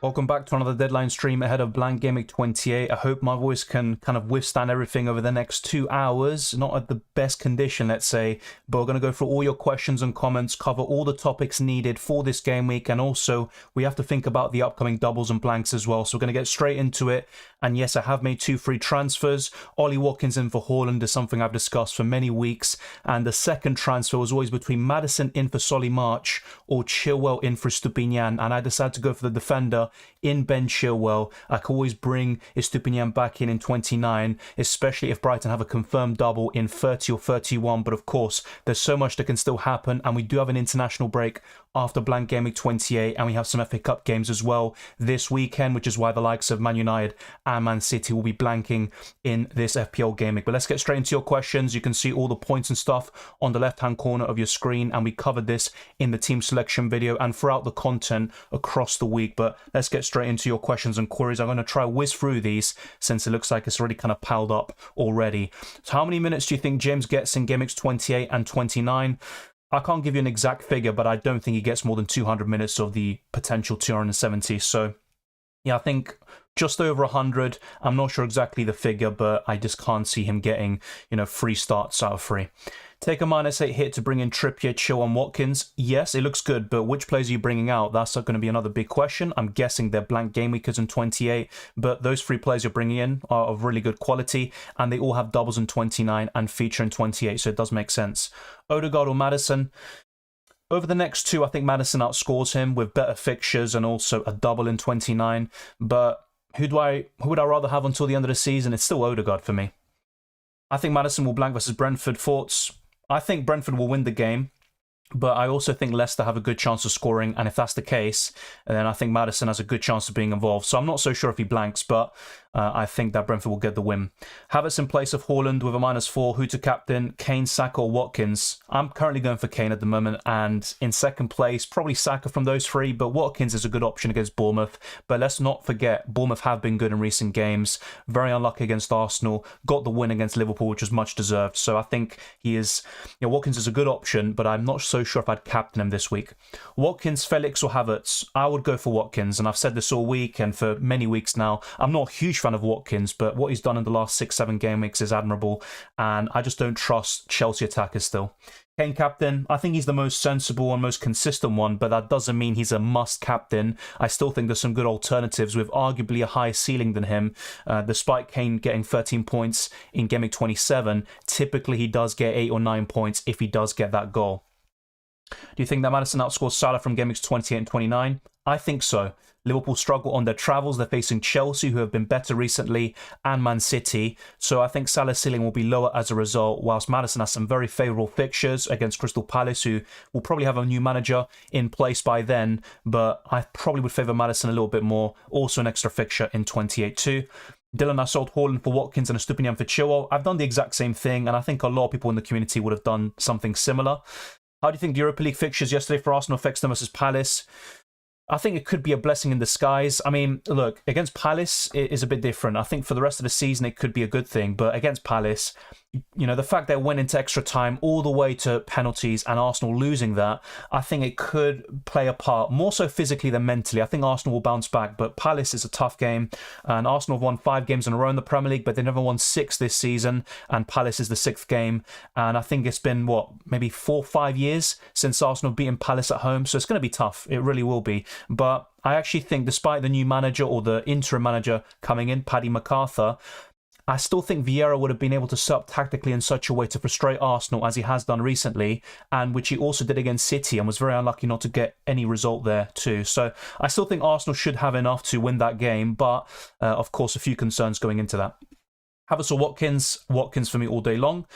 Welcome back to another deadline stream ahead of Blank Gameweek 28. I hope my voice can kind of withstand everything over the next 2 hours. Not at the best condition, let's say, but we're going to go through all your questions and comments, cover all the topics needed for this game week, and also we have to think about the upcoming doubles and blanks as well. So we're going to get straight into it. And yes, I have made 2 free transfers. Ollie Watkins in for Haaland is something I've discussed for many weeks. And the second transfer was always between Maddison in for Solly March or Chilwell in for Stupinian. And I decided to go for the defender in Ben Chilwell. I could always bring Estupinian back in 29, especially if Brighton have a confirmed double in 30 or 31. But of course, there's so much that can still happen, and we do have an international break after Blank Gameweek 28, and we have some FA Cup games as well this weekend, which is why the likes of Man United and Man City will be blanking in this FPL game week. But let's get straight into your questions. You can see all the points and stuff on the left-hand corner of your screen, and we covered this in the team selection video and throughout the content across the week. But let's get straight into your questions and queries. I'm going to try whiz through these since it looks like it's already kind of piled up already. So how many minutes do you think James gets in game weeks 28 and 29? I can't give you an exact figure, but I don't think he gets more than 200 minutes of the potential 270. So yeah, I think just over 100. I'm not sure exactly the figure, but I just can't see him getting, free starts out of free. Take a -8 hit to bring in Trippier, Chilwell and Watkins. Yes, it looks good, but which players are you bringing out? That's going to be another big question. I'm guessing they're blank game weekers in 28, but those 3 players you're bringing in are of really good quality, and they all have doubles in 29 and feature in 28, so it does make sense. Odegaard or Maddison? Over the next 2, I think Maddison outscores him with better fixtures and also a double in 29, but who would I rather have until the end of the season? It's still Odegaard for me. I think Maddison will blank versus Brentford. Thoughts? I think Brentford will win the game, but I also think Leicester have a good chance of scoring, and if that's the case, then I think Maddison has a good chance of being involved. So I'm not so sure if he blanks, but I think that Brentford will get the win. Havertz in place of Haaland with a -4. Who to captain? Kane, Saka or Watkins? I'm currently going for Kane at the moment, and in second place, probably Saka from those 3, but Watkins is a good option against Bournemouth. But let's not forget, Bournemouth have been good in recent games. Very unlucky against Arsenal. Got the win against Liverpool, which was much deserved. So I think Watkins is a good option, but I'm not so sure if I'd captain him this week. Watkins, Felix or Havertz? I would go for Watkins, and I've said this all week and for many weeks now. I'm not a huge fan of Watkins, but what he's done in the last 6-7 game weeks is admirable, and I just don't trust Chelsea attackers still. Kane captain, I think he's the most sensible and most consistent one, but that doesn't mean he's a must captain. I still think there's some good alternatives with arguably a higher ceiling than him. Despite Kane getting 13 points in game week 27, typically he does get 8 or 9 points if he does get that goal. Do you think that Maddison outscores Salah from game weeks 28 and 29? I think so. Liverpool struggle on their travels. They're facing Chelsea, who have been better recently, and Man City. So I think Salah's ceiling will be lower as a result, whilst Maddison has some very favourable fixtures against Crystal Palace, who will probably have a new manager in place by then. But I probably would favour Maddison a little bit more. Also an extra fixture in 28 too. Dylan, I sold Haaland for Watkins and Estupinian for Chilwell. I've done the exact same thing, and I think a lot of people in the community would have done something similar. How do you think the Europa League fixtures yesterday for Arsenal affects them versus Palace? I think it could be a blessing in disguise. I mean, look, against Palace, it is a bit different. I think for the rest of the season, it could be a good thing. But against Palace, the fact they went into extra time all the way to penalties and Arsenal losing that, I think it could play a part, more so physically than mentally. I think Arsenal will bounce back, but Palace is a tough game. And Arsenal have won 5 games in a row in the Premier League, but they never won 6 this season. And Palace is the 6th game. And I think it's been, maybe 4 or 5 years since Arsenal have beaten Palace at home. So it's going to be tough. It really will be. But I actually think, despite the new manager or the interim manager coming in, Paddy MacArthur, I still think Vieira would have been able to set up tactically in such a way to frustrate Arsenal, as he has done recently, and which he also did against City and was very unlucky not to get any result there too. So I still think Arsenal should have enough to win that game, but of course a few concerns going into that. Havertz or Watkins? Watkins for me all day long.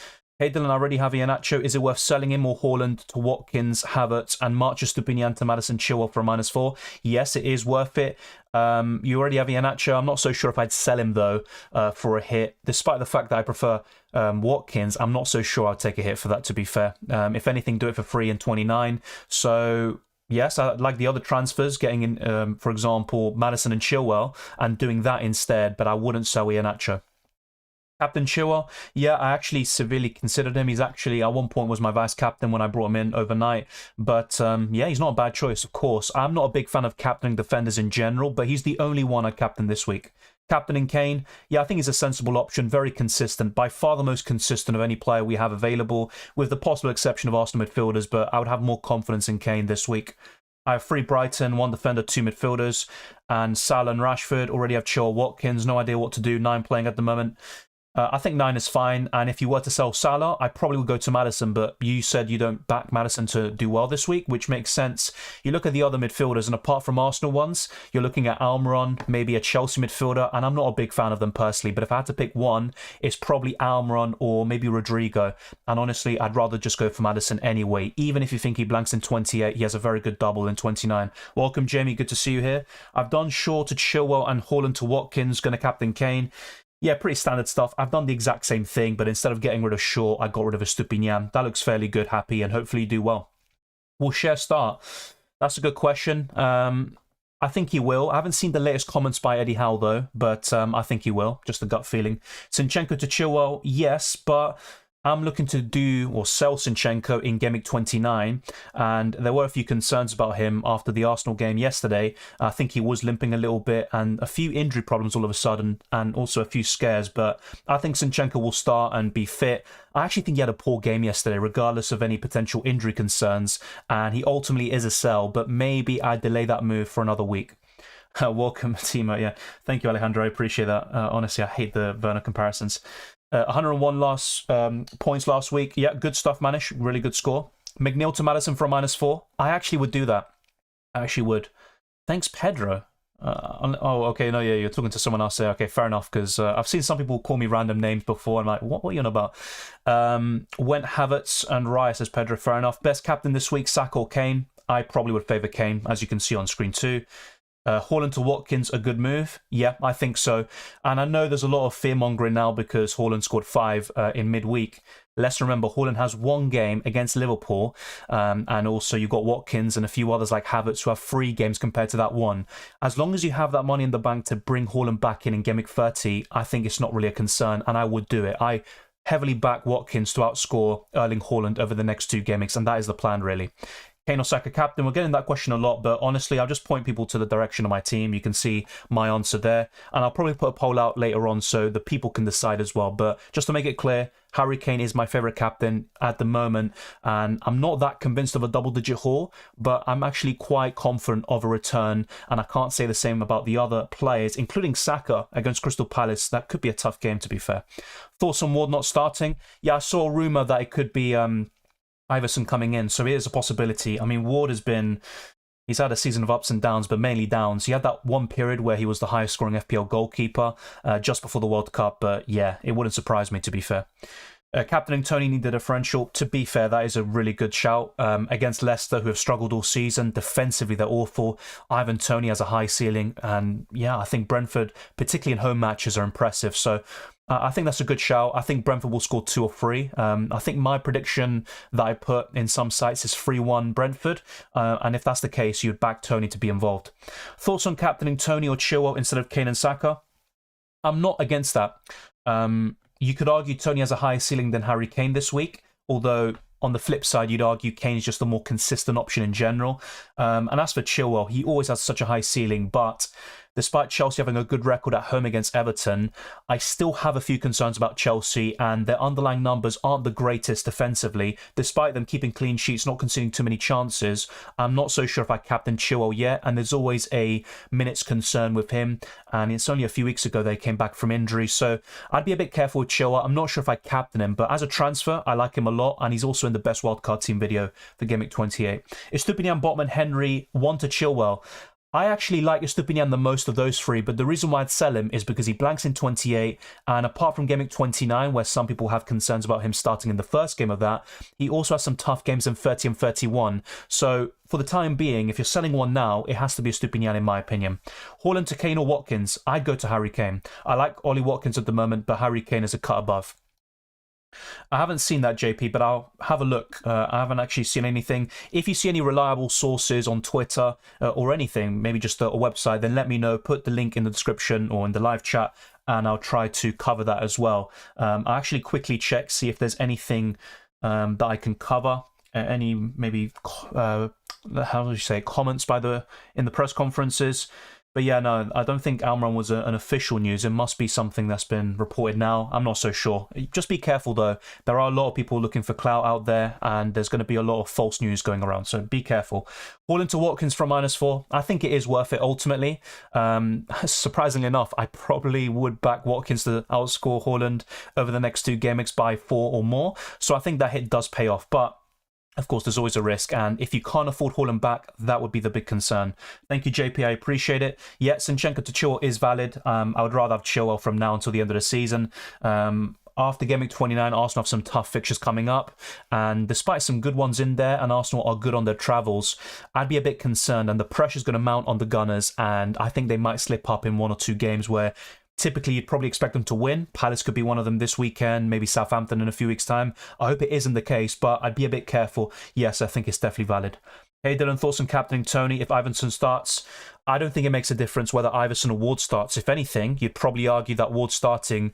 Hey Dylan, I already have Iheanacho. Is it worth selling him or Haaland to Watkins, Havertz, and March Estupinian to Maddison Chilwell for a -4? Yes, it is worth it. You already have Iheanacho. I'm not so sure if I'd sell him, though, for a hit. Despite the fact that I prefer Watkins, I'm not so sure I'd take a hit for that, to be fair. If anything, do it for free in 29. So yes, I like the other transfers, getting in, for example, Maddison and Chilwell, and doing that instead, but I wouldn't sell Iheanacho. Captain Chilwell, yeah, I actually severely considered him. He's actually, at one point, was my vice captain when I brought him in overnight. But yeah, he's not a bad choice, of course. I'm not a big fan of captaining defenders in general, but he's the only one I'd captain this week. Captaining Kane, yeah, I think he's a sensible option, very consistent, by far the most consistent of any player we have available, with the possible exception of Arsenal midfielders, but I would have more confidence in Kane this week. I have 3 Brighton, 1 defender, 2 midfielders, and Salah and Rashford. Already have Chilwell, Watkins, no idea what to do, 9 playing at the moment. I think 9 is fine, and if you were to sell Salah, I probably would go to Maddison, but you said you don't back Maddison to do well this week, which makes sense. You look at the other midfielders, and apart from Arsenal ones, you're looking at Almiron, maybe a Chelsea midfielder, and I'm not a big fan of them personally, but if I had to pick one, it's probably Almiron or maybe Rodrigo, and honestly, I'd rather just go for Maddison anyway. Even if you think he blanks in 28, he has a very good double in 29. Welcome, Jamie, good to see you here. I've done Shaw to Chilwell and Haaland to Watkins, going to captain Kane. Yeah, pretty standard stuff. I've done the exact same thing, but instead of getting rid of Shaw, I got rid of Estupinian. That looks fairly good, happy, and hopefully you do well. Will Cher start? That's a good question. I think he will. I haven't seen the latest comments by Eddie Howe, though, but I think he will. Just a gut feeling. Zinchenko to Chilwell, yes, but I'm looking to do or sell Zinchenko in Gameweek 29, and there were a few concerns about him after the Arsenal game yesterday. I think he was limping a little bit and a few injury problems all of a sudden, and also a few scares, but I think Zinchenko will start and be fit. I actually think he had a poor game yesterday, regardless of any potential injury concerns, and he ultimately is a sell, but maybe I delay that move for another week. Welcome, Timo. Yeah, thank you, Alejandro. I appreciate that. Honestly, I hate the Werner comparisons. 101 points last week. Yeah, good stuff, Manish. Really good score. McNeil to Maddison for a -4. I actually would do that. I actually would. Thanks, Pedro. Oh, okay. No, yeah, you're talking to someone else there. Okay, fair enough, because I've seen some people call me random names before. I'm like, what are you on about? Went Havertz and Raya, says Pedro. Fair enough. Best captain this week, Saka or Kane? I probably would favour Kane, as you can see on screen too. Haaland to Watkins, a good move? Yeah, I think so. And I know there's a lot of fear-mongering now because Haaland scored 5 in midweek. Let's remember, Haaland has 1 game against Liverpool, and also you've got Watkins and a few others like Havertz who have 3 games compared to that 1. As long as you have that money in the bank to bring Haaland back in Gameweek 30, I think it's not really a concern, and I would do it. I heavily back Watkins to outscore Erling Haaland over the next 2 game weeks, and that is the plan, really. Kane or Saka captain? We're getting that question a lot, but honestly, I'll just point people to the direction of my team. You can see my answer there, and I'll probably put a poll out later on so the people can decide as well. But just to make it clear, Harry Kane is my favourite captain at the moment, and I'm not that convinced of a double-digit haul, but I'm actually quite confident of a return, and I can't say the same about the other players, including Saka against Crystal Palace. That could be a tough game, to be fair. Thoughts on Ward not starting? Yeah, I saw a rumour that it could be Iverson coming in, so it is a possibility. I mean, Ward he's had a season of ups and downs, but mainly downs. He had that one period where he was the highest scoring FPL goalkeeper just before the World Cup, but yeah, it wouldn't surprise me, to be fair. Captaining Tony needed a differential. To be fair, that is a really good shout. Against Leicester, who have struggled all season. Defensively, they're awful. Ivan Toney has a high ceiling, and yeah, I think Brentford, particularly in home matches, are impressive. So I think that's a good shout. I think Brentford will score 2 or 3. I think my prediction that I put in some sites is 3-1 Brentford. And if that's the case, you'd back Tony to be involved. Thoughts on captaining Tony or Chilwell instead of Kane and Saka? I'm not against that. You could argue Tony has a higher ceiling than Harry Kane this week, although on the flip side, you'd argue Kane is just a more consistent option in general. And as for Chilwell, he always has such a high ceiling, but despite Chelsea having a good record at home against Everton, I still have a few concerns about Chelsea, and their underlying numbers aren't the greatest defensively. Despite them keeping clean sheets, not conceding too many chances, I'm not so sure if I captain Chilwell yet, and there's always a minutes concern with him, and it's only a few weeks ago they came back from injury, so I'd be a bit careful with Chilwell. I'm not sure if I captain him, but as a transfer, I like him a lot, and he's also in the best wildcard team video for Gameweek 28. Estupinian, Botman, Henry, 1 to Chilwell. I actually like Estupinian the most of those 3, but the reason why I'd sell him is because he blanks in 28, and apart from Gameweek 29, where some people have concerns about him starting in the first game of that, he also has some tough games in 30 and 31. So for the time being, if you're selling one now, it has to be Estupinian in my opinion. Haaland to Kane or Watkins? I'd go to Harry Kane. I like Ollie Watkins at the moment, but Harry Kane is a cut above. I haven't seen that, JP, but I'll have a look. I haven't actually seen anything. If you see any reliable sources on Twitter or anything, maybe just a website, then let me know. Put the link in the description or in the live chat, and I'll try to cover that as well. I'll actually quickly check, see if there's anything that I can cover. Any maybe how do you say, comments in the press conferences. But yeah, no, I don't think Almiron was an official news. It must be something that's been reported now. I'm not so sure. Just be careful though. There are a lot of people looking for clout out there, and there's going to be a lot of false news going around. So be careful. Haaland to Watkins from -4. I think it is worth it ultimately. Surprisingly enough, I probably would back Watkins to outscore Haaland over the next 2 game weeks by 4 or more. So I think that hit does pay off. But of course, there's always a risk, and if you can't afford Haaland back, that would be the big concern. Thank you, JP. I appreciate it. Yeah, Zinchenko to Chilwell is valid. I would rather have Chilwell from now until the end of the season. After Game Week 29, Arsenal have some tough fixtures coming up, and despite some good ones in there, and Arsenal are good on their travels, I'd be a bit concerned, and the pressure's going to mount on the Gunners, and I think they might slip up in 1 or 2 games where typically you'd probably expect them to win. Palace could be one of them this weekend, maybe Southampton in a few weeks' time. I hope it isn't the case, but I'd be a bit careful. Yes, I think it's definitely valid. Hey Dylan, thoughts on captaining Tony if Iverson starts? I don't think it makes a difference whether Iverson or Ward starts. If anything, you'd probably argue that Ward starting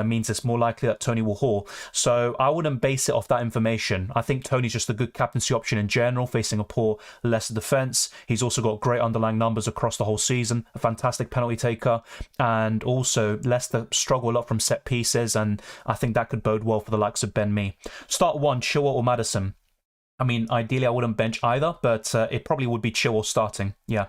means it's more likely that Tony will haul. So I wouldn't base it off that information. I think Tony's just a good captaincy option in general, facing a poor Leicester defence. He's also got great underlying numbers across the whole season, a fantastic penalty taker, and also Leicester struggle a lot from set pieces, and I think that could bode well for the likes of Ben Mee. Start 1, Chilwell or Maddison? I mean, ideally I wouldn't bench either, but it probably would be Chilwell starting, yeah.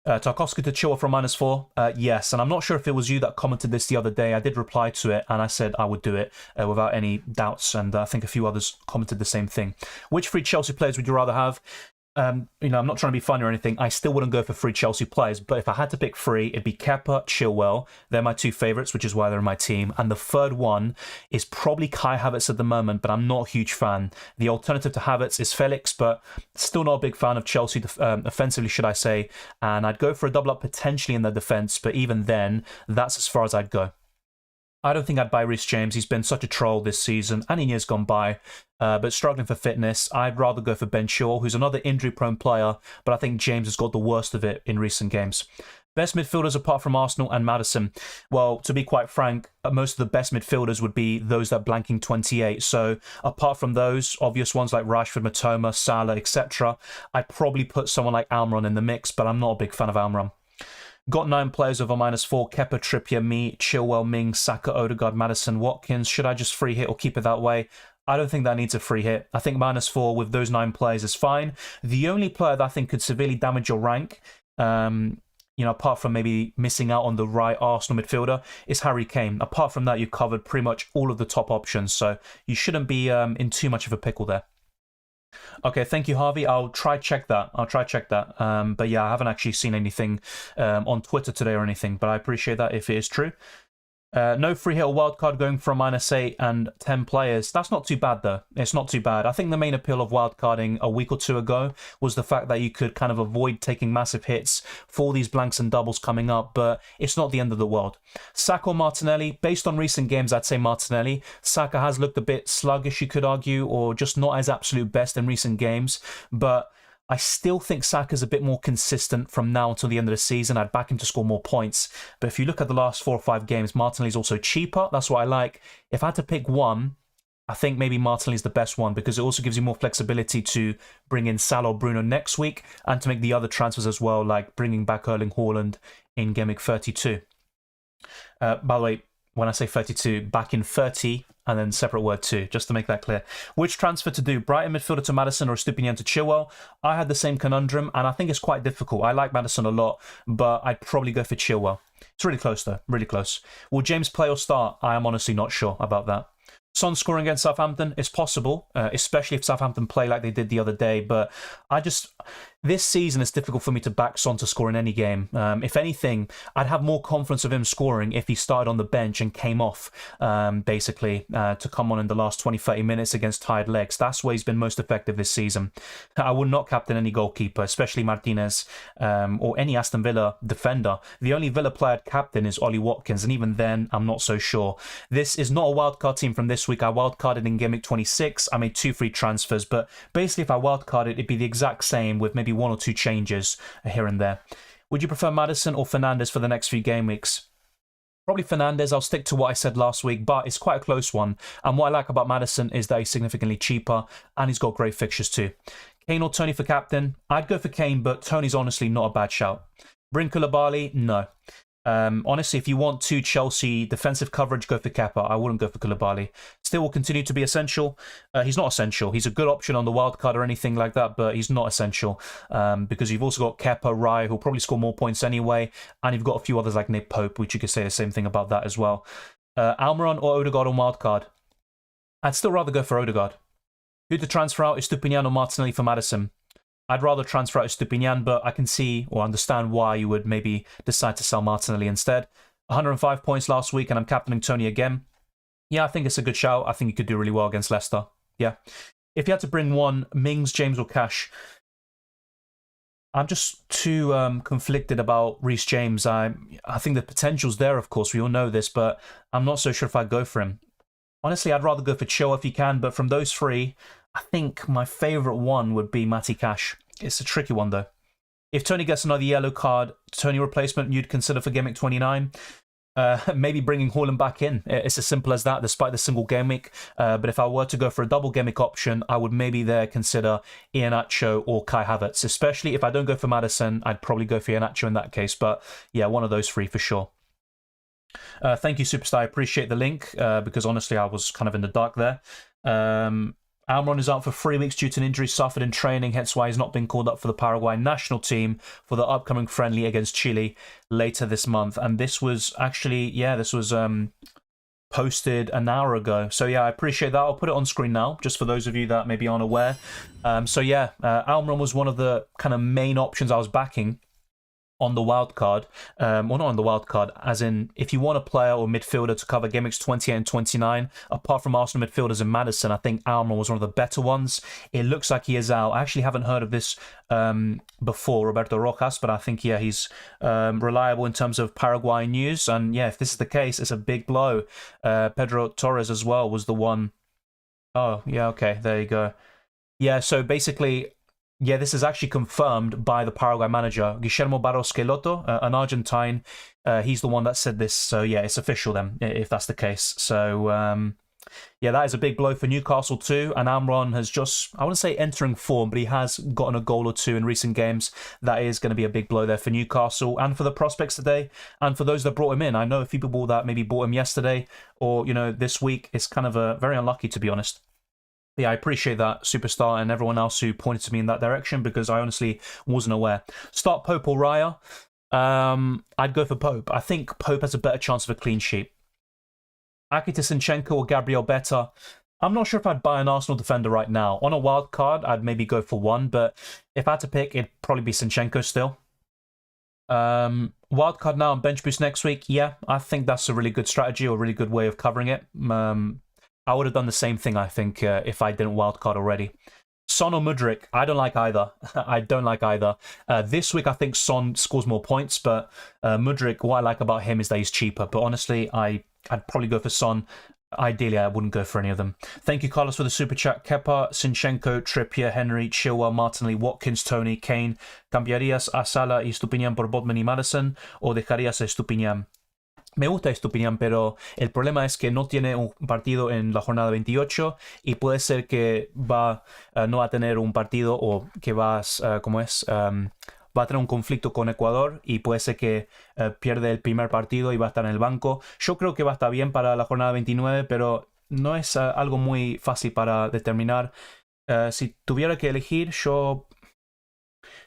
Tarkowski to Chilwell from -4, yes, and I'm not sure if it was you that commented this the other day. I did reply to it, and I said I would do it without any doubts, and I think a few others commented the same thing. Which 3 Chelsea players would you rather have? I'm not trying to be funny or anything. I still wouldn't go for 3 Chelsea players, but if I had to pick 3, it'd be Kepa, Chilwell. They're my 2 favourites, which is why they're in my team. And the third one is probably Kai Havertz at the moment, but I'm not a huge fan. The alternative to Havertz is Felix, but still not a big fan of Chelsea offensively, should I say. And I'd go for a double up potentially in the defence, but even then, that's as far as I'd go. I don't think I'd buy Reece James. He's been such a troll this season and in years gone by, but struggling for fitness. I'd rather go for Ben Chilwell, who's another injury-prone player, but I think James has got the worst of it in recent games. Best midfielders apart from Arsenal and Maddison. Well, to be quite frank, most of the best midfielders would be those that blanking 28. So apart from those obvious ones like Rashford, Matoma, Salah, etc., I'd probably put someone like Almiron in the mix, but I'm not a big fan of Almiron. Got 9 players over -4. Kepa, Trippier, Mee, Chilwell, Mings, Saka, Odegaard, Maddison, Watkins. Should I just free hit or keep it that way? I don't think that needs a free hit. I think -4 with those 9 players is fine. The only player that I think could severely damage your rank, apart from maybe missing out on the right Arsenal midfielder, is Harry Kane. Apart from that, you've covered pretty much all of the top options, so you shouldn't be in too much of a pickle there. Okay, thank you, Harvey. I'll try check that. But yeah, I haven't actually seen anything on Twitter today or anything, but I appreciate that if it is true. No free hit or wildcard going from -8 and 10 players. That's not too bad, though. It's not too bad. I think the main appeal of wildcarding a week or 2 ago was the fact that you could kind of avoid taking massive hits for these blanks and doubles coming up, but it's not the end of the world. Saka or Martinelli? Based on recent games, I'd say Martinelli. Saka has looked a bit sluggish, you could argue, or just not as absolute best in recent games, but I still think Saka's a bit more consistent from now until the end of the season. I'd back him to score more points. But if you look at the last 4 or 5 games, Martinelli's also cheaper. That's what I like. If I had to pick one, I think maybe Martinelli's the best one because it also gives you more flexibility to bring in Salah or Bruno next week and to make the other transfers as well, like bringing back Erling Haaland in Game Week 32. By the way, when I say 32, back in 30 and then separate word 2, just to make that clear. Which transfer to do? Brighton midfielder to Maddison or Stupinian to Chilwell? I had the same conundrum, and I think it's quite difficult. I like Maddison a lot, but I'd probably go for Chilwell. It's really close, though. Really close. Will James play or start? I am honestly not sure about that. Son scoring against Southampton is possible, especially if Southampton play like they did the other day, but this season it's difficult for me to back Son to score in any game. If anything, I'd have more confidence of him scoring if he started on the bench and came off, basically, to come on in the last 20-30 minutes against tired legs. That's where he's been most effective this season. I would not captain any goalkeeper, especially Martinez or any Aston Villa defender. The only Villa player I'd captain is Ollie Watkins, and even then, I'm not so sure. This is not a wildcard team from this week. I wildcarded in Game Week 26. I made 2 free transfers, but basically if I wildcarded, it'd be the exact same with maybe 1 or 2 changes here and there. Would you prefer Maddison or Fernandes for the next few game weeks? Probably Fernandes. I'll stick to what I said last week, but it's quite a close one. And what I like about Maddison is that he's significantly cheaper and he's got great fixtures too. Kane or Tony for captain? I'd go for Kane, but Tony's honestly not a bad shout. Bring Koulibaly? No. Honestly, if you want 2 Chelsea defensive coverage, go for Kepa. I wouldn't go for Koulibaly. Still will continue to be essential. He's not essential. He's a good option on the wildcard or anything like that, but he's not essential because you've also got Kepa, Raya, who'll probably score more points anyway, and you've got a few others like Nick Pope, which you could say the same thing about that as well. Almiron or Odegaard on wildcard? I'd still rather go for Odegaard. Who to transfer out? Estupiñán or Martinelli for Maddison? I'd rather transfer out Estupiñán, but I can see or understand why you would maybe decide to sell Martinelli instead. 105 points last week, and I'm captaining Tony again. Yeah, I think it's a good shout. I think he could do really well against Leicester. Yeah. If you had to bring one, Mings, James, or Cash, I'm just too conflicted about Reece James. I think the potential's there, of course. We all know this, but I'm not so sure if I'd go for him. Honestly, I'd rather go for Cho if you can, but from those 3, I think my favourite one would be Matty Cash. It's a tricky one, though. If Tony gets another yellow card, Tony replacement you'd consider for Game Week 29? Maybe bringing Haaland back in. It's as simple as that, despite the single game week. But if I were to go for a double game week option, I would maybe there consider Iheanacho or Kai Havertz. Especially if I don't go for Maddison, I'd probably go for Iheanacho in that case. But yeah, one of those 3 for sure. Thank you, Superstar. I appreciate the link because honestly, I was kind of in the dark there. Almiron is out for 3 weeks due to an injury suffered in training, hence why he's not been called up for the Paraguay national team for the upcoming friendly against Chile later this month. And this was actually, this was posted an hour ago. So yeah, I appreciate that. I'll put it on screen now, just for those of you that maybe aren't aware. Almiron was one of the kind of main options I was backing on the wild card, well, not on the wild card, as in if you want a player or midfielder to cover Game Weeks 28 and 29, apart from Arsenal midfielders in Maddison, I think Almiron was one of the better ones. It looks like he is out. I actually haven't heard of this before, Roberto Rojas, but I think, yeah, he's reliable in terms of Paraguay news. And yeah, if this is the case, it's a big blow. Pedro Torres as well was the one. Oh, yeah, okay, there you go. Yeah, so basically, yeah, this is actually confirmed by the Paraguay manager, Guillermo Barros Schelotto, an Argentine. He's the one that said this. So, yeah, it's official then, if that's the case. So, yeah, that is a big blow for Newcastle too. And Almiron has just, I wouldn't say entering form, but he has gotten a goal or 2 in recent games. That is going to be a big blow there for Newcastle and for the prospects today. And for those that brought him in, I know a few people that maybe bought him yesterday or, this week. It's kind of very unlucky, to be honest. Yeah, I appreciate that, Superstar, and everyone else who pointed to me in that direction because I honestly wasn't aware. Start Pope or Raya? I'd go for Pope. I think Pope has a better chance of a clean sheet. Akita Sinchenko or Gabriel Beta? I'm not sure if I'd buy an Arsenal defender right now. On a wild card, I'd maybe go for one, but if I had to pick, it'd probably be Sinchenko still. Wild card now and bench boost next week? Yeah, I think that's a really good strategy or a really good way of covering it. I would have done the same thing, I think, if I didn't wildcard already. Son or Mudryk? I don't like either. I don't like either. This week, I think Son scores more points, but Mudryk, what I like about him is that he's cheaper. But honestly, I'd probably go for Son. Ideally, I wouldn't go for any of them. Thank you, Carlos, for the super chat. Kepa, Sinchenko, Trippier, Henry, Chilwell, Martinelli, Watkins, Tony, Kane. ¿Cambiarías a Salah y Estupiñán por Botman y Maddison o dejarías a Estupiñán? Me gusta Estupiñán, pero el problema es que no tiene un partido en la jornada 28 y puede ser que no va a tener un partido o que va a tener un conflicto con Ecuador y puede ser que pierde el primer partido y va a estar en el banco. Yo creo que va a estar bien para la jornada 29, pero no es algo muy fácil para determinar. Si tuviera que elegir, yo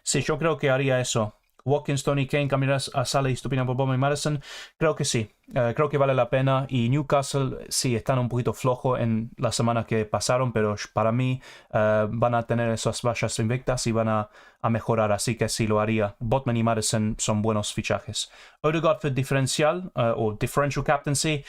creo que haría eso. Watkins, Tony, Kane, cambiarás a Salah y Estupiñán por Botman y Maddison. Creo que sí, creo que vale la pena. Y Newcastle sí están un poquito flojos en las semanas que pasaron, pero para mí van a tener esas vallas invictas y van a mejorar, así que sí lo haría. Botman y Maddison son buenos fichajes. Odegaard for Differential o Differential Captaincy.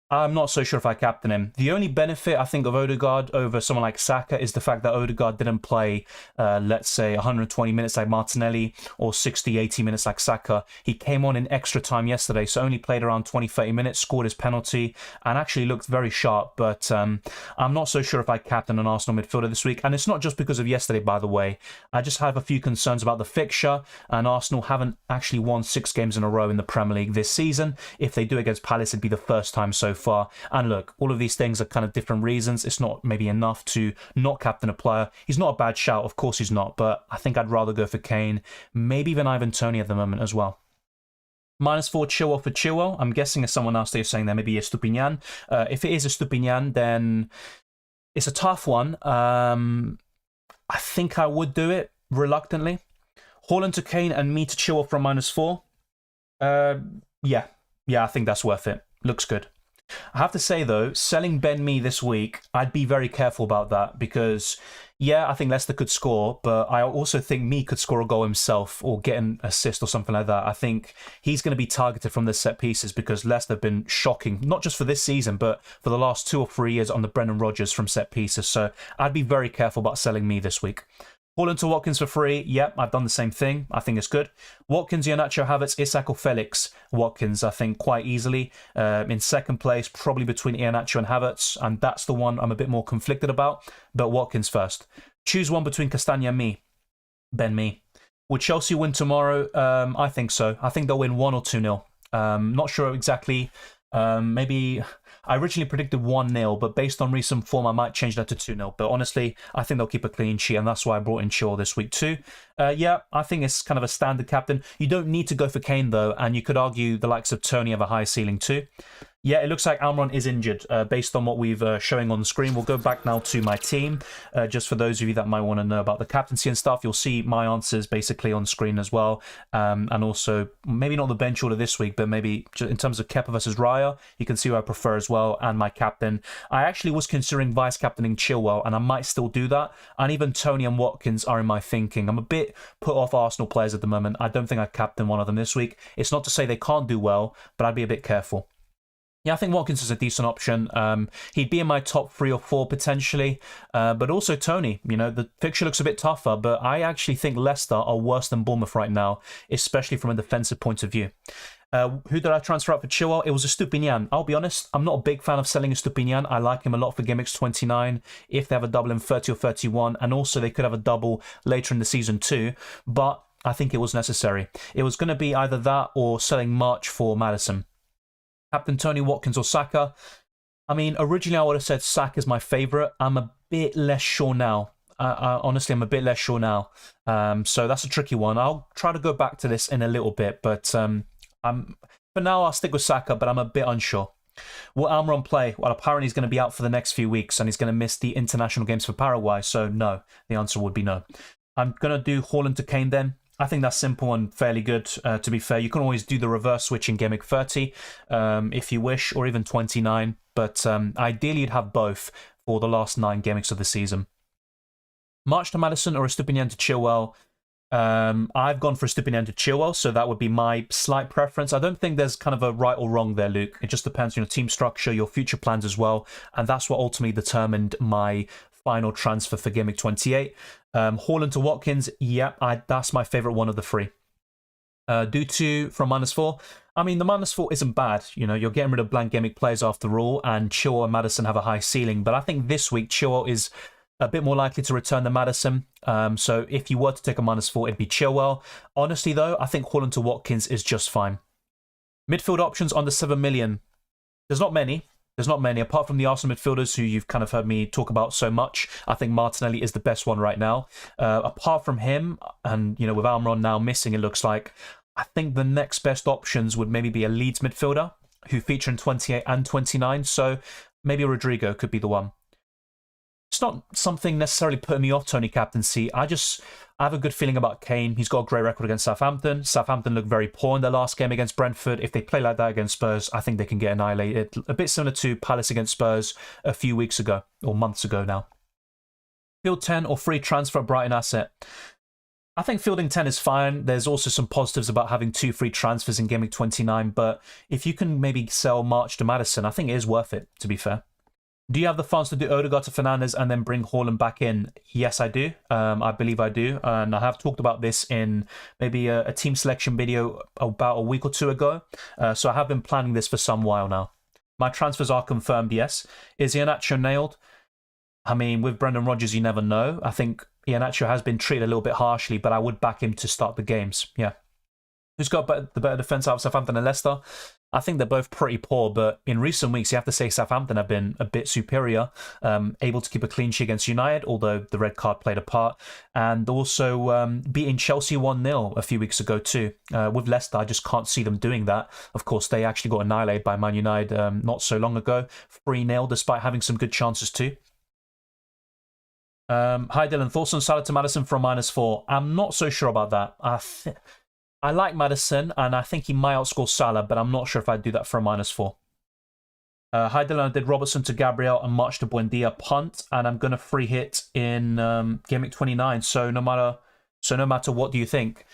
I'm not so sure if I captain him. The only benefit, I think, of Odegaard over someone like Saka is the fact that Odegaard didn't play, let's say, 120 minutes like Martinelli or 60, 80 minutes like Saka. He came on in extra time yesterday, so only played around 20, 30 minutes, scored his penalty, and actually looked very sharp. But I'm not so sure if I captain an Arsenal midfielder this week. And it's not just because of yesterday, by the way. I just have a few concerns about the fixture, and Arsenal haven't actually won 6 games in a row in the Premier League this season. If they do against Palace, it'd be the first time so far. And look, all of these things are kind of different reasons. It's not maybe enough to not captain a player. He's not a bad shout, of course he's not, but I think I'd rather go for Kane, maybe even Ivan Toney at the moment as well. -4 Chilwell for Chilwell. I'm guessing it's someone else that you're saying there, maybe Estupinian. If it is Estupinian, then it's a tough one. I think I would do it reluctantly. Haaland to Kane and me to Chilwell from -4. Yeah, I think that's worth it. Looks good. I have to say, though, selling Ben Mee this week, I'd be very careful about that because, yeah, I think Leicester could score, but I also think Mee could score a goal himself or get an assist or something like that. I think he's going to be targeted from the set pieces because Leicester have been shocking, not just for this season, but for the last 2 or 3 years on the Brendan Rodgers from set pieces. So I'd be very careful about selling Mee this week. Haaland to Watkins for free. Yep, I've done the same thing. I think it's good. Watkins, Iheanacho, Havertz, Isak or Felix. Watkins, I think, quite easily. In second place, probably between Iheanacho and Havertz, and that's the one I'm a bit more conflicted about. But Watkins first. Choose one between Castagna and me. Ben Mee. Would Chelsea win tomorrow? I think so. I think they'll win 1 or 2-0. Not sure exactly. Maybe I originally predicted 1-0, but based on recent form, I might change that to 2-0. But honestly, I think they'll keep a clean sheet, and that's why I brought in Shaw this week too. Yeah, I think it's kind of a standard captain. You don't need to go for Kane, though, and you could argue the likes of Toney have a high ceiling too. Yeah, it looks like Almiron is injured based on what we've showing on the screen. We'll go back now to my team. Just for those of you that might want to know about the captaincy and stuff, you'll see my answers basically on screen as well. And also, maybe not the bench order this week, but maybe in terms of Kepa versus Raya, you can see who I prefer as well, and my captain. I actually was considering vice-captaining Chilwell, and I might still do that. And even Toney and Watkins are in my thinking. I'm a bit put off Arsenal players at the moment. I don't think I'd captain one of them this week. It's not to say they can't do well, but I'd be a bit careful. Yeah, I think Watkins is a decent option. He'd be in my top 3 or 4 potentially, but also Toney. You know, the fixture looks a bit tougher, but I actually think Leicester are worse than Bournemouth right now, especially from a defensive point of view. Who did I transfer out for Chilwell? It was Estupinian. I'll be honest, I'm not a big fan of selling Estupinian. I like him a lot for Gameweek 29, if they have a double in 30 or 31, and also they could have a double later in the season too, but I think it was necessary. It was going to be either that or selling March for Maddison. Captain Toney, Watkins or Saka. I mean, originally I would have said Saka is my favourite. I'm a bit less sure now. Honestly, I'm a bit less sure now. So that's a tricky one. I'll try to go back to this in a little bit, but for now I'll stick with Saka, but I'm a bit unsure. Will Almiron play? Well, apparently he's going to be out for the next few weeks and he's going to miss the international games for Paraguay, so no. The answer would be no. I'm going to do Haaland to Kane then. I think that's simple and fairly good, to be fair. You can always do the reverse switch in Gameweek 30 if you wish, or even 29. But ideally, you'd have both for the last 9 Gameweeks of the season. March to Maddison or Estupinian to Chilwell. I've gone for Estupinian to Chilwell, so that would be my slight preference. I don't think there's kind of a right or wrong there, Luke. It just depends on your team structure, your future plans as well. And that's what ultimately determined my final transfer for Gameweek 28. Haaland to Watkins, yeah, that's my favourite one of the 3. Do 2 from -4. I mean, the -4 isn't bad. You know, you're getting rid of Blank Gameweek players after all, and Chilwell and Maddison have a high ceiling. But I think this week, Chilwell is a bit more likely to return than Maddison. So if you were to take a -4, it'd be Chilwell. Honestly, though, I think Haaland to Watkins is just fine. Midfield options under 7 million. There's not many. Apart from the Arsenal midfielders who you've kind of heard me talk about so much. I think Martinelli is the best one right now. Apart from him, and, you know, with Almiron now missing, it looks like, I think the next best options would maybe be a Leeds midfielder who feature in 28 and 29. So maybe Rodrigo could be the one. It's not something necessarily putting me off Toney captaincy. I have a good feeling about Kane. He's got a great record against Southampton. Southampton looked very poor in their last game against Brentford. If they play like that against Spurs, I think they can get annihilated. A bit similar to Palace against Spurs a few weeks ago, or months ago now. Field 10 or free transfer Brighton asset. I think fielding 10 is fine. There's also some positives about having 2 free transfers in Game Week 29, but if you can maybe sell March to Maddison, I think it is worth it, to be fair. Do you have the funds to do Odegaard to Fernandes and then bring Haaland back in? Yes, I do. I believe I do. And I have talked about this in maybe a team selection video about a week or two ago. So I have been planning this for some while now. My transfers are confirmed, yes. Is Iheanacho nailed? I mean, with Brendan Rodgers, you never know. I think Iheanacho has been treated a little bit harshly, but I would back him to start the games. Yeah. Who's got the better defence out of Southampton and Leicester? I think they're both pretty poor, but in recent weeks, you have to say Southampton have been a bit superior, able to keep a clean sheet against United, although the red card played a part, and also beating Chelsea 1-0 a few weeks ago too. With Leicester, I just can't see them doing that. Of course, they actually got annihilated by Man United not so long ago, 3-0, despite having some good chances too. Hi Dylan, thoughts on Salah to Maddison for a -4? I'm not so sure about that. I like Maddison, and I think he might outscore Salah, but I'm not sure if I'd do that for a -4. Hi Dylan, I did Robertson to Gabriel and March to Buendia punt, and I'm going to free hit in Game Week 29, so no matter what do you think?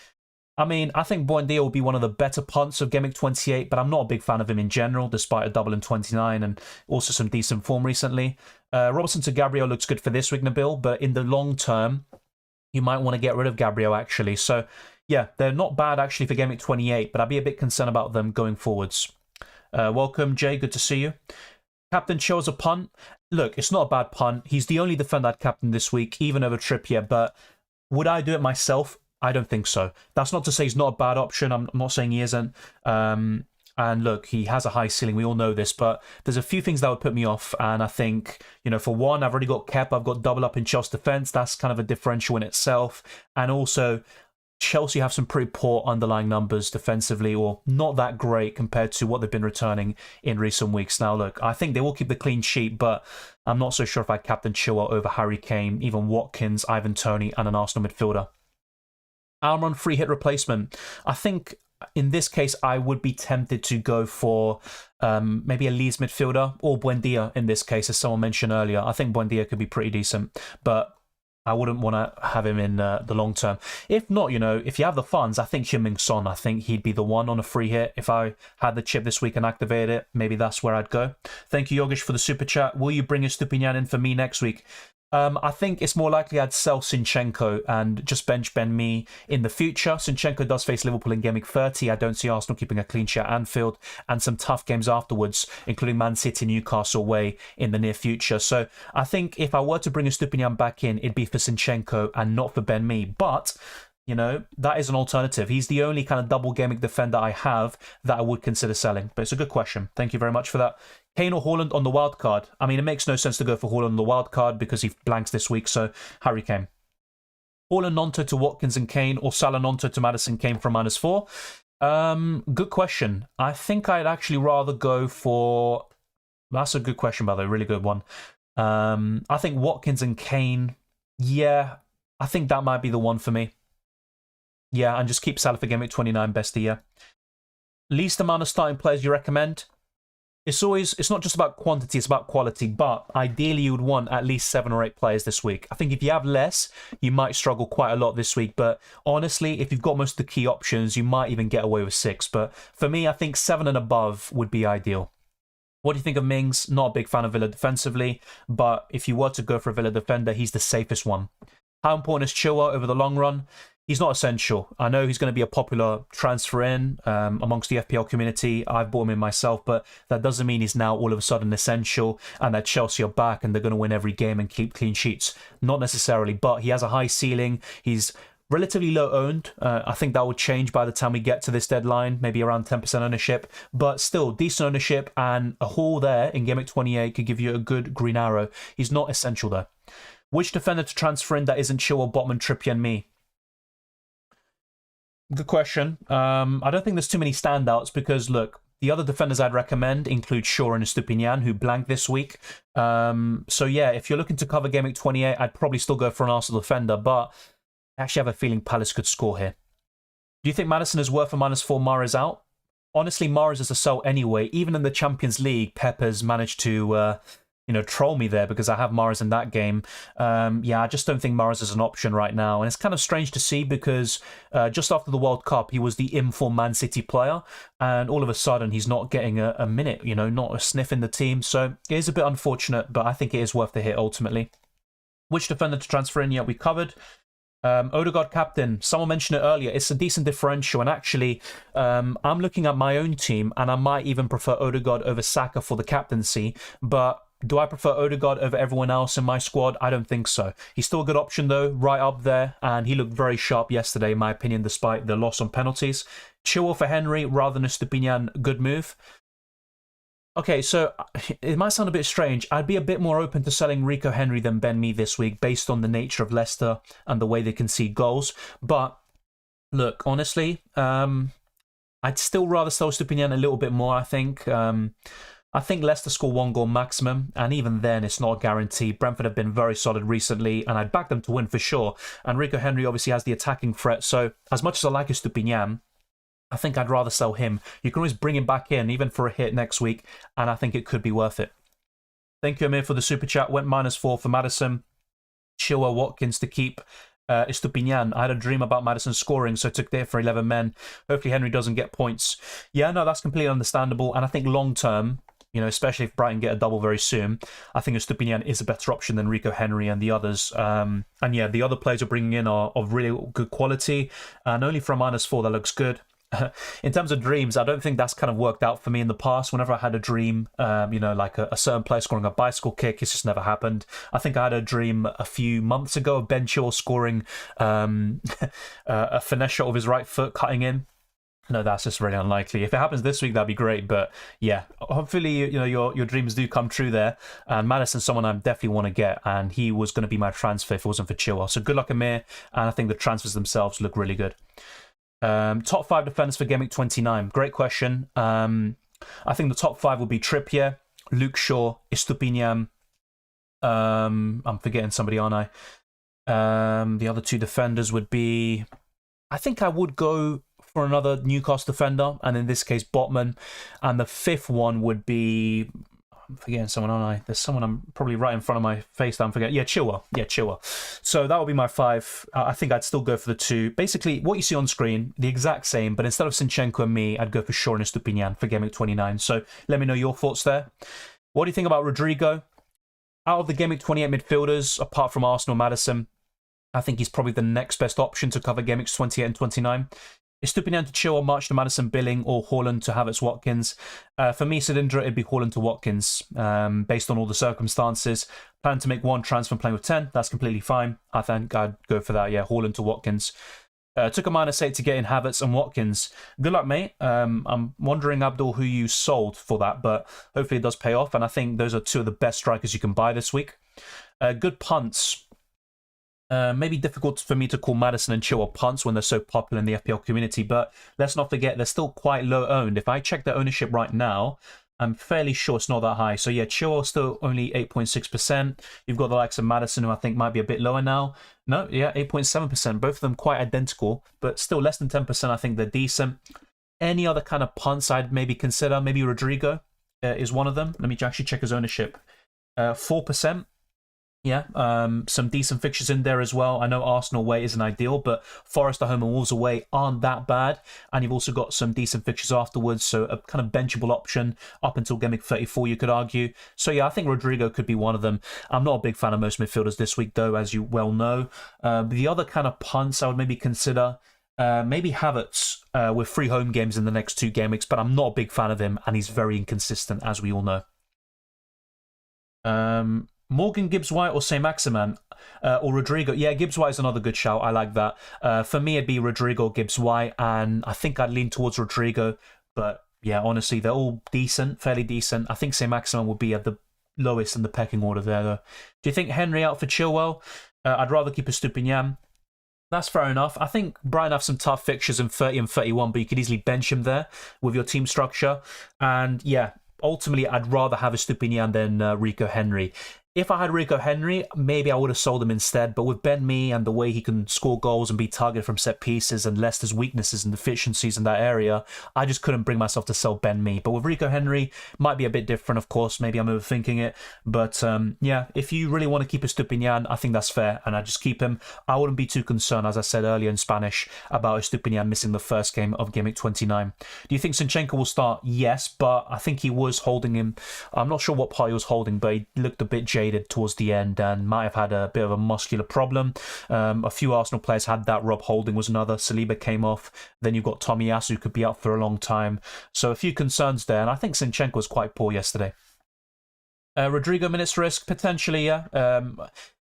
I mean, I think Buendia will be one of the better punts of Game Week 28, but I'm not a big fan of him in general, despite a double in 29 and also some decent form recently. Robertson to Gabriel looks good for this week, Nabil, but in the long term, you might want to get rid of Gabriel, actually. So, yeah, they're not bad, actually, for Game Week 28, but I'd be a bit concerned about them going forwards. Welcome, Jay. Good to see you. Captain chose a punt. Look, it's not a bad punt. He's the only defender I'd captain this week, even over Trippier, but would I do it myself? I don't think so. That's not to say he's not a bad option. I'm not saying he isn't. And look, he has a high ceiling. We all know this, but there's a few things that would put me off. And I think, for one, I've already got Kep. I've got double up in Chelsea defence. That's kind of a differential in itself. And also, Chelsea have some pretty poor underlying numbers defensively, or not that great compared to what they've been returning in recent weeks. Now, look, I think they will keep the clean sheet, but I'm not so sure if I'd captain Chilwell over Harry Kane, even Watkins, Ivan Toney, and an Arsenal midfielder. Almiron free hit replacement. I think in this case, I would be tempted to go for maybe a Leeds midfielder or Buendia in this case, as someone mentioned earlier. I think Buendia could be pretty decent, but I wouldn't want to have him in the long term. If not, if you have the funds, I think Heung-min Son, I think he'd be the one on a free hit. If I had the chip this week and activated it, maybe that's where I'd go. Thank you, Yogesh, for the super chat. Will you bring a Stupinian in for me next week? I think it's more likely I'd sell Zinchenko and just bench Ben Mee in the future. Zinchenko does face Liverpool in Game Week 30. I don't see Arsenal keeping a clean sheet at Anfield, and some tough games afterwards, including Man City, Newcastle away in the near future. So I think if I were to bring a Stupinian back in, it'd be for Zinchenko and not for Ben Mee. But that is an alternative. He's the only kind of double Game Week defender I have that I would consider selling. But it's a good question. Thank you very much for that. Kane or Haaland on the wild card? I mean, it makes no sense to go for Haaland on the wild card because he blanks this week, so Harry Kane. Haaland Nonto to Watkins and Kane, or Salah Nonto to Maddison Kane for -4? Good question. I think I'd actually rather go for... That's a good question, by the way. Really good one. I think Watkins and Kane, yeah, I think that might be the one for me. Yeah, and just keep Salah for Game Week 29 best of year. Least amount of starting players you recommend? It's not just about quantity, it's about quality, but ideally you would want at least 7 or 8 players this week. I think if you have less, you might struggle quite a lot this week, but honestly, if you've got most of the key options, you might even get away with 6. But for me, I think 7 and above would be ideal. What do you think of Mings? Not a big fan of Villa defensively, but if you were to go for a Villa defender, he's the safest one. How important is Chilwell over the long run? He's not essential. I know he's going to be a popular transfer in amongst the FPL community. I've bought him in myself, but that doesn't mean he's now all of a sudden essential and that Chelsea are back and they're going to win every game and keep clean sheets. Not necessarily, but he has a high ceiling. He's relatively low owned. I think that will change by the time we get to this deadline, maybe around 10% ownership, but still decent ownership, and a haul there in Game Week 28 could give you a good green arrow. He's not essential though. Which defender to transfer in that isn't Chilwell, Botman, Trippier and me? Good question. I don't think there's too many standouts because, look, the other defenders I'd recommend include Shaw and Stupinian, who blanked this week. So, yeah, if you're looking to cover Game Week 28, I'd probably still go for an Arsenal defender, but I actually have a feeling Palace could score here. Do you think Maddison is worth a -4 Mahrez out? Honestly, Mahrez is a sell anyway. Even in the Champions League, Pep has managed to troll me there because I have Mahrez in that game. Yeah, I just don't think Mahrez is an option right now. And it's kind of strange to see because just after the World Cup, he was the informed Man City player. And all of a sudden, he's not getting a minute, not a sniff in the team. So it is a bit unfortunate, but I think it is worth the hit ultimately. Which defender to transfer in? Yeah, we covered. Odegaard captain. Someone mentioned it earlier. It's a decent differential, and actually, I'm looking at my own team, and I might even prefer Odegaard over Saka for the captaincy. But do I prefer Odegaard over everyone else in my squad? I don't think so. He's still a good option though, right up there, and he looked very sharp yesterday, in my opinion, despite the loss on penalties. Chilwell for Henry rather than Estupinian. Good move. Okay, so it might sound a bit strange. I'd be a bit more open to selling Rico Henry than Ben Mee this week based on the nature of Leicester and the way they concede goals. But look, honestly, I'd still rather sell Stupinian a little bit more, I think. I think Leicester score 1 goal maximum, and even then it's not a guarantee. Brentford have been very solid recently, and I'd back them to win for sure. And Rico Henry obviously has the attacking threat, so as much as I like Estupinian, I think I'd rather sell him. You can always bring him back in, even for a hit next week, and I think it could be worth it. Thank you, Amir, for the super chat. Went -4 for Maddison. Chilwell, Watkins to keep. Estupinian. I had a dream about Maddison scoring, so took the hit for 11 men. Hopefully Henry doesn't get points. Yeah, no, that's completely understandable, and I think long term, especially if Brighton get a double very soon, I think Estupinian is a better option than Rico Henry and the others. And yeah, the other players we're bringing in are of really good quality, and only for a -4, that looks good. In terms of dreams, I don't think that's kind of worked out for me in the past. Whenever I had a dream, like a certain player scoring a bicycle kick, it's just never happened. I think I had a dream a few months ago of Ben Chilwell scoring a finesse shot of his right foot cutting in. No, that's just really unlikely. If it happens this week, that'd be great. But yeah, hopefully, your dreams do come true there. And Maddison's someone I definitely want to get, and he was going to be my transfer if it wasn't for Chilwell. So good luck, Amir. And I think the transfers themselves look really good. Top 5 defenders for Game Week 29. Great question. I think the top 5 will be Trippier, Luke Shaw, Estupinian. I'm forgetting somebody, aren't I? The other 2 defenders would be... I think I would go for another Newcastle defender, and in this case, Botman. And the 5th one would be... I'm forgetting someone, aren't I? There's someone I'm probably right in front of my face that I'm forgetting. Yeah, Chilwell. So that would be my 5. I think I'd still go for the 2. Basically, what you see on screen, the exact same, but instead of Zinchenko and me, I'd go for Shaw and Estupinian for Game Week 29. So let me know your thoughts there. What do you think about Rodrigo? Out of the Game Week 28 midfielders, apart from Arsenal, Maddison, I think he's probably the next best option to cover Game Weeks 28 and 29. Estupinian to Chilwell, March to Maddison, Billing, or Haaland to Havertz, Watkins. For me, Cylindra, it'd be Haaland to Watkins, based on all the circumstances. Plan to make 1 transfer playing with 10. That's completely fine. I think I'd go for that. Yeah, Haaland to Watkins. Took a -8 to get in Havertz and Watkins. Good luck, mate. I'm wondering, Abdul, who you sold for that, but hopefully it does pay off. And I think those are 2 of the best strikers you can buy this week. Good punts. Maybe difficult for me to call Maddison and Chilwell punts when they're so popular in the FPL community, but let's not forget they're still quite low owned. If I check their ownership right now, I'm fairly sure it's not that high. So yeah, Chilwell still only 8.6%. You've got the likes of Maddison, who I think might be a bit lower now. No, yeah, 8.7%. Both of them quite identical, but still less than 10%. I think they're decent. Any other kind of punts I'd maybe consider? Maybe Rodrigo is one of them. Let me actually check his ownership. 4%. Yeah, some decent fixtures in there as well. I know Arsenal away isn't ideal, but Forest at home and Wolves away aren't that bad. And you've also got some decent fixtures afterwards, so a kind of benchable option up until Game Week 34, you could argue. So yeah, I think Rodrigo could be one of them. I'm not a big fan of most midfielders this week, though, as you well know. The other kind of punts I would maybe consider, maybe Havertz with 3 home games in the next 2 game weeks, but I'm not a big fan of him, and he's very inconsistent, as we all know. Morgan, Gibbs-White, or Saint-Maximin, or Rodrigo. Yeah, Gibbs-White is another good shout. I like that. For me, it'd be Rodrigo, Gibbs-White, and I think I'd lean towards Rodrigo. But yeah, honestly, they're all decent, fairly decent. I think Saint-Maximin will be at the lowest in the pecking order there, though. Do you think Henry out for Chilwell? I'd rather keep Estupinian. That's fair enough. I think Brighton have some tough fixtures in 30 and 31, but you could easily bench him there with your team structure. And yeah, ultimately, I'd rather have Estupinian than Rico Henry. If I had Rico Henry, maybe I would have sold him instead. But with Ben Mee and the way he can score goals and be targeted from set pieces and Leicester's weaknesses and deficiencies in that area, I just couldn't bring myself to sell Ben Mee. But with Rico Henry, might be a bit different, of course. Maybe I'm overthinking it. But yeah, if you really want to keep Estupiñán, I think that's fair. And I just keep him. I wouldn't be too concerned, as I said earlier in Spanish, about Estupiñán missing the first game of Game Week 29. Do you think Zinchenko will start? Yes, but I think he was holding him. I'm not sure what part he was holding, but he looked a bit jaded towards the end and might have had a bit of a muscular problem. A few Arsenal players had that. Rob Holding was another. Saliba came off. Then you've got Tomiyasu, who could be out for a long time. So a few concerns there, and I think Zinchenko was quite poor yesterday. Rodrigo minutes risk, potentially, yeah.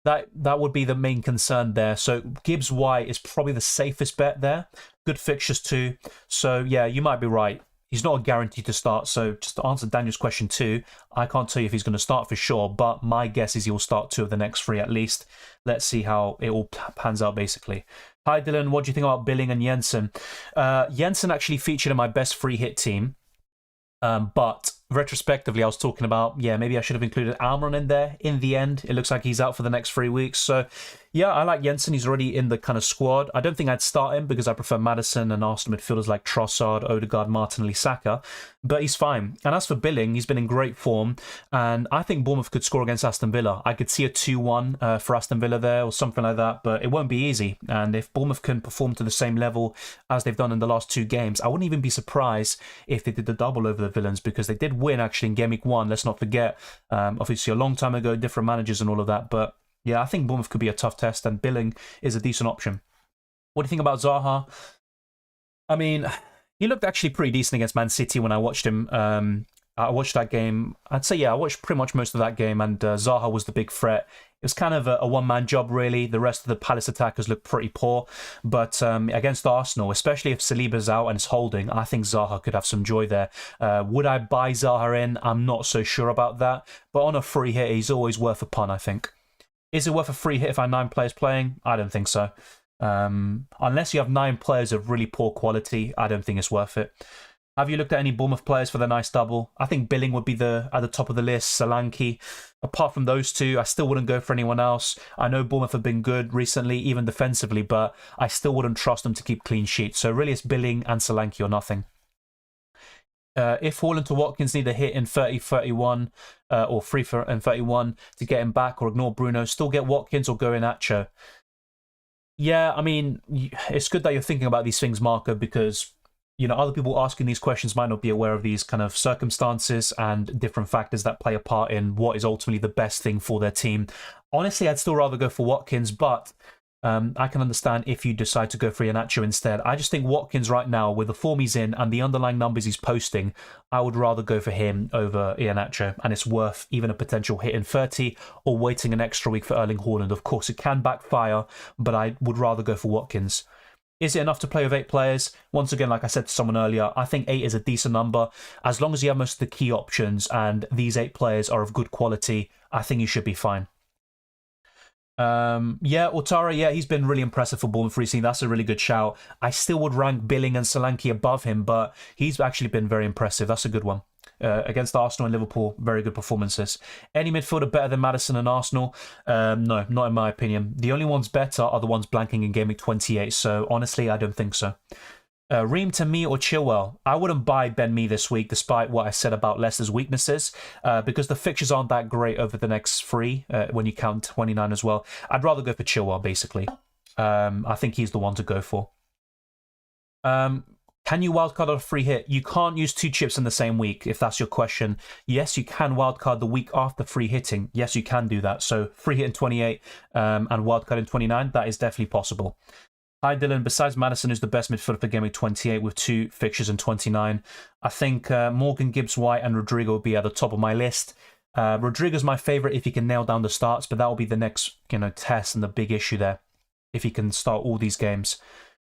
That would be the main concern there. So Gibbs White is probably the safest bet there. Good fixtures too. So yeah, you might be right. He's not a guarantee to start, so just to answer Daniel's question too, I can't tell you if he's going to start for sure, but my guess is he'll start 2 of the next 3 at least. Let's see how it all pans out, basically. Hi Dylan, what do you think about Billing and Jensen? Jensen actually featured in my best free hit team, but retrospectively, I was talking about, yeah, maybe I should have included Almiron in there. In the end, it looks like he's out for the next 3 weeks. So, yeah, I like Jensen. He's already in the kind of squad. I don't think I'd start him because I prefer Maddison and Arsenal midfielders like Trossard, Odegaard, Martinelli, Saka. But he's fine. And as for Billing, he's been in great form. And I think Bournemouth could score against Aston Villa. I could see a 2-1 for Aston Villa there or something like that. But it won't be easy. And if Bournemouth can perform to the same level as they've done in the last 2 games, I wouldn't even be surprised if they did the double over the Villains because they did win actually in Game Week 1. Let's not forget. Obviously, a long time ago, different managers and all of that. But yeah, I think Bournemouth could be a tough test, and Billing is a decent option. What do you think about Zaha? I mean, he looked actually pretty decent against Man City when I watched him. I watched that game. I'd say, yeah, I watched pretty much most of that game, and Zaha was the big threat. It was kind of a one-man job, really. The rest of the Palace attackers looked pretty poor. But against Arsenal, especially if Saliba's out and is holding, I think Zaha could have some joy there. Would I buy Zaha in? I'm not so sure about that. But on a free hit, he's always worth a punt, I think. Is it worth a free hit if I have 9 players playing? I don't think so. Unless you have 9 players of really poor quality, I don't think it's worth it. Have you looked at any Bournemouth players for the nice double? I think Billing would be at the top of the list, Solanke. Apart from those 2, I still wouldn't go for anyone else. I know Bournemouth have been good recently, even defensively, but I still wouldn't trust them to keep clean sheets. So really it's Billing and Solanke or nothing. If Haaland to Watkins need a hit in 30-31 or 3-31 to get him back or ignore Bruno, still get Watkins or go in Acho. Yeah, I mean, it's good that you're thinking about these things, Marco, because you know, other people asking these questions might not be aware of these kind of circumstances and different factors that play a part in what is ultimately the best thing for their team. Honestly, I'd still rather go for Watkins, but I can understand if you decide to go for Iheanacho instead. I just think Watkins right now, with the form he's in and the underlying numbers he's posting, I would rather go for him over Iheanacho, and it's worth even a potential hit in 30 or waiting an extra week for Erling Haaland. Of course, it can backfire, but I would rather go for Watkins. Is it enough to play with 8 players? Once again, like I said to someone earlier, I think 8 is a decent number. As long as you have most of the key options and these 8 players are of good quality, I think you should be fine. Yeah, Ouattara, yeah, he's been really impressive for Bournemouth recently. That's a really good shout. I still would rank Billing and Solanke above him, but he's actually been very impressive. That's a good one. Against Arsenal and Liverpool, very good performances. Any midfielder better than Maddison and Arsenal? No, not in my opinion. The only ones better are the ones blanking in Game Week 28, so honestly, I don't think so. Ream to me or Chilwell? I wouldn't buy Ben Mee this week, despite what I said about Leicester's weaknesses, because the fixtures aren't that great over the next 3, when you count 29 as well. I'd rather go for Chilwell, basically. I think he's the one to go for. Can you wildcard on a free hit? You can't use 2 chips in the same week, if that's your question. Yes, you can wildcard the week after free hitting. Yes, you can do that. So free hit in 28 and wildcard in 29, that is definitely possible. Hi Dylan, besides Maddison, who's the best midfielder for Game Week 28 with 2 fixtures in 29, I think Morgan, Gibbs-White and Rodrigo will be at the top of my list. Rodrigo's my favourite if he can nail down the starts, but that will be the next test and the big issue there, if he can start all these games.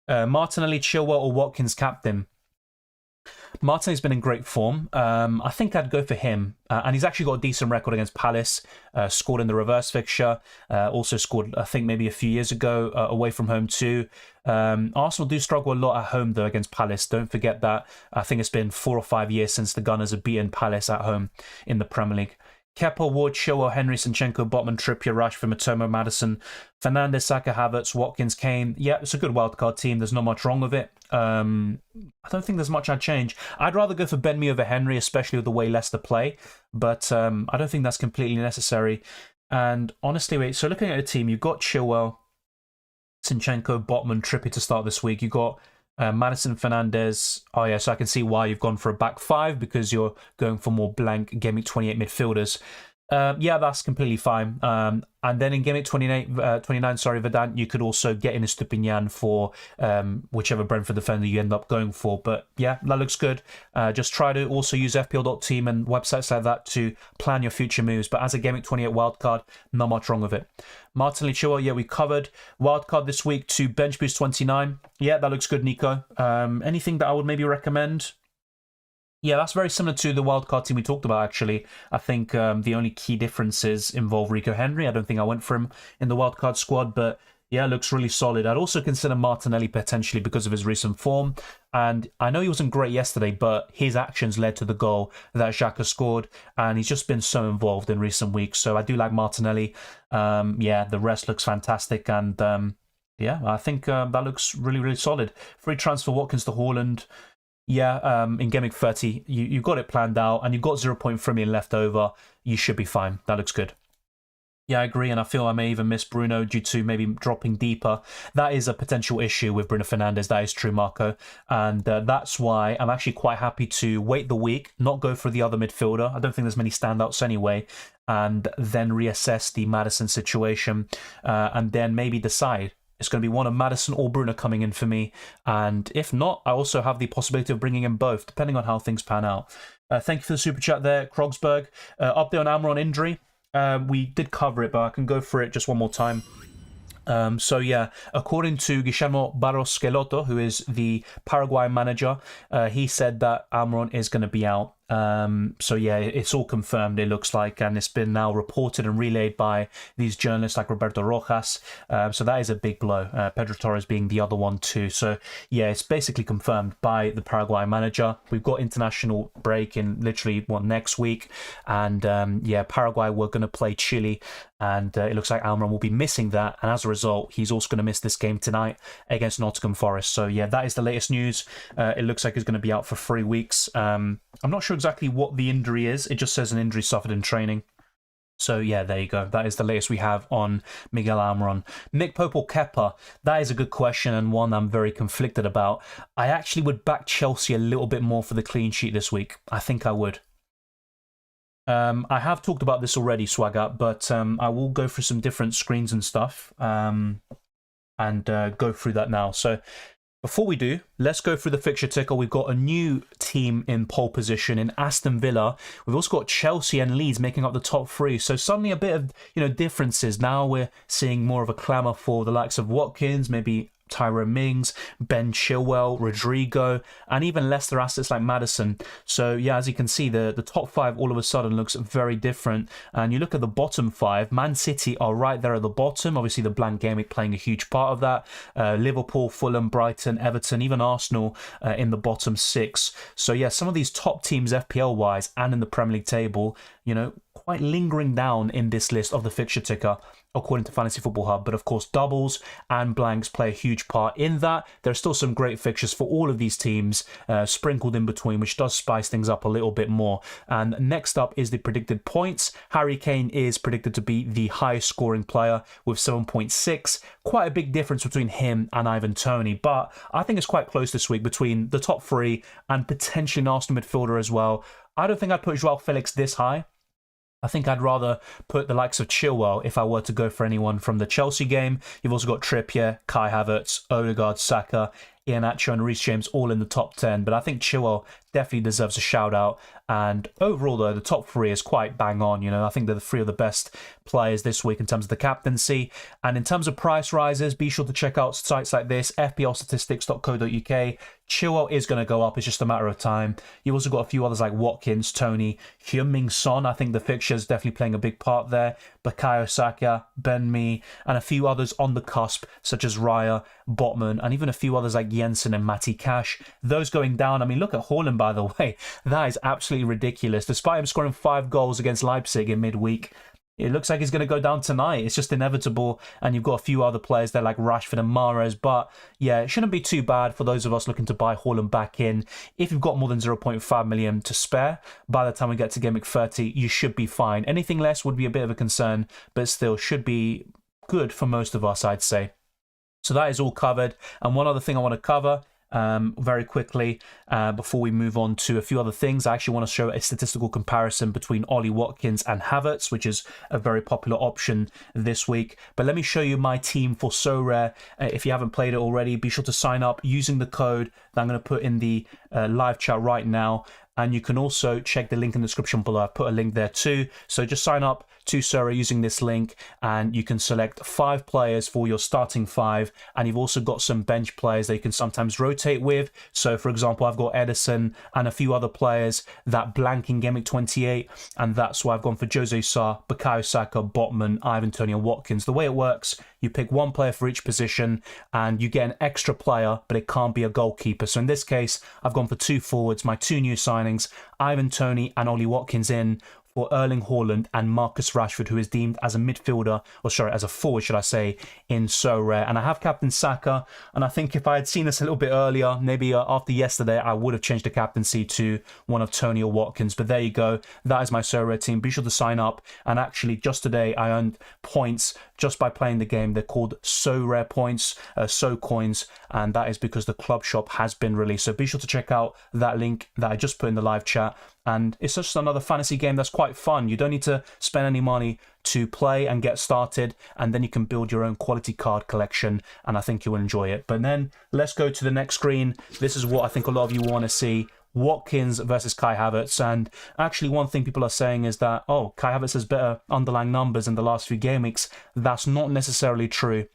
Martinelli, Chilwell or Watkins captain? Martinelli's been in great form. I think I'd go for him. And he's actually got a decent record against Palace. Scored in the reverse fixture. Also scored, I think, maybe a few years ago away from home too. Arsenal do struggle a lot at home, though, against Palace. Don't forget that. I think it's been 4 or 5 years since the Gunners have beaten Palace at home in the Premier League. Kepa, Ward, Chilwell, Henry, Zinchenko, Botman, Trippier, Rashford, Matoma, Maddison, Fernandes, Saka, Havertz, Watkins, Kane. Yeah, it's a good wildcard team. There's not much wrong with it. I don't think there's much I'd change. I'd rather go for Ben Mee over Henry, especially with the way Leicester play. But I don't think that's completely necessary. And honestly, wait, so looking at a team, you've got Chilwell, Zinchenko, Botman, Trippier to start this week. You've got Maddison, Fernandes. Oh, yeah, so I can see why you've gone for a back five, because you're going for more Blank Gameweek 28 midfielders. Yeah, that's completely fine. And then in Gameweek 29, Verdant, you could also get in a Stupinian for whichever Brentford defender you end up going for. But yeah, that looks good. Just try to also use FPL.team and websites like that to plan your future moves. But as a Gameweek 28 wildcard, not much wrong with it. Martinelli, Chilwell, yeah, we covered. Wildcard this week to bench boost 29. Yeah, that looks good, Nico. Anything that I would maybe recommend? Yeah, that's very similar to the wildcard team we talked about, actually. I think the only key differences involve Rico Henry. I don't think I went for him in the wildcard squad, but yeah, looks really solid. I'd also consider Martinelli potentially because of his recent form. And I know he wasn't great yesterday, but his actions led to the goal that Saka scored. And he's just been so involved in recent weeks. So I do like Martinelli. Yeah, the rest looks fantastic. And yeah, I think that looks really, really solid. Free transfer Watkins to Haaland. Yeah, in Gameweek 30, you've got it planned out, and you've got 0.3 million left over. You should be fine. That looks good. Yeah, I agree, and I feel I may even miss Bruno due to maybe dropping deeper. That is a potential issue with Bruno Fernandes. That is true, Marco. And that's why I'm actually quite happy to wait the week, not go for the other midfielder. I don't think there's many standouts anyway. And then reassess the Maddison situation, and then maybe decide. It's going to be one of Maddison or Bruno coming in for me. And if not, I also have the possibility of bringing in both, depending on how things pan out. Thank you for the super chat there, Krogsberg. Update on Almiron injury. We did cover it, but I can go for it just one more time. So yeah, according to Guillermo Barros Schelotto, who is the Paraguay manager, he said that Almiron is going to be out. So yeah, it's all confirmed, it looks like, and it's been now reported and relayed by these journalists like Roberto Rojas. So that is a big blow. Pedro Torres being the other one too. So yeah, it's basically confirmed by the Paraguay manager. We've got international break in literally next week, and yeah, Paraguay were going to play Chile, and it looks like Almiron will be missing that, and as a result, he's also going to miss this game tonight against Nottingham Forest. So yeah, that is the latest news. It looks like he's going to be out for 3 weeks. I'm not sure exactly what the injury is. It just says an injury suffered in training. So yeah, there you go. That is the latest we have on Miguel Almiron. Nick Pope or Kepa? That is a good question, and one I'm very conflicted about. I actually would back Chelsea a little bit more for the clean sheet this week. I think I would. I have talked about this already, Swagger, but I will go through some different screens and stuff and go through that now. So before we do, let's go through the fixture ticker. We've got a new team in pole position in Aston Villa. We've also got Chelsea and Leeds making up the top three. So suddenly a bit of differences. Now we're seeing more of a clamour for the likes of Watkins, maybe Tyrone Mings, Ben Chilwell, Rodrigo, and even Leicester assets like Maddison. So yeah, as you can see, the top five all of a sudden looks very different. And you look at the bottom five, Man City are right there at the bottom. Obviously, the Blank Gameweek playing a huge part of that. Liverpool, Fulham, Brighton, Everton, even Arsenal in the bottom six. So yeah, some of these top teams FPL-wise and in the Premier League table, quite lingering down in this list of the fixture ticker, according to Fantasy Football Hub. But of course, doubles and blanks play a huge part in that. There are still some great fixtures for all of these teams sprinkled in between, which does spice things up a little bit more. And next up is the predicted points. Harry Kane is predicted to be the highest scoring player with 7.6. Quite a big difference between him and Ivan Toney, but I think it's quite close this week between the top three and potentially an Arsenal midfielder as well. I don't think I'd put Joao Felix this high. I think I'd rather put the likes of Chilwell if I were to go for anyone from the Chelsea game. You've also got Trippier, Kai Havertz, Odegaard, Saka, Iheanacho and Reece James all in the top 10. But I think Chilwell definitely deserves a shout out. And overall, though, the top three is quite bang on. I think they're the three of the best players this week in terms of the captaincy. And in terms of price rises, be sure to check out sites like this, fplstatistics.co.uk. Chilwell is going to go up. It's just a matter of time. You've also got a few others like Watkins, Toney, Heung-min Son. I think the fixture is definitely playing a big part there. Bukayo Saka, Ben Mee, and a few others on the cusp, such as Raya, Botman, and even a few others like Jensen and Matty Cash. Those going down. I mean, look at Haaland, by the way. That is absolutely ridiculous. Despite him scoring 5 goals against Leipzig in midweek, it looks like he's going to go down tonight. It's just inevitable. And you've got a few other players there like Rashford and Mahrez. But yeah, it shouldn't be too bad for those of us looking to buy Haaland back in. If you've got more than 0.5 million to spare, by the time we get to Game Week 30, you should be fine. Anything less would be a bit of a concern, but still should be good for most of us, I'd say. So that is all covered. And one other thing I want to cover very quickly before we move on to a few other things. I actually want to show a statistical comparison between Ollie Watkins and Havertz, which is a very popular option this week. But let me show you my team for Sorare. If you haven't played it already, be sure to sign up using the code that I'm going to put in the live chat right now. And you can also check the link in the description below. I've put a link there too. So just sign up to Sorare using this link and you can select 5 players for your starting 5. And you've also got some bench players that you can sometimes rotate with. So for example, I've got Edison and a few other players that blank in Game Week 28. And that's why I've gone for Jose Sa, Bukayo Saka, Botman, Ivan Toney and Watkins. The way it works, you pick 1 player for each position and you get an extra player, but it can't be a goalkeeper. So in this case, I've gone for 2 forwards, my 2 new signings, Ivan Toney and Ollie Watkins in for Erling Haaland and Marcus Rashford, who is deemed as a midfielder, or sorry, as a forward, should I say, in Sorare. And I have captain Saka, and I think if I had seen this a little bit earlier, maybe after yesterday, I would have changed the captaincy to one of Toney or Watkins. But there you go. That is my Sorare team. Be sure to sign up. And actually, just today, I earned points just by playing the game. They're called Sorare points, So coins, and that is because the club shop has been released. So be sure to check out that link that I just put in the live chat. And it's just another fantasy game that's quite fun. You don't need to spend any money to play and get started, and then you can build your own quality card collection, and I think you'll enjoy it. But then let's go to the next screen. This is what I think a lot of you want to see. Watkins versus Kai Havertz. And actually one thing people are saying is that, oh, Kai Havertz has better underlying numbers in the last few game weeks. That's not necessarily true.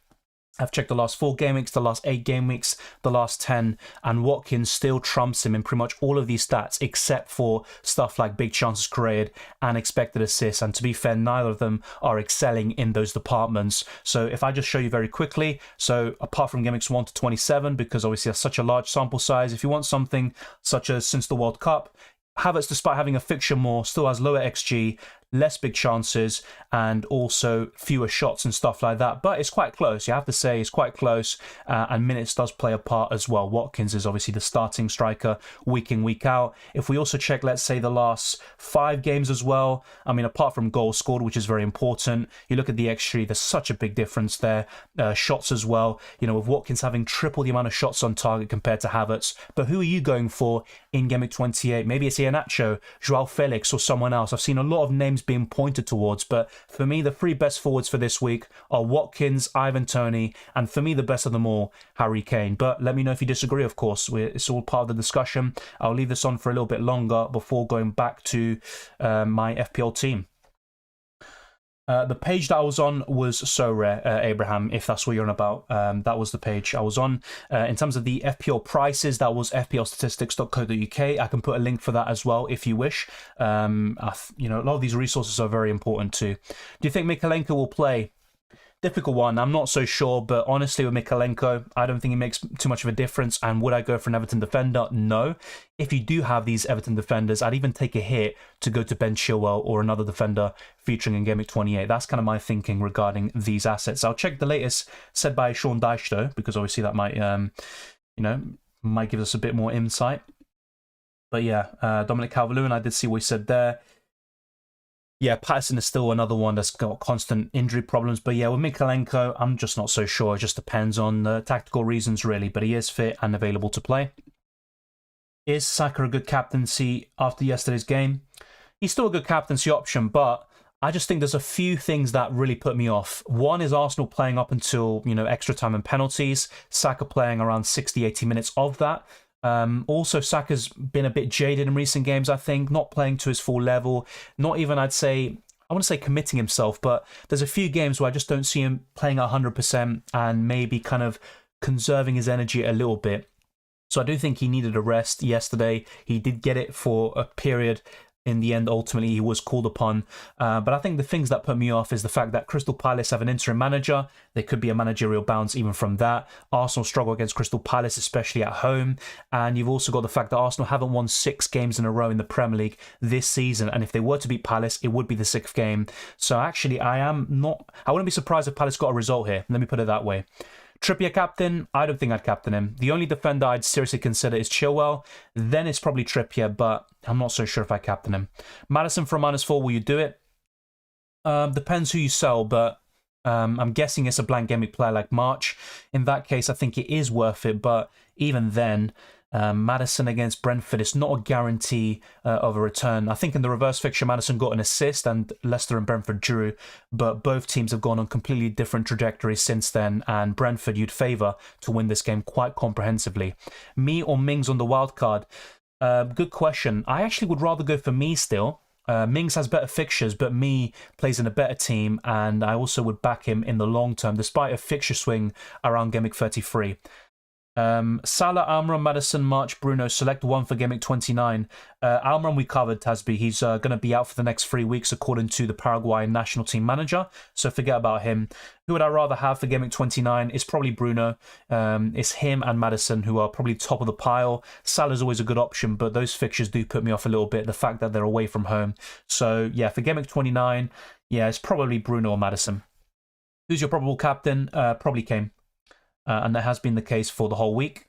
I've checked the last 4 game weeks, the last 8 game weeks, the last 10, and Watkins still trumps him in pretty much all of these stats except for stuff like big chances created and expected assists. And to be fair, neither of them are excelling in those departments. So if I just show you very quickly, so apart from game weeks 1 to 27, because obviously that's such a large sample size, if you want something such as since the World Cup, Havertz, despite having a fixture more, still has lower XG, less big chances, and also fewer shots and stuff like that. But it's quite close. You have to say it's quite close, and minutes does play a part as well. Watkins is obviously the starting striker week in, week out. If we also check, let's say, the last 5 games as well, I mean, apart from goals scored, which is very important, you look at the XG, there's such a big difference there. Shots as well, you know, with Watkins having triple the amount of shots on target compared to Havertz. But who are you going for in Game Week 28? Maybe it's Iheanacho, Joao Felix, or someone else. I've seen a lot of names being pointed towards, but for me, the 3 best forwards for this week are Watkins, Ivan Toney, and for me, the best of them all, Harry Kane. But let me know if you disagree, of course. It's all part of the discussion. I'll leave this on for a little bit longer before going back to my FPL team. The page that I was on was Sorare, Abraham, if that's what you're on about. That was the page I was on. In terms of the FPL prices, that was fplstatistics.co.uk. I can put a link for that as well if you wish. You know, a lot of these resources are very important too. Do you think Mykolenko will play? Difficult one. I'm not so sure, but honestly with Mykolenko, I don't think it makes too much of a difference. And would I go for an Everton defender? No. If you do have these Everton defenders, I'd even take a hit to go to Ben Chilwell or another defender featuring in Game Week 28. That's kind of my thinking regarding these assets. I'll check the latest said by Sean Dyche though, because obviously that might, you know, might give us a bit more insight. But yeah, Dominic Calvert-Lewin, I did see what he said there. Yeah, Patterson is still another one that's got constant injury problems. But yeah, with Mykolenko, I'm just not so sure. It just depends on the tactical reasons, really. But he is fit and available to play. Is Saka a good captaincy after yesterday's game? He's still a good captaincy option, but I just think there's a few things that really put me off. One is Arsenal playing up until, you know, extra time and penalties. Saka playing around 60, 80 minutes of that. Also, Saka's been a bit jaded in recent games, I think, not playing to his full level, not even, I'd say, I want to say committing himself, but there's a few games where I just don't see him playing 100% and maybe kind of conserving his energy a little bit. So I do think he needed a rest yesterday. He did get it for a period in the end, ultimately, he was called upon. But I think the things that put me off is the fact that Crystal Palace have an interim manager. There could be a managerial bounce even from that. Arsenal struggle against Crystal Palace, especially at home. And you've also got the fact that Arsenal haven't won 6 games in a row in the Premier League this season. And if they were to beat Palace, it would be the 6th game. So actually, I wouldn't be surprised if Palace got a result here. Let me put it that way. Trippier captain, I don't think I'd captain him. The only defender I'd seriously consider is Chilwell. Then it's probably Trippier, but I'm not so sure if I captain him. Maddison for a -4, will you do it? Depends who you sell, but I'm guessing it's a blank Gameweek player like March. In that case, I think it is worth it, but even then, Maddison against Brentford is not a guarantee of a return. I think in the reverse fixture, Maddison got an assist and Leicester and Brentford drew, but both teams have gone on completely different trajectories since then, and Brentford you'd favour to win this game quite comprehensively. Me or Mings on the wild card? Good question. I actually would rather go for me still. Mings has better fixtures, but me plays in a better team, and I also would back him in the long term, despite a fixture swing around Gameweek 33. Salah, Almiron, Maddison, March, Bruno, select one for Gameweek 29. Almiron we covered, Tasby. He's going to be out for the next 3 weeks according to the Paraguayan national team manager, so forget about him. Who would I rather have for Gameweek 29? It's probably Bruno. It's him and Maddison who are probably top of the pile. Salah's always a good option, but those fixtures do put me off a little bit, the fact that they're away from home. So yeah, for Gameweek 29, yeah, it's probably Bruno or Maddison. Who's your probable captain? Probably Kane. And that has been the case for the whole week.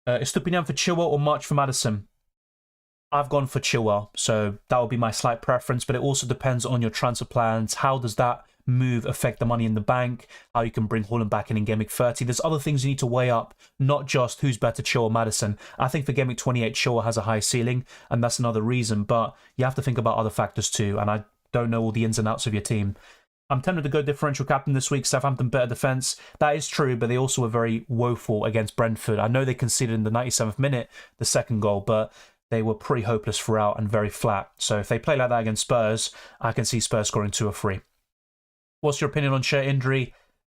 Estupinian for Chilwell or March for Maddison? I've gone for Chilwell, so that would be my slight preference, but it also depends on your transfer plans. How does that move affect the money in the bank? How you can bring Haaland back in Gameweek 30? There's other things you need to weigh up, not just who's better, Chilwell or Maddison. I think for Gameweek 28, Chilwell has a high ceiling, and that's another reason, but you have to think about other factors too, and I don't know all the ins and outs of your team. I'm tempted to go differential captain this week. Southampton better defence. That is true, but they also were very woeful against Brentford. I know they conceded in the 97th minute the second goal, but they were pretty hopeless throughout and very flat. So if they play like that against Spurs, I can see Spurs scoring 2 or 3. What's your opinion on Share injury?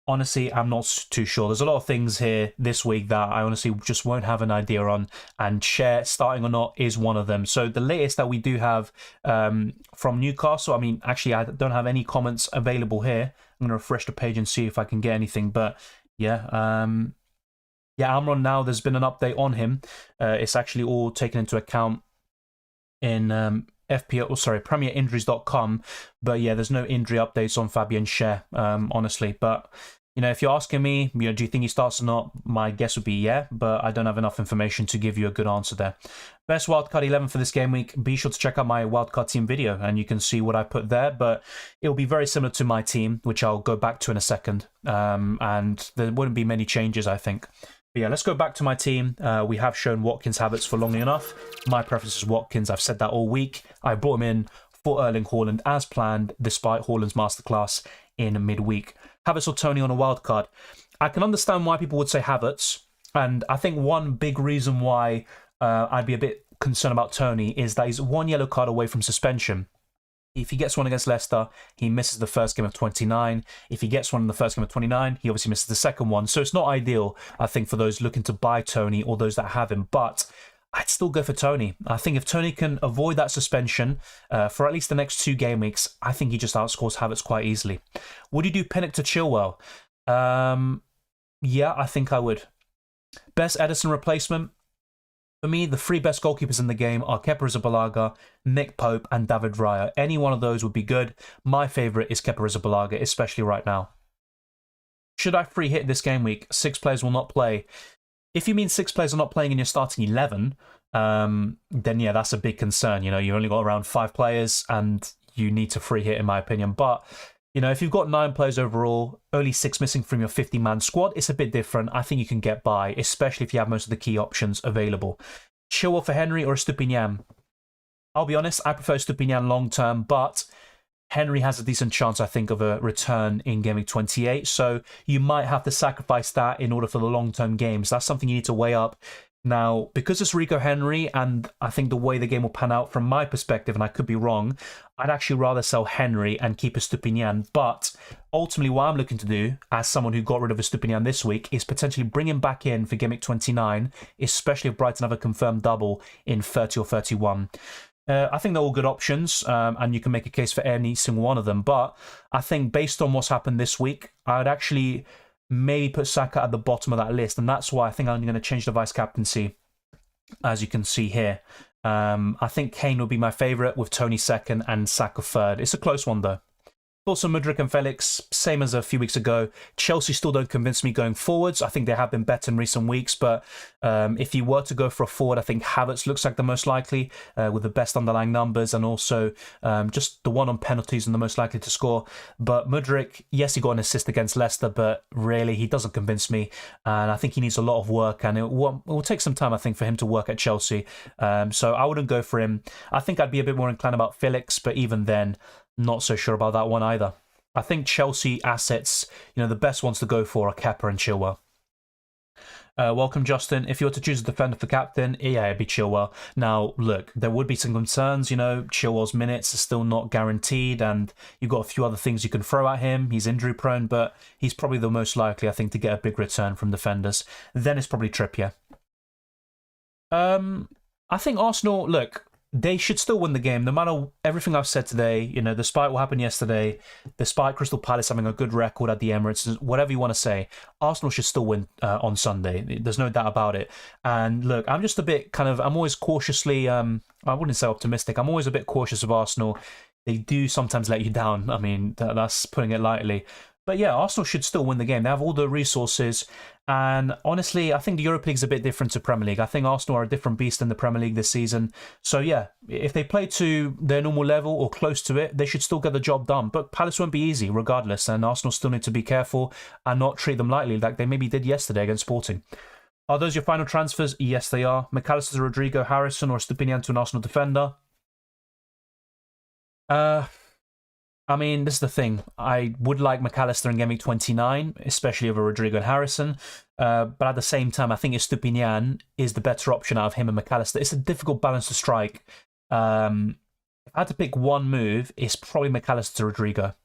Honestly, I'm not too sure. There's a lot of things here this week that I honestly just won't have an idea on, and Share starting or not is one of them. So the latest that we do have from Newcastle, I mean, actually, I don't have any comments available here. I'm going to refresh the page and see if I can get anything. But yeah, Almiron now, there's been an update on him. It's actually all taken into account in FPL, premierinjuries.com, but yeah, there's no injury updates on Fabian Schär, honestly. But you know, if you're asking me, do you think he starts or not? My guess would be yeah, but I don't have enough information to give you a good answer there. Best wildcard 11 for this game week. Be sure to check out my wildcard team video, and you can see what I put there. But it'll be very similar to my team, which I'll go back to in a second, and there wouldn't be many changes, I think. But yeah, let's go back to my team. We have shown Watkins' habits for long enough. My preference is Watkins. I've said that all week. I brought him in for Erling Haaland as planned, despite Haaland's masterclass in midweek. Havertz or Tony on a wild card? I can understand why people would say Havertz, and I think one big reason why I'd be a bit concerned about Tony is that he's 1 yellow card away from suspension. If he gets one against Leicester, he misses the first game of 29. If he gets one in the first game of 29, he obviously misses the second one. So it's not ideal, I think, for those looking to buy Tony or those that have him. But I'd still go for Tony. I think if Tony can avoid that suspension for at least the next 2 game weeks, I think he just outscores Havertz quite easily. Would you do Pinnock to Chilwell? Yeah, I think I would. Best Ederson replacement? For me, the 3 best goalkeepers in the game are Kepa Arrizabalaga, Nick Pope, and David Raya. Any one of those would be good. My favourite is Kepa Arrizabalaga, especially right now. Should I free hit this game week? 6 players will not play. If you mean 6 players are not playing in your starting 11, then yeah, that's a big concern. You know, you've only got around 5 players, and you need to free hit, in my opinion. But you know, if you've got 9 players overall, only 6 missing from your 50-man squad, it's a bit different. I think you can get by, especially if you have most of the key options available. Chilwell for Henry or Estupinian? I'll be honest, I prefer Estupinian long-term, but Henry has a decent chance, I think, of a return in Gameweek 28, so you might have to sacrifice that in order for the long-term games. That's something you need to weigh up. Now, because it's Rico Henry, and I think the way the game will pan out from my perspective, and I could be wrong, I'd actually rather sell Henry and keep Estupinian. But ultimately, what I'm looking to do, as someone who got rid of Estupinian this week, is potentially bring him back in for Gameweek 29, especially if Brighton have a confirmed double in 30 or 31. I think they're all good options, and you can make a case for any single one of them. But I think based on what's happened this week, I'd actually maybe put Saka at the bottom of that list, and that's why I think I'm going to change the vice captaincy, as you can see here. I think Kane will be my favourite, with Tony second and Saka third. It's a close one though. Also, Mudryk and Felix, same as a few weeks ago. Chelsea still don't convince me going forwards. I think they have been better in recent weeks, but if you were to go for a forward, I think Havertz looks like the most likely, with the best underlying numbers, and also just the one on penalties and the most likely to score. But Mudryk, yes, he got an assist against Leicester, but really, he doesn't convince me, and I think he needs a lot of work, and it will take some time, I think, for him to work at Chelsea. So I wouldn't go for him. I think I'd be a bit more inclined about Felix, but even then, not so sure about that one either. I think Chelsea assets, the best ones to go for are Kepa and Chilwell. Welcome, Justin. If you were to choose a defender for captain, yeah, it'd be Chilwell. Now, look, there would be some concerns. Chilwell's minutes are still not guaranteed, and you've got a few other things you can throw at him. He's injury prone, but he's probably the most likely, I think, to get a big return from defenders. Then it's probably Trippier. I think Arsenal, look, they should still win the game, no matter everything I've said today, despite what happened yesterday, despite Crystal Palace having a good record at the Emirates, whatever you want to say, Arsenal should still win on Sunday. There's no doubt about it. And look, I'm just a bit I'm always cautiously, I wouldn't say optimistic, I'm always a bit cautious of Arsenal. They do sometimes let you down. I mean, that's putting it lightly. But yeah, Arsenal should still win the game. They have all the resources. And honestly, I think the Europa League is a bit different to Premier League. I think Arsenal are a different beast in the Premier League this season. So yeah, if they play to their normal level or close to it, they should still get the job done. But Palace won't be easy regardless. And Arsenal still need to be careful and not treat them lightly like they maybe did yesterday against Sporting. Are those your final transfers? Yes, they are. McAllister, Rodrigo, Harrison, or Stupinian to an Arsenal defender? I mean, this is the thing. I would like McAllister in Gameweek 29, especially over Rodrigo and Harrison. But at the same time, I think Stupinian is the better option out of him and McAllister. It's a difficult balance to strike. If I had to pick one move, it's probably McAllister to Rodrigo.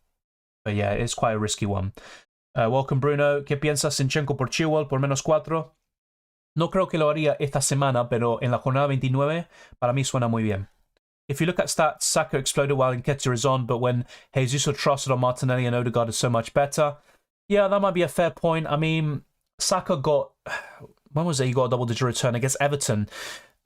But yeah, it's quite a risky one. Welcome, Bruno. ¿Qué piensas, Zinchenko por Chilwell por -4? No creo que lo haría esta semana, pero en la jornada 29, para mí suena muy bien. If you look at stats, Saka exploded while Nketiah is on, but when Jesus or trusted on Martinelli and Odegaard is so much better. Yeah, that might be a fair point. I mean, Saka got... When was it? He got a double-digit return against Everton.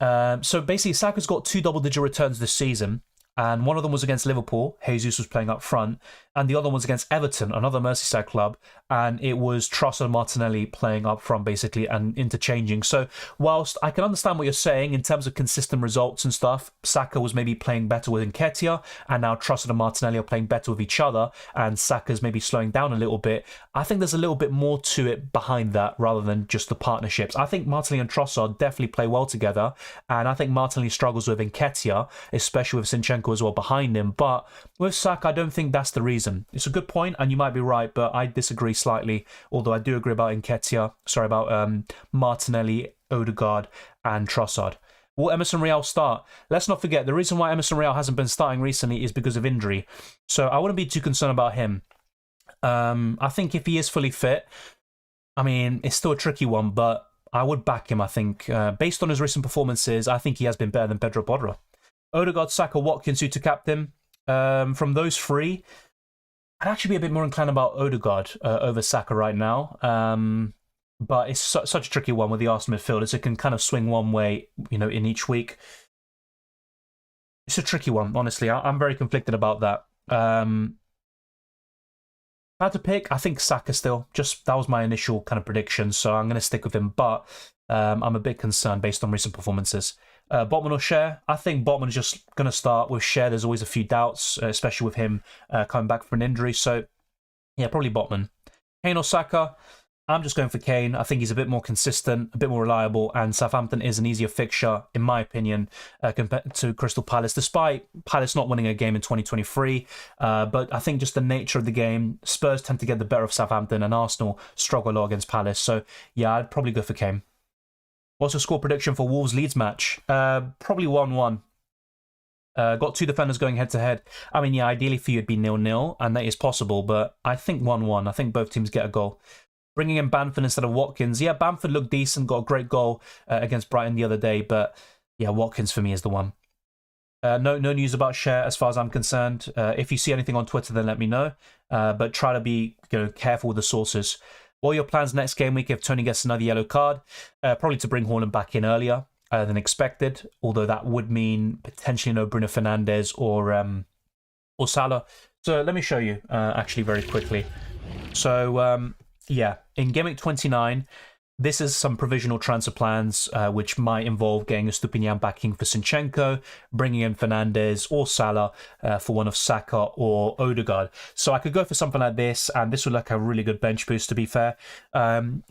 So basically, Saka's got 2 double-digit returns this season, and one of them was against Liverpool. Jesus was playing up front, and the other one was against Everton, another Merseyside club, and it was Trossard and Martinelli playing up front, basically, and interchanging. So whilst I can understand what you're saying in terms of consistent results and stuff, Saka was maybe playing better with Nketiah, and now Trossard and Martinelli are playing better with each other, and Saka's maybe slowing down a little bit. I think there's a little bit more to it behind that, rather than just the partnerships. I think Martinelli and Trossard definitely play well together, and I think Martinelli struggles with Nketiah, especially with Zinchenko as well behind him. But with Saka, I don't think that's the reason. It's a good point, and you might be right, but I disagree slightly, although I do agree about Martinelli, Odegaard, and Trossard. Will Emerson Real start? Let's not forget, the reason why Emerson Real hasn't been starting recently is because of injury. So I wouldn't be too concerned about him. I think if he is fully fit, I mean, it's still a tricky one, but I would back him, I think. Based on his recent performances, I think he has been better than Pedro Porro. Odegaard, Saka, Watkins, who to captain? From those three, I'd actually be a bit more inclined about Odegaard over Saka right now. But it's such a tricky one with the Arsenal midfielders. It can kind of swing one way, in each week. It's a tricky one, honestly. I'm very conflicted about that. If I had to pick, I think Saka still. That was my initial kind of prediction, so I'm going to stick with him. But I'm a bit concerned based on recent performances. Botman or Cher? I think Botman is just going to start. With Cher, there's always a few doubts, especially with him coming back from an injury. So, yeah, probably Botman. Kane or Saka? I'm just going for Kane. I think he's a bit more consistent, a bit more reliable, and Southampton is an easier fixture, in my opinion, compared to Crystal Palace, despite Palace not winning a game in 2023. But I think just the nature of the game, Spurs tend to get the better of Southampton, and Arsenal struggle a lot against Palace. So, yeah, I'd probably go for Kane. What's your score prediction for Wolves-Leeds match? Probably 1-1. Got 2 defenders going head-to-head. I mean, yeah, ideally for you it'd be 0-0, and that is possible, but I think 1-1. I think both teams get a goal. Bringing in Bamford instead of Watkins. Yeah, Bamford looked decent, got a great goal against Brighton the other day, but yeah, Watkins for me is the one. No news about Share as far as I'm concerned. If you see anything on Twitter, then let me know. But try to be careful with the sources. What are your plans next game week if Tony gets another yellow card? Probably to bring Haaland back in earlier than expected, although that would mean potentially no Bruno Fernandes or Salah. So let me show you actually very quickly. So yeah, in Game Week 29, this is some provisional transfer plans, which might involve getting a Stupinian backing for Zinchenko, bringing in Fernandes or Salah for one of Saka or Odegaard. So I could go for something like this, and this would look a really good bench boost, to be fair.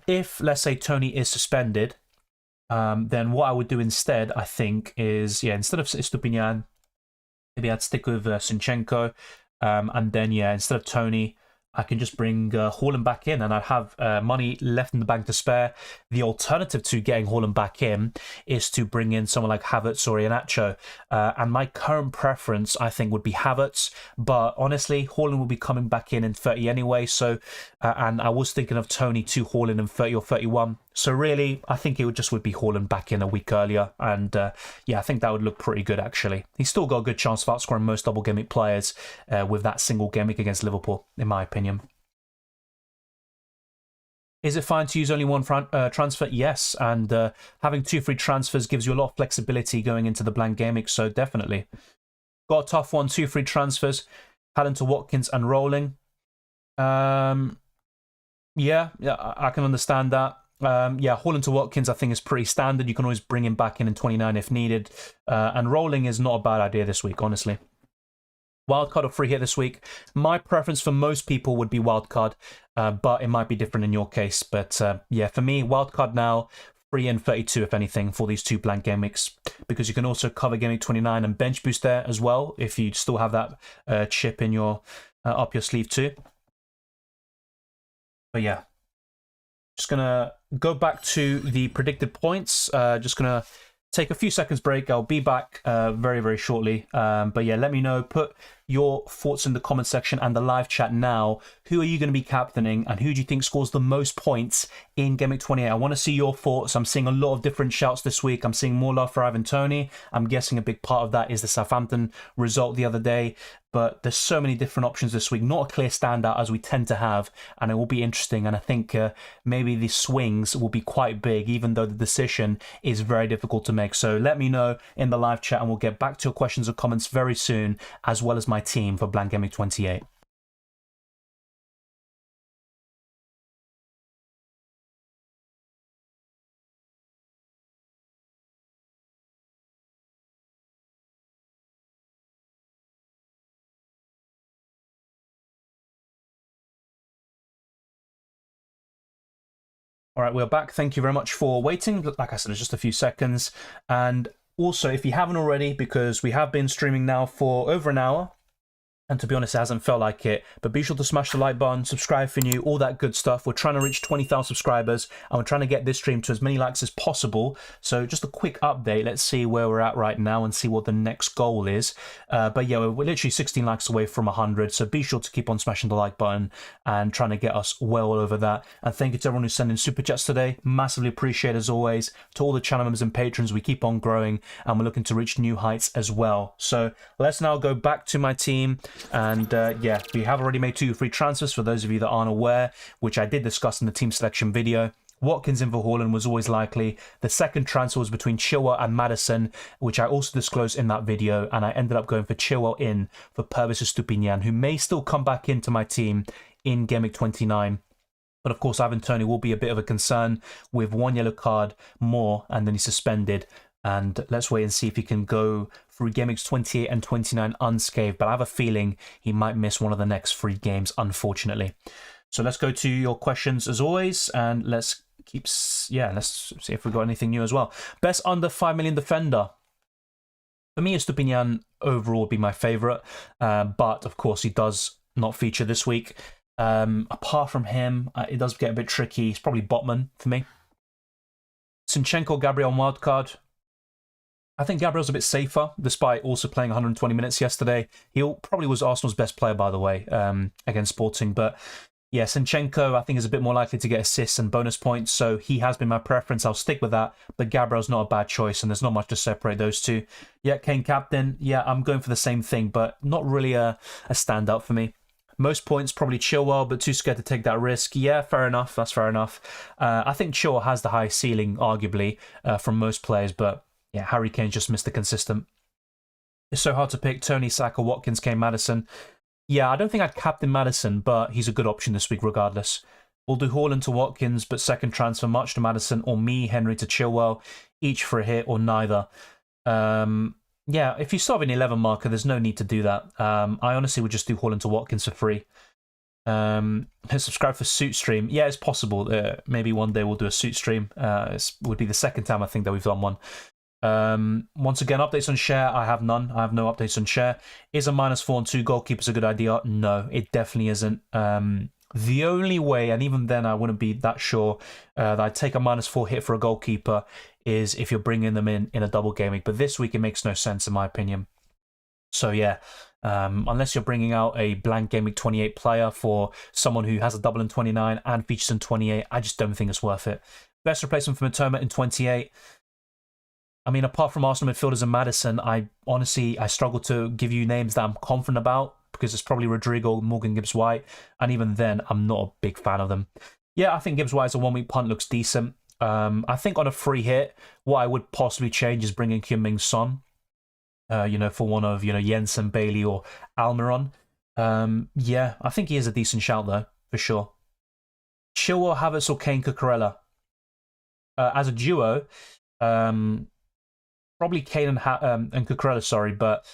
If, let's say, Tony is suspended, then what I would do instead, I think, is, yeah, instead of Stupinian, maybe I'd stick with Zinchenko, and then, yeah, instead of Tony, I can just bring Haaland back in, and I'd have money left in the bank to spare. The alternative to getting Haaland back in is to bring in someone like Havertz or Iheanacho. And my current preference, I think, would be Havertz. But honestly, Haaland will be coming back in 30 anyway. So, and I was thinking of Tony to Haaland in 30 or 31. So really, I think it would be Haaland back in a week earlier. And yeah, I think that would look pretty good, actually. He's still got a good chance of outscoring most double game week players with that single game week against Liverpool, in my opinion. Is it fine to use only one transfer? Yes, and having 2 free transfers gives you a lot of flexibility going into the blank game week, so definitely. Got a tough one, 2 free transfers. Haaland to Watkins and Rolling. Yeah, I can understand that. Yeah, Haaland to Watkins I think is pretty standard. You can always bring him back in 29 if needed. And Rolling is not a bad idea this week, honestly. Wildcard or free hit this week. My preference for most people would be wildcard, but it might be different in your case. But yeah, for me, wildcard now, free in 32 if anything for these 2 blank game weeks, because you can also cover game week 29 and bench boost there as well if you still have that chip in your up your sleeve too. But yeah, just gonna go back to the predicted points. Just gonna take a few seconds break. I'll be back very, very shortly. But yeah, let me know. Put your thoughts in the comment section and the live chat now. Who are you going to be captaining, and who do you think scores the most points in Game Week 28? I want to see your thoughts. I'm seeing a lot of different shouts this week. I'm seeing more love for Ivan Toney. I'm guessing a big part of that is the Southampton result the other day. But there's so many different options this week. Not a clear standout as we tend to have, and it will be interesting. And I think maybe the swings will be quite big, even though the decision is very difficult to make. So let me know in the live chat, and we'll get back to your questions and comments very soon, as well as my team for Blank Gameweek 28. All right, we're back. Thank you very much for waiting. Like I said, it's just a few seconds. And also, if you haven't already, because we have been streaming now for over an hour, and to be honest, it hasn't felt like it. But be sure to smash the like button, subscribe for new, all that good stuff. We're trying to reach 20,000 subscribers, and we're trying to get this stream to as many likes as possible. So just a quick update. Let's see where we're at right now and see what the next goal is. But yeah, we're literally 16 likes away from 100. So be sure to keep on smashing the like button and trying to get us well over that. And thank you to everyone who's sending super chats today. Massively appreciate as always. To all the channel members and patrons, we keep on growing, and we're looking to reach new heights as well. So let's now go back to my team. And yeah, we have already made 2 free transfers for those of you that aren't aware, which I did discuss in the team selection video. Watkins in for Haaland was always likely. The second transfer was between Chilwell and Maddison, which I also disclosed in that video, and I ended up going for Chilwell in for Purvis Estupiñán, who may still come back into my team in Game Week 29. But of course, Ivan Toney will be a bit of a concern with 1 yellow card more, and then he's suspended. And let's wait and see if he can go through Game Weeks 28 and 29 unscathed. But I have a feeling he might miss one of the next 3 games, unfortunately. So let's go to your questions as always, and let's see if we've got anything new as well. Best under 5 million defender. For me, Estupiñán overall would be my favourite. But of course, he does not feature this week. Apart from him, it does get a bit tricky. He's probably Botman for me. Zinchenko, Gabriel wildcard. I think Gabriel's a bit safer, despite also playing 120 minutes yesterday. He probably was Arsenal's best player, by the way, against Sporting. But Yeah, Sinchenko, I think, is a bit more likely to get assists and bonus points, so he has been my preference. I'll stick with that, but Gabriel's not a bad choice, and there's not much to separate those two. Yeah, Kane captain, yeah, I'm going for the same thing, but not really a standout for me. Most points, probably Chilwell, but too scared to take that risk. Yeah, fair enough, that's fair enough. I think Chilwell has the highest ceiling, arguably, from most players, but yeah, Harry Kane's just missed the consistent. It's so hard to pick. Tony, Saka, Watkins, Kane, Maddison. Yeah, I don't think I'd captain Maddison, but he's a good option this week regardless. We'll do Haaland to Watkins, but second transfer, March to Maddison, or me, Henry to Chilwell, each for a hit, or neither. Yeah, if you start with an 11 marker, there's no need to do that. I honestly would just do Haaland to Watkins for free. Subscribe for Suit Stream. Yeah, it's possible. Maybe one day we'll do a Suit Stream. It would be the second time I think that we've done one. Once again, updates on share, I have none. I have no updates on share. Is a -4 and 2 goalkeepers a good idea? No, it definitely isn't. The only way, and even then I wouldn't be that sure, that I'd take a -4 hit for a goalkeeper is if you're bringing them in a double game week. But this week it makes no sense in my opinion. So yeah, unless you're bringing out a blank game week 28 player for someone who has a double in 29 and features in 28, I just don't think it's worth it. Best replacement for Matoma in 28. I mean, apart from Arsenal midfielders and Maddison, I struggle to give you names that I'm confident about because it's probably Rodrigo, Morgan Gibbs-White, and even then, I'm not a big fan of them. Yeah, I think Gibbs-White as a one-week punt looks decent. I think on a free hit, what I would possibly change is bringing Heung-min Son, for one of, Jensen, Bailey, or Almiron. Yeah, I think he is a decent shout, though, for sure. Chilwell, Havertz, or Kane, Cucurella. As a duo, probably Kane and Cucurella, sorry, but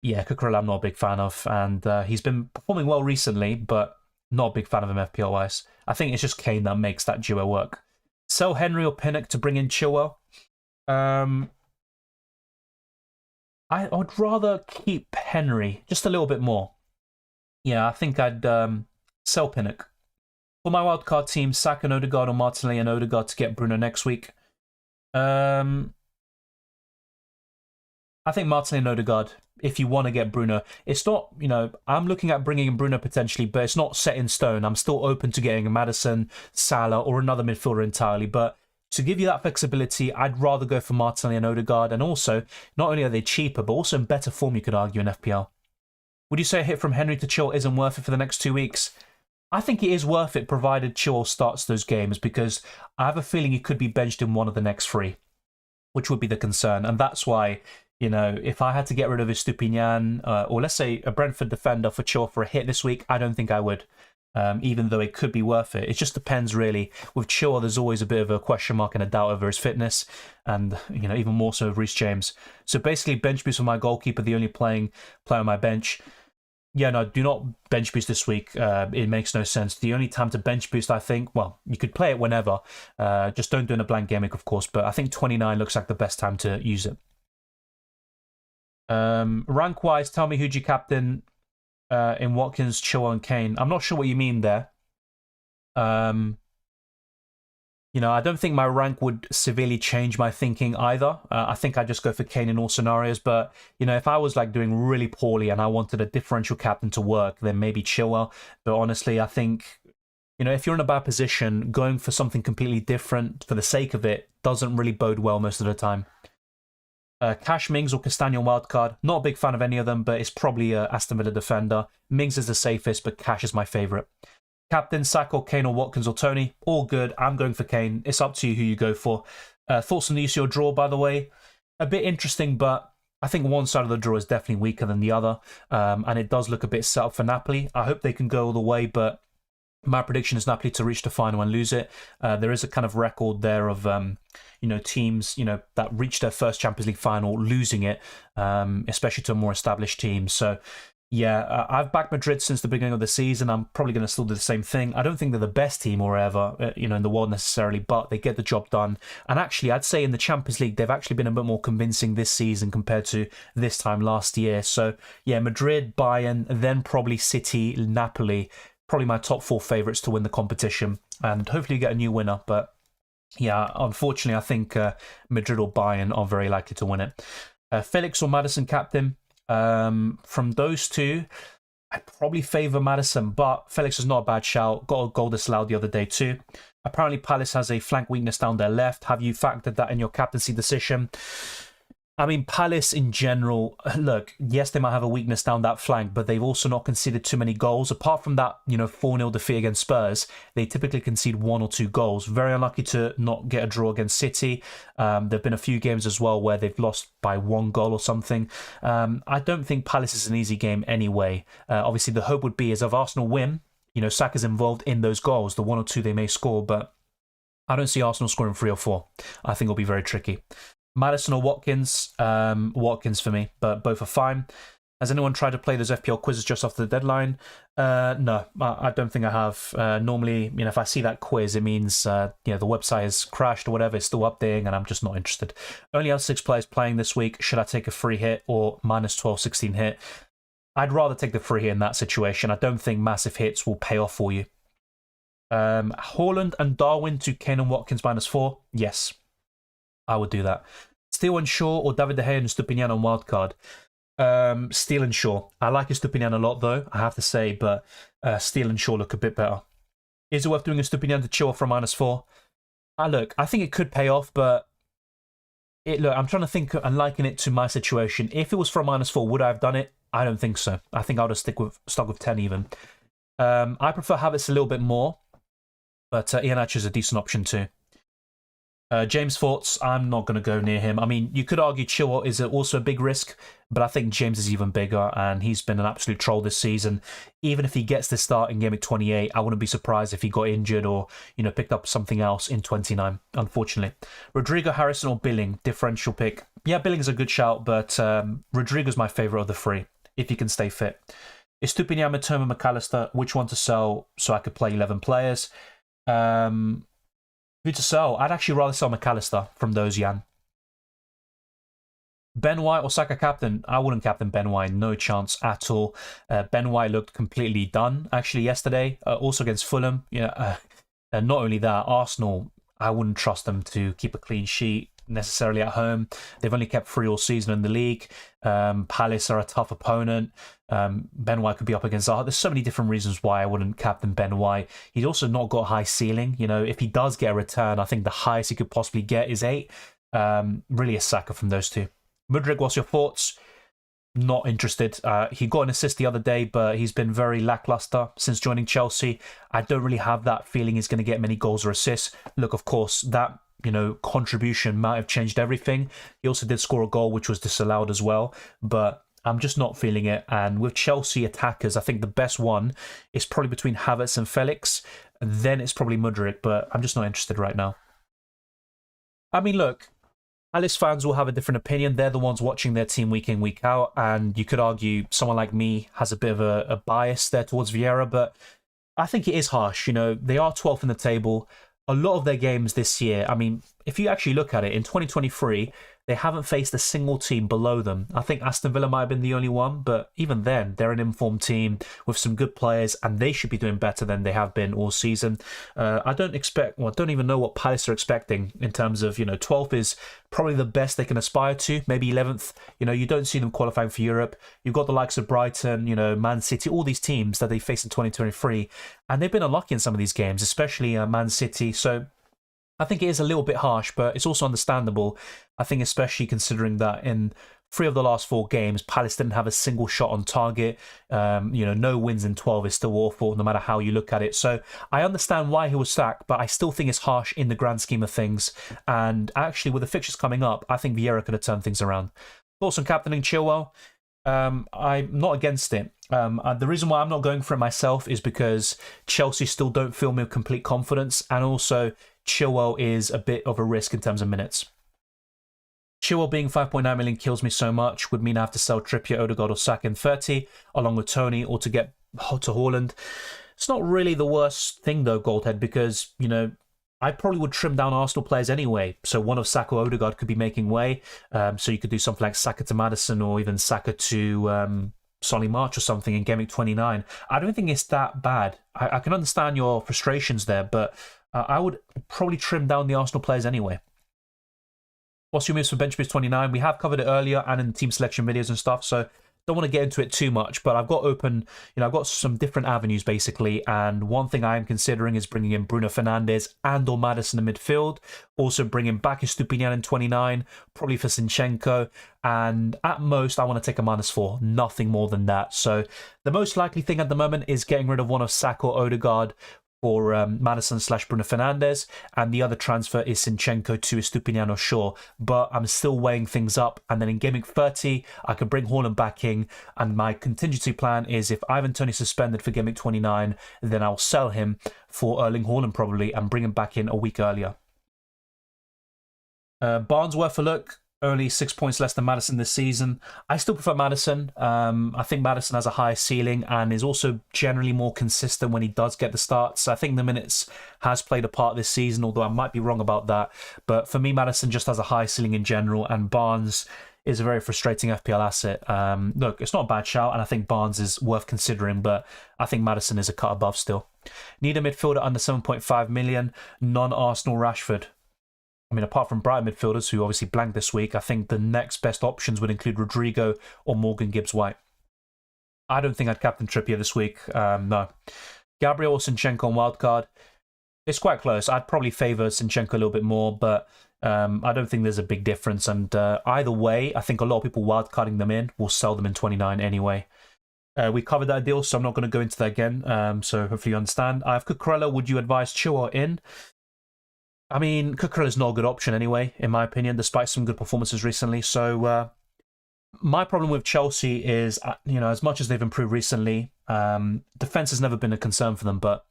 yeah, Cucurella I'm not a big fan of, and he's been performing well recently, but not a big fan of him FPL-wise. I think it's just Kane that makes that duo work. Sell Henry or Pinnock to bring in Chilwell. I would rather keep Henry just a little bit more. Yeah, I think I'd sell Pinnock. For my wildcard team, Saka and Odegaard or Martinelli and Odegaard to get Bruno next week. I think Martinelli and Odegaard, if you want to get Bruno. It's not, I'm looking at bringing in Bruno potentially, but it's not set in stone. I'm still open to getting a Maddison, Salah, or another midfielder entirely. But to give you that flexibility, I'd rather go for Martinelli and Odegaard. And also, not only are they cheaper, but also in better form, you could argue, in FPL. Would you say a hit from Henry to Chilwell isn't worth it for the next 2 weeks? I think it is worth it, provided Chilwell starts those games, because I have a feeling he could be benched in one of the next 3, which would be the concern. And that's why, if I had to get rid of Estupinian, or let's say a Brentford defender for Chilwell for a hit this week, I don't think I would, even though it could be worth it. It just depends, really. With Chilwell, there's always a bit of a question mark and a doubt over his fitness, and, even more so with Reece James. So basically, bench boost for my goalkeeper, the only player on my bench. Yeah, no, do not bench boost this week. It makes no sense. The only time to bench boost, I think, well, you could play it whenever. Just don't do it in a blank game week, of course, but I think 29 looks like the best time to use it. Rank-wise, tell me who'd you captain in Watkins, Chilwell, and Kane. I'm not sure what you mean there. I don't think my rank would severely change my thinking either. I think I'd just go for Kane in all scenarios. But, if I was doing really poorly and I wanted a differential captain to work, then maybe Chilwell. But honestly, I think, if you're in a bad position, going for something completely different for the sake of it doesn't really bode well most of the time. Cash, Mings, or Castagna wildcard. Not a big fan of any of them, but it's probably a Aston Villa defender. Mings is the safest, but Cash is my favourite. Captain, Saka, or Kane, or Watkins, or Tony. All good. I'm going for Kane. It's up to you who you go for. Thoughts on the UCL draw, by the way? A bit interesting, but I think one side of the draw is definitely weaker than the other. And it does look a bit set up for Napoli. I hope they can go all the way, but my prediction is Napoli to reach the final and lose it. There is a kind of record there of, teams, that reached their first Champions League final losing it, especially to a more established team. So, yeah, I've backed Madrid since the beginning of the season. I'm probably going to still do the same thing. I don't think they're the best team or ever, in the world necessarily, but they get the job done. And actually, I'd say in the Champions League, they've actually been a bit more convincing this season compared to this time last year. So, yeah, Madrid, Bayern, then probably City, Napoli. Probably my top 4 favourites to win the competition, and hopefully get a new winner. But yeah, unfortunately, I think Madrid or Bayern are very likely to win it. Felix or Maddison captain. From those two, I'd probably favour Maddison, but Felix is not a bad shout. Got a goal disallowed the other day too. Apparently Palace has a flank weakness down their left. Have you factored that in your captaincy decision? I mean, Palace in general, look, yes, they might have a weakness down that flank, but they've also not conceded too many goals. Apart from that, 4-0 defeat against Spurs, they typically concede 1 or 2 goals. Very unlucky to not get a draw against City. There have been a few games as well where they've lost by 1 goal or something. I don't think Palace is an easy game anyway. Obviously, the hope would be is if Arsenal win, Saka's involved in those goals, the 1 or 2 they may score, but I don't see Arsenal scoring 3 or 4. I think it'll be very tricky. Maddison or Watkins? Watkins for me, but both are fine. Has anyone tried to play those FPL quizzes just after the deadline? No, I don't think I have. Normally, if I see that quiz, it means the website has crashed or whatever. It's still updating, and I'm just not interested. Only have 6 players playing this week. Should I take a free hit or minus 12, 16 hit? I'd rather take the free hit in that situation. I don't think massive hits will pay off for you. Haaland and Darwin to Kane and Watkins minus 4. Yes, I would do that. Steele and Shaw or David De Gea and Stupinian on wildcard? Steele and Shaw. I like Stupinian a lot though, I have to say, but Steele and Shaw look a bit better. Is it worth doing a Stupinian to chill for minus 4? Look, I think it could pay off, but look, I'm trying to think and liken it to my situation. If it was for a minus 4, would I have done it? I don't think so. I think I would have stuck with 10 even. I prefer Havertz a little bit more, but Iheanacho is a decent option too. James Forts, I'm not going to go near him. I mean, you could argue Chilwell is also a big risk, but I think James is even bigger, and he's been an absolute troll this season. Even if he gets the start in Game Week 28, I wouldn't be surprised if he got injured or, picked up something else in 29, unfortunately. Rodrigo, Harrison, or Billing, differential pick. Yeah, Billing's a good shout, but Rodrigo's my favourite of the 3, if he can stay fit. Is Stupinian, Matoma, McAllister, which one to sell so I could play 11 players? Who to sell? I'd actually rather sell McAllister from those, Jan. Ben White or Saka captain? I wouldn't captain Ben White, no chance at all. Ben White looked completely done, actually, yesterday, also against Fulham. And not only that, Arsenal, I wouldn't trust them to keep a clean sheet necessarily at home. They've only kept 3 all season in the league. Palace are a tough opponent. Ben White could be up against Zaha. There's so many different reasons why I wouldn't captain Ben White. He's also not got a high ceiling. If he does get a return, I think the highest he could possibly get is 8. Really a Saka from those 2. Mudryk, what's your thoughts? Not interested. He got an assist the other day, but he's been very lackluster since joining Chelsea. I don't really have that feeling he's going to get many goals or assists. Look, of course, that contribution might have changed everything. He also did score a goal, which was disallowed as well, but I'm just not feeling it. And with Chelsea attackers, I think the best one is probably between Havertz and Felix, and then it's probably Mudryk, but I'm just not interested right now. I mean, look, Palace fans will have a different opinion. They're the ones watching their team week in, week out, and you could argue someone like me has a bit of a bias there towards Vieira, but I think it is harsh. They are 12th in the table. A lot of their games this year, I mean, if you actually look at it, in 2023, they haven't faced a single team below them. I think Aston Villa might have been the only one, but even then, they're an informed team with some good players, and they should be doing better than they have been all season. I don't even know what Palace are expecting in terms of, 12th is probably the best they can aspire to, maybe 11th. You don't see them qualifying for Europe. You've got the likes of Brighton, Man City, all these teams that they faced in 2023, and they've been unlucky in some of these games, especially Man City. So I think it is a little bit harsh, but it's also understandable. I think especially considering that in 3 of the last 4 games, Palace didn't have a single shot on target. No wins in 12 is still awful, no matter how you look at it. So I understand why he was sacked, but I still think it's harsh in the grand scheme of things. And actually, with the fixtures coming up, I think Vieira could have turned things around. Thoughts on captaining Chilwell? I'm not against it. The reason why I'm not going for it myself is because Chelsea still don't fill me with complete confidence, and also Chilwell is a bit of a risk in terms of minutes. Chilwell being 5.9 million kills me so much. Would mean I have to sell Trippier, Odegaard or Saka in 30, along with Tony, or to get to Haaland. It's not really the worst thing though, Goldhead, because, I probably would trim down Arsenal players anyway. So one of Saka or Odegaard could be making way. So you could do something like Saka to Maddison, or even Saka to Solly March or something in Game Week 29. I don't think it's that bad. I can understand your frustrations there, but I would probably trim down the Arsenal players anyway. What's your moves for bench boost 29? We have covered it earlier and in team selection videos and stuff, so don't want to get into it too much, but I've got open, I've got some different avenues basically, and one thing I am considering is bringing in Bruno Fernandes and or Maddison in midfield, also bringing back Estupinian in 29, probably for Zinchenko, and at most I want to take a -4, nothing more than that. So the most likely thing at the moment is getting rid of one of Saka or Odegaard for Maddison/Bruno Fernandes, and the other transfer is Zinchenko to Estupinian or Shaw. But I'm still weighing things up, and then in Game Week 30, I could bring Haaland back in, and my contingency plan is if Ivan Toney suspended for Game Week 29, then I'll sell him for Erling Haaland probably, and bring him back in a week earlier. Barnes worth a look. Only 6 points less than Maddison this season. I still prefer Maddison. I think Maddison has a higher ceiling and is also generally more consistent when he does get the starts. I think the minutes has played a part this season, although I might be wrong about that. But for me, Maddison just has a high ceiling in general, and Barnes is a very frustrating FPL asset. Look, it's not a bad shout, and I think Barnes is worth considering, but I think Maddison is a cut above still. Need a midfielder under 7.5 million, non-Arsenal Rashford. I mean, apart from Brighton midfielders, who obviously blanked this week, I think the next best options would include Rodrigo or Morgan Gibbs-White. I don't think I'd captain Trippier this week, no. Gabriel or Zinchenko on wildcard. It's quite close. I'd probably favour Zinchenko a little bit more, but I don't think there's a big difference. And either way, I think a lot of people wildcarding them in will sell them in 29 anyway. We covered that deal, so I'm not going to go into that again, so hopefully you understand. I have Cucurella. Would you advise Chilwell in? I mean, Cucurella's not a good option anyway, in my opinion, despite some good performances recently. So my problem with Chelsea is, as much as they've improved recently, defence has never been a concern for them, but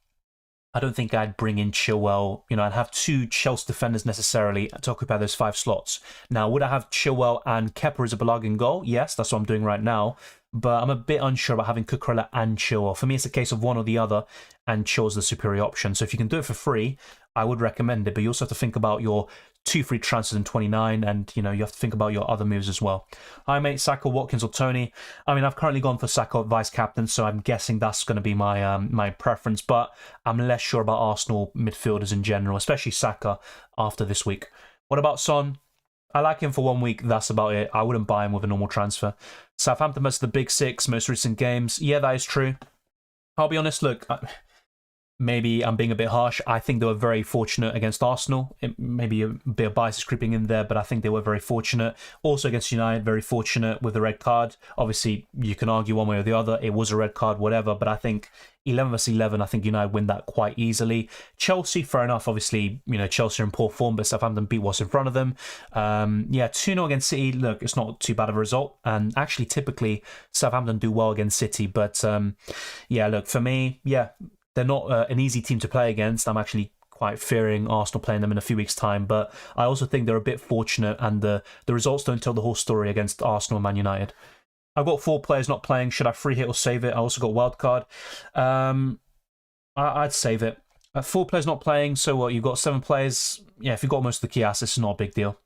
I don't think I'd bring in Chilwell. I'd have two Chelsea defenders necessarily to occupy those 5 slots. Now, would I have Chilwell and Kepa as a Balague in goal? Yes, that's what I'm doing right now. But I'm a bit unsure about having Cucurella and Chilwell. For me, it's a case of one or the other, and Chilwell's the superior option. So if you can do it for free, I would recommend it. But you also have to think about your 2 free transfers in 29, and you have to think about your other moves as well. Hi mate, Saka, Watkins or Toney? I mean, I've currently gone for Saka vice captain, so I'm guessing that's going to be my my preference. But I'm less sure about Arsenal midfielders in general, especially Saka after this week. What about Son? I like him for 1 week. That's about it. I wouldn't buy him with a normal transfer. Southampton versus the Big Six, most recent games. Yeah, that is true. I'll be honest, look, maybe I'm being a bit harsh. I think they were very fortunate against Arsenal. Maybe a bit of bias is creeping in there, but I think they were very fortunate. Also against United, very fortunate with the red card. Obviously, you can argue one way or the other. It was a red card, whatever, but I think 11 versus 11, I think United win that quite easily. Chelsea, fair enough. Obviously, Chelsea are in poor form, but Southampton beat what's in front of them. 2-0 against City. Look, it's not too bad of a result. And actually, typically, Southampton do well against City. But look, for me, they're not an easy team to play against. I'm actually quite fearing Arsenal playing them in a few weeks' time. But I also think they're a bit fortunate, and the results don't tell the whole story against Arsenal and Man United. I've got 4 players not playing. Should I free hit or save it? I also got wildcard. I'd save it. 4 players not playing, so what? You've got 7 players. Yeah, if you've got most of the key assets, it's not a big deal.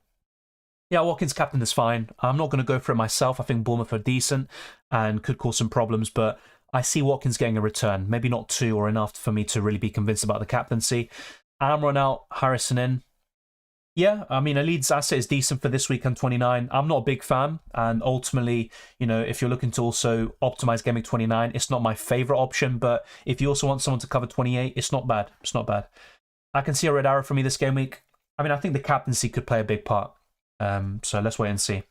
Yeah, Watkins captain is fine. I'm not going to go for it myself. I think Bournemouth are decent and could cause some problems, but I see Watkins getting a return. Maybe not 2 or enough for me to really be convinced about the captaincy. Almiron out, Harrison in. Yeah, I mean, a Leeds asset is decent for this week on 29. I'm not a big fan, and ultimately, if you're looking to also optimize Game Week 29, it's not my favourite option, but if you also want someone to cover 28, it's not bad. It's not bad. I can see a red arrow for me this game week. I mean, I think the captaincy could play a big part, so let's wait and see.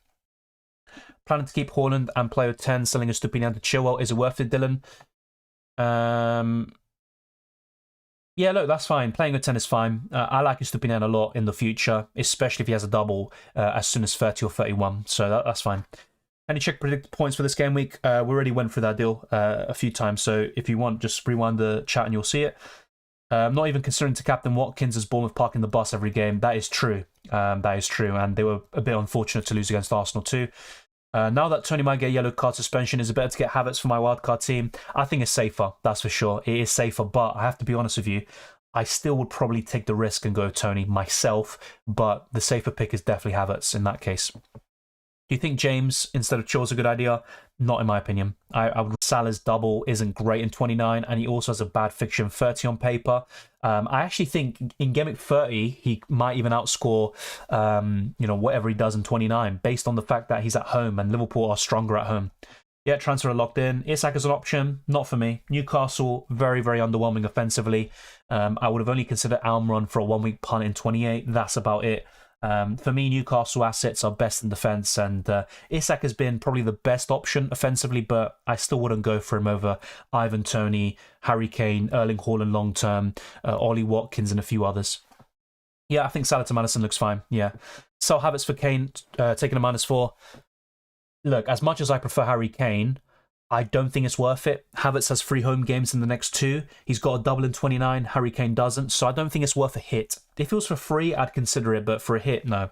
Planning to keep Haaland and player 10, selling a Stupinian to Chilwell. Is it worth it, Dylan? Yeah, look, that's fine. Playing a 10 is fine. I like Estupinian a lot in the future, especially if he has a double as soon as 30 or 31. So that's fine. Any check predicted points for this game week? We already went through that deal a few times. So if you want, just rewind the chat and you'll see it. I'm not even considering to captain Watkins as Bournemouth parking the bus every game. That is true. That is true. And they were a bit unfortunate to lose against Arsenal too. Now that Toney might get a yellow card suspension, is it better to get Havertz for my wildcard team? I think it's safer, that's for sure. It is safer, but I have to be honest with you, I still would probably take the risk and go Toney myself, but the safer pick is definitely Havertz in that case. Do you think James instead of Chilwell is a good idea? Not in my opinion. I would. Salah's double isn't great in 29, and he also has a bad fixture in 30 on paper. I actually think in Game Week 30 he might even outscore whatever he does in 29, based on the fact that he's at home and Liverpool are stronger at home. Yeah, transfer locked in. Isak is an option, not for me. Newcastle, very, very underwhelming offensively. I would have only considered Almiron for a 1 week punt in 28. That's about it. For me, Newcastle assets are best in defence, and Isak has been probably the best option offensively, but I still wouldn't go for him over Ivan Toney, Harry Kane, Erling Haaland long term, Ollie Watkins, and a few others. Yeah, I think Salah to Madison looks fine. Yeah. Sell Havertz for Kane, taking a -4. Look, as much as I prefer Harry Kane, I don't think it's worth it. Havertz has 3 home games in the next 2. He's got a double in 29. Harry Kane doesn't, so I don't think it's worth a hit. If it was for free, I'd consider it, but for a hit, no.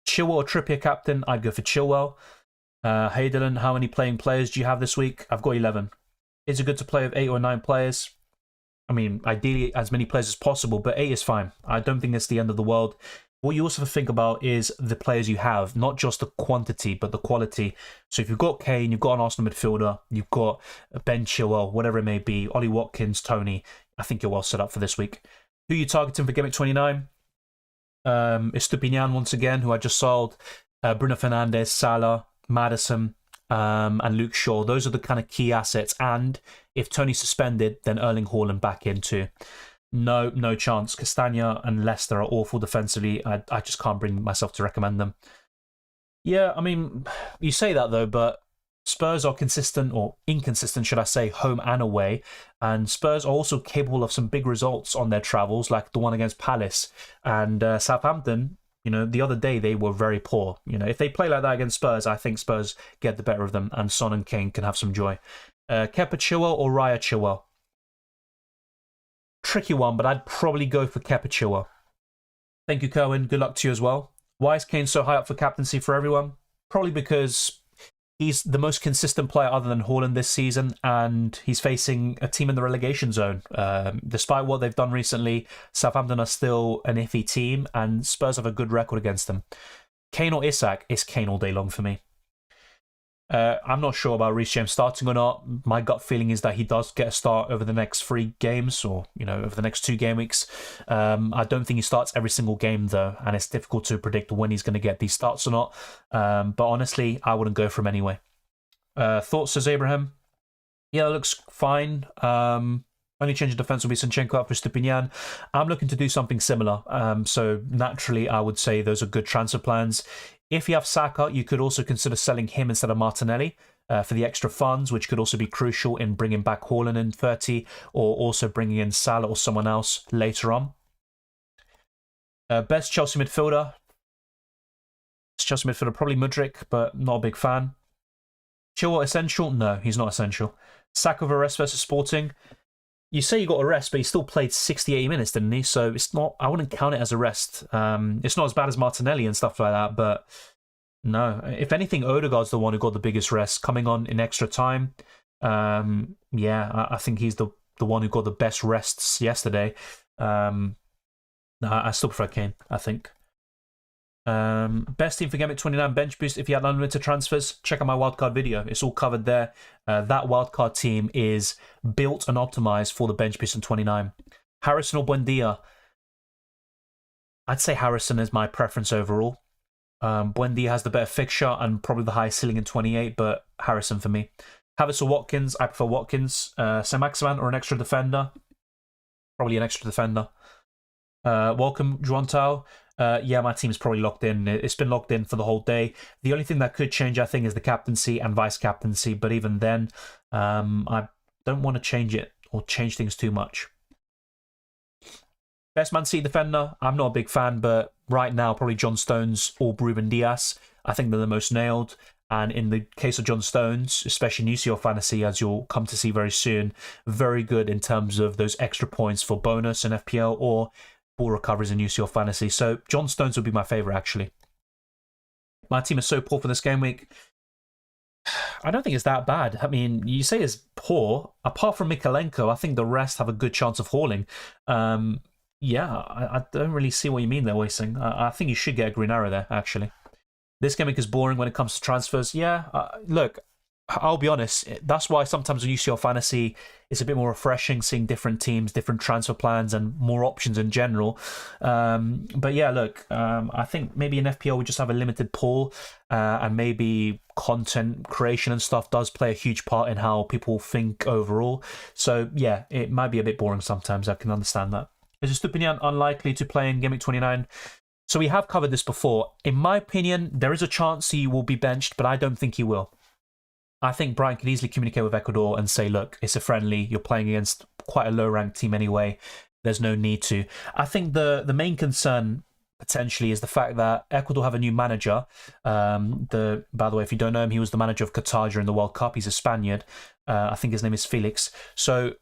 Chilwell or Trippier captain, I'd go for Chilwell. Hey Dylan, how many playing players do you have this week? I've got 11. Is it good to play with 8 or 9 players? I mean, ideally as many players as possible, but 8 is fine. I don't think it's the end of the world. What you also have to think about is the players you have, not just the quantity, but the quality. So if you've got Kane, you've got an Arsenal midfielder, you've got Ben Chilwell, whatever it may be, Ollie Watkins, Tony, I think you're well set up for this week. Who are you targeting for Game Week 29? Estupinian once again, who I just sold. Bruno Fernandes, Salah, Maddison, and Luke Shaw. Those are the kind of key assets. And if Tony's suspended, then Erling Haaland back in too. No chance. Castagna and Leicester are awful defensively. I just can't bring myself to recommend them. Yeah, I mean, you say that though, but Spurs are consistent, or inconsistent, should I say, home and away. And Spurs are also capable of some big results on their travels, like the one against Palace. And Southampton, the other day they were very poor. If they play like that against Spurs, I think Spurs get the better of them, and Son and Kane can have some joy. Kepa Chilwell or Raya Chilwell? Tricky one, but I'd probably go for Kepa Chilwell. Thank you, Kerwin. Good luck to you as well. Why is Kane so high up for captaincy for everyone? Probably because he's the most consistent player other than Haaland this season, and he's facing a team in the relegation zone. Despite what they've done recently, Southampton are still an iffy team, and Spurs have a good record against them. Kane or Isak? It's Kane all day long for me. I'm not sure about Reece James starting or not. My gut feeling is that he does get a start over the next 3 games, or over the next 2 game weeks. I don't think he starts every single game though, and it's difficult to predict when he's going to get these starts or not. But honestly, I wouldn't go for him anyway. Thoughts, says Abraham? Yeah, it looks fine. Only change of defense will be Zinchenko up for Stupinian. I'm looking to do something similar. So naturally, I would say those are good transfer plans. If you have Saka, you could also consider selling him instead of Martinelli for the extra funds, which could also be crucial in bringing back Haaland in 30, or also bringing in Salah or someone else later on. Best Chelsea midfielder? Chelsea midfielder, probably Mudryk, but not a big fan. Chilwell essential? No, he's not essential. Saka of a rest versus Sporting? You say you got a rest, but he still played 60-80 minutes, didn't he? So it's not. I wouldn't count it as a rest. It's not as bad as Martinelli and stuff like that, but no. If anything, Odegaard's the one who got the biggest rest, coming on in extra time. Yeah, I think he's the one who got the best rests yesterday. I still prefer Kane, I think. Best team for Game Week 29 bench boost if you had unlimited transfers. Check out my wildcard video. It's all covered there. That wildcard team is built and optimized for the bench boost in 29. Harrison or Buendia? I'd say Harrison is my preference overall. Buendia has the better fixture and probably the highest ceiling in 28, but Harrison for me. Havertz or Watkins? I prefer Watkins. Saint-Maximin or an extra defender? Probably an extra defender. Welcome, Juantao. Yeah, my team's probably locked in. It's been locked in for the whole day. The only thing that could change, I think, is the captaincy and vice-captaincy. But even then, I don't want to change it or change things too much. Best Man City defender? I'm not a big fan, but right now, probably John Stones or Ruben Dias. I think they're the most nailed. And in the case of John Stones, especially in UCL Fantasy, as you'll come to see very soon, very good in terms of those extra points for bonus in FPL or ball recoveries in UCL Fantasy. So John Stones would be my favourite, actually. My team is so poor for this game week. I don't think it's that bad. I mean, you say it's poor. Apart from Mikalenko, I think the rest have a good chance of hauling. Yeah, I don't really see what you mean there, Wasting. I think you should get a green arrow there, actually. This game week is boring when it comes to transfers. Yeah, look, I'll be honest, that's why sometimes when you see your fantasy, it's a bit more refreshing seeing different teams, different transfer plans, and more options in general. But yeah, look, I think maybe in FPL we just have a limited pool, and maybe content creation and stuff does play a huge part in how people think overall. So yeah, it might be a bit boring sometimes. I can understand that. Is Estupinian unlikely to play in Game Week 29? So we have covered this before. In my opinion, there is a chance he will be benched, but I don't think he will. I think Brian could easily communicate with Ecuador and say, look, it's a friendly. You're playing against quite a low-ranked team anyway. There's no need to. I think the main concern potentially is the fact that Ecuador have a new manager. By the way, if you don't know him, he was the manager of Qatar during the World Cup. He's a Spaniard. I think his name is Felix. So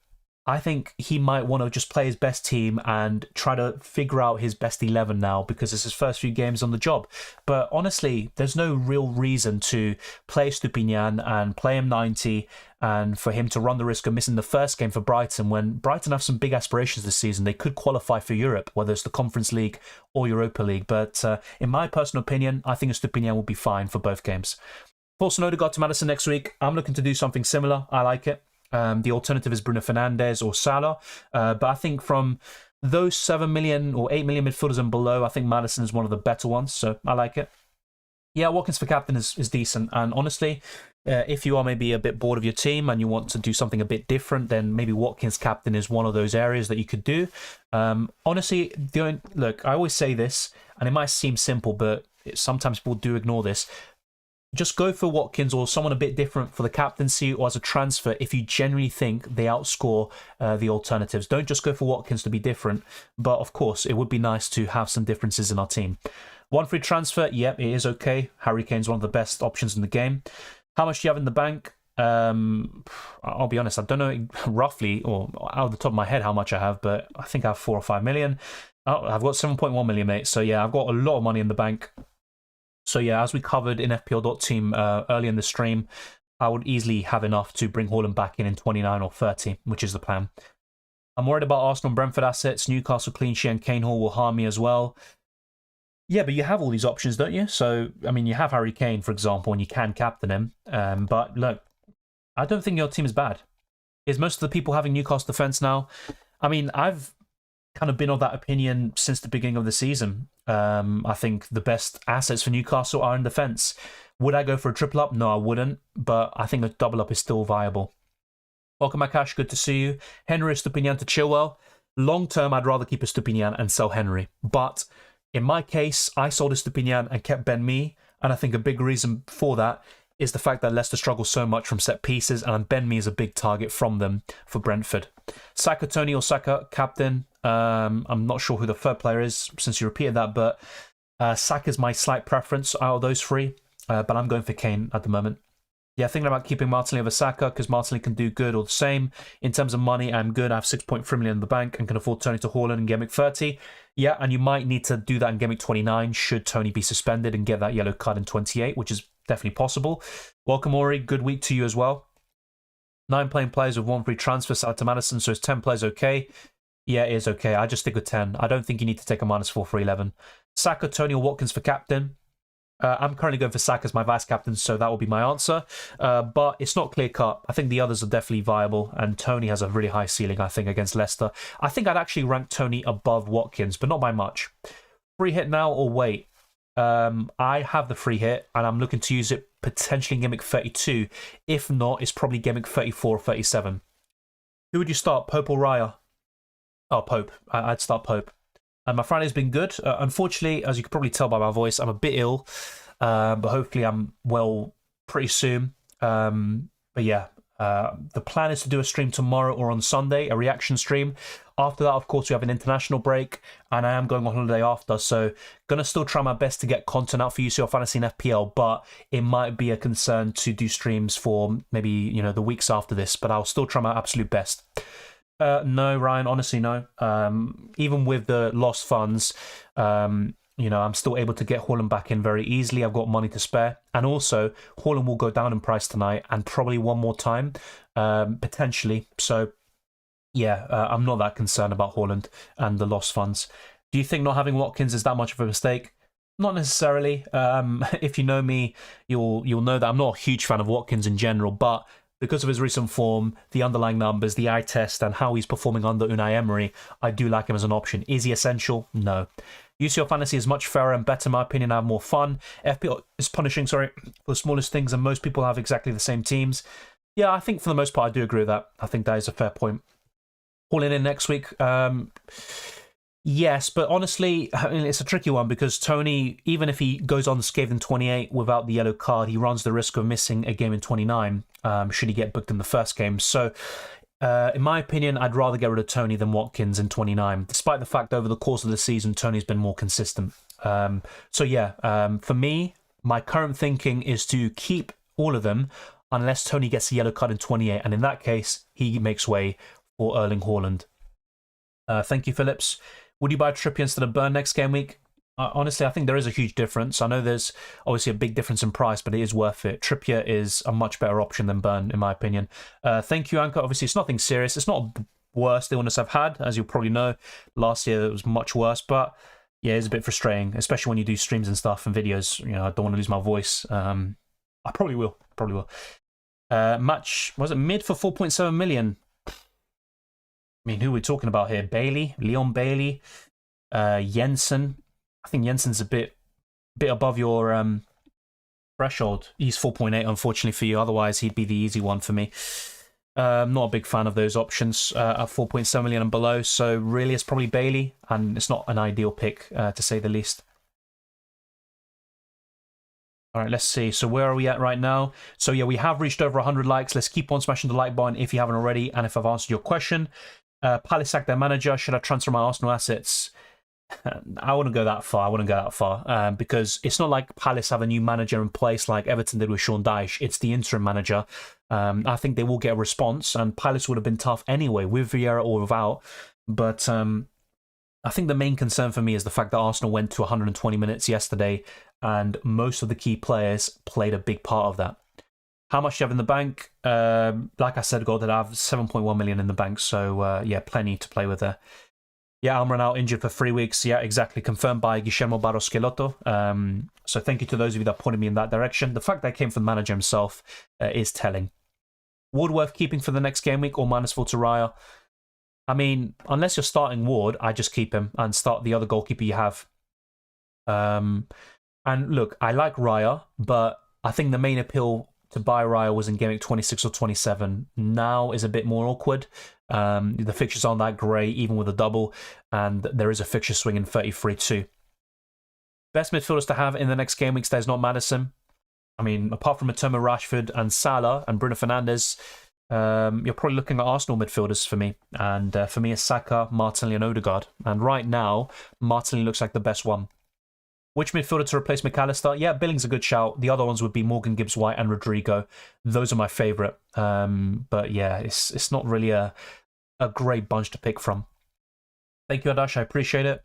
I think he might want to just play his best team and try to figure out his best 11 now because it's his first few games on the job. But honestly, there's no real reason to play Stupinian and play him 90 and for him to run the risk of missing the first game for Brighton when Brighton have some big aspirations this season. They could qualify for Europe, whether it's the Conference League or Europa League. But in my personal opinion, I think Stupinian will be fine for both games. Force an Odegaard to Maddison next week. I'm looking to do something similar. I like it. The alternative is Bruno Fernandes or Salah. But I think from those 7 million or 8 million midfielders and below, I think Maddison is one of the better ones. So I like it. Yeah, Watkins for captain is decent. And honestly, if you are maybe a bit bored of your team and you want to do something a bit different, then maybe Watkins captain is one of those areas that you could do. Honestly, look, I always say this, and it might seem simple, but sometimes people do ignore this. Just go for Watkins or someone a bit different for the captaincy or as a transfer if you genuinely think they outscore the alternatives. Don't just go for Watkins to be different. But of course, it would be nice to have some differences in our team. One free transfer, yep, it is okay. Harry Kane's one of the best options in the game. How much do you have in the bank? I'll be honest, I don't know roughly or out of the top of my head how much I have, but I think I have 4 or 5 million. Oh, I've got 7.1 million, mate. So yeah, I've got a lot of money in the bank. So yeah, as we covered in FPL.team early in the stream, I would easily have enough to bring Haaland back in 29 or 30, which is the plan. I'm worried about Arsenal and Brentford assets. Newcastle clean sheet and Kane Hall will harm me as well. Yeah, but you have all these options, don't you? So, I mean, you have Harry Kane, for example, and you can captain him. But look, I don't think your team is bad. Is most of the people having Newcastle defence now? I mean, I've kind of been of that opinion since the beginning of the season. I think the best assets for Newcastle are in defence. Would I go for a triple up? No, I wouldn't. But I think a double up is still viable. Welcome, Akash. Good to see you. Henry Estupinian to Chilwell. Long term, I'd rather keep Estupinian and sell Henry. But in my case, I sold Estupinian and kept Ben Mee. And I think a big reason for that is the fact that Leicester struggles so much from set pieces. And Ben Mee is a big target from them for Brentford. Saka, Tony or Saka, captain. I'm not sure who the third player is since you repeated that, but Saka's my slight preference out of those three. But I'm going for Kane at the moment. Yeah, thinking about keeping Martinelli over Saka because Martinelli can do good or the same. In terms of money, I'm good. I have 6.3 million in the bank and can afford Tony to Haaland in Game Week 30. Yeah, and you might need to do that in Game Week 29 should Tony be suspended and get that yellow card in 28, which is definitely possible. Welcome, Ori. Good week to you as well. 9 playing players with 1 free transfer out to Maddison, so is 10 players okay? Yeah, it is okay. I just stick with 10. I don't think you need to take a -4 for 11. Saka, Tony or Watkins for captain? I'm currently going for Saka as my vice captain, so that will be my answer. But it's not clear cut. I think the others are definitely viable, and Tony has a really high ceiling, I think, against Leicester. I think I'd actually rank Tony above Watkins, but not by much. Free hit now or wait? I have the free hit, and I'm looking to use it potentially in Game Week 32. If not, it's probably Game Week 34 or 37. Who would you start, Pope or Raya? Oh, Pope. I'd start Pope. And my Friday's been good. Unfortunately, as you can probably tell by my voice, I'm a bit ill. But hopefully I'm well pretty soon. But yeah, the plan is to do a stream tomorrow or on Sunday, a reaction stream. After that, of course, we have an international break. And I am going on holiday after. So going to still try my best to get content out for UCL Fantasy and FPL. But it might be a concern to do streams for maybe, you know, the weeks after this. But I'll still try my absolute best. No, Ryan, honestly, no. Even with the lost funds, you know, I'm still able to get Haaland back in very easily. I've got money to spare. And also, Haaland will go down in price tonight and probably one more time, potentially. So, yeah, I'm not that concerned about Haaland and the lost funds. Do you think not having Watkins is that much of a mistake? Not necessarily. If you know me, you'll know that I'm not a huge fan of Watkins in general, but because of his recent form, the underlying numbers, the eye test, and how he's performing under Unai Emery, I do like him as an option. Is he essential? No. UCL fantasy is much fairer and better, in my opinion. I have more fun. FPL is punishing, for the smallest things, and most people have exactly the same teams. Yeah, I think for the most part, I do agree with that. I think that is a fair point. Calling in next week. Yes, but honestly, I mean, it's a tricky one because Tony, even if he goes on scathed in 28 without the yellow card, he runs the risk of missing a game in 29 should he get booked in the first game. So, in my opinion, I'd rather get rid of Tony than Watkins in 29, despite the fact that over the course of the season, Tony's been more consistent. For me, my current thinking is to keep all of them unless Tony gets a yellow card in 28, and in that case, he makes way for Erling Haaland. Thank you, Phillips. Would you buy Trippier instead of Burn next game week? Honestly, I think there is a huge difference. I know there's obviously a big difference in price, but it is worth it. Trippier is a much better option than Burn, in my opinion. Thank you, Anchor. Obviously, it's nothing serious. It's not the worst illness I've had, as you probably know. Last year, it was much worse, but yeah, it's a bit frustrating, especially when you do streams and stuff and videos. You know, I don't want to lose my voice. I probably will. Match, was it mid for 4.7 million? I mean, who are we talking about here? Leon Bailey, Jensen. I think Jensen's a bit above your threshold. He's 4.8, unfortunately for you. Otherwise, he'd be the easy one for me. I'm not a big fan of those options at 4.7 million and below. So really, it's probably Bailey, and it's not an ideal pick to say the least. All right, let's see. So where are we at right now? So yeah, we have reached over 100 likes. Let's keep on smashing the like button if you haven't already, and if I've answered your question. Palace sacked their manager. Should I transfer my Arsenal assets? I wouldn't go that far. Because it's not like Palace have a new manager in place like Everton did with Sean Dyche. It's the interim manager. I think they will get a response, and Palace would have been tough anyway, with Vieira or without. But I think the main concern for me is the fact that Arsenal went to 120 minutes yesterday, and most of the key players played a big part of that. How much do you have in the bank? Like I said, Gordon, I have 7.1 million in the bank, so yeah, plenty to play with there. Yeah, Almiron out injured for 3 weeks. Yeah, exactly. Confirmed by Guillermo Barros Schelotto. So thank you to those of you that pointed me in that direction. The fact that it came from the manager himself is telling. Ward worth keeping for the next game week or -4 to Raya? I mean, unless you're starting Ward, I just keep him and start the other goalkeeper you have. And look, I like Raya, but I think the main appeal to buy Raya was in game week 26 or 27. Now is a bit more awkward. The fixtures aren't that great, even with a double, and there is a fixture swing in 33 too. Best midfielders to have in the next game weeks, there's not Maddison. I mean, apart from Matoma, Rashford, and Salah, and Bruno Fernandes, you're probably looking at Arsenal midfielders for me. And for me, it's Saka, Martinelli, and Odegaard. And right now, Martinelli looks like the best one. Which midfielder to replace McAllister? Yeah, Billing's a good shout. The other ones would be Morgan Gibbs-White and Rodrigo. Those are my favourite. But yeah, it's not really a great bunch to pick from. Thank you, Adash. I appreciate it.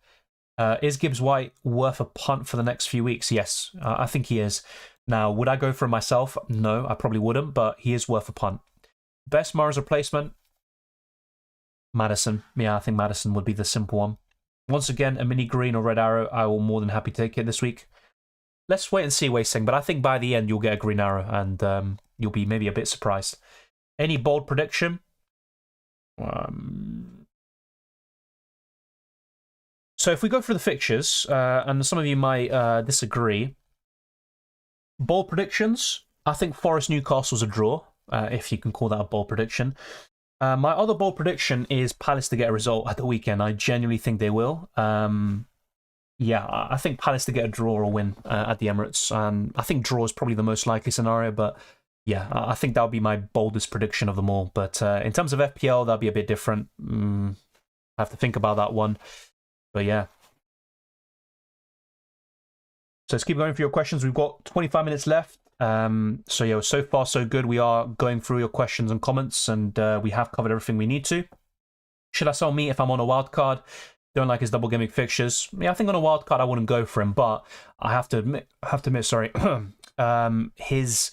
Is Gibbs-White worth a punt for the next few weeks? Yes, I think he is. Now, would I go for him myself? No, I probably wouldn't, but he is worth a punt. Best Mara's replacement? Maddison. Yeah, I think Maddison would be the simple one. Once again, a mini green or red arrow, I will more than happy to take it this week. Let's wait and see, Wei Sing, but I think by the end you'll get a green arrow and you'll be maybe a bit surprised. Any bold prediction? So if we go through the fixtures, and some of you might disagree, bold predictions, I think Forest Newcastle's a draw, if you can call that a bold prediction. My other bold prediction is Palace to get a result at the weekend. I genuinely think they will. Yeah, I think Palace to get a draw or a win at the Emirates. I think draw is probably the most likely scenario, but yeah, I think that would be my boldest prediction of them all. But in terms of FPL, that'll be a bit different. I have to think about that one. But yeah. So let's keep going for your questions. We've got 25 minutes left. So yeah, so far so good. We are going through your questions and comments, and we have covered everything we need to. Should I sell me if I'm on a wild card? Don't like his double gimmick fixtures. Yeah, I think on a wild card I wouldn't go for him, but I have to admit, sorry, his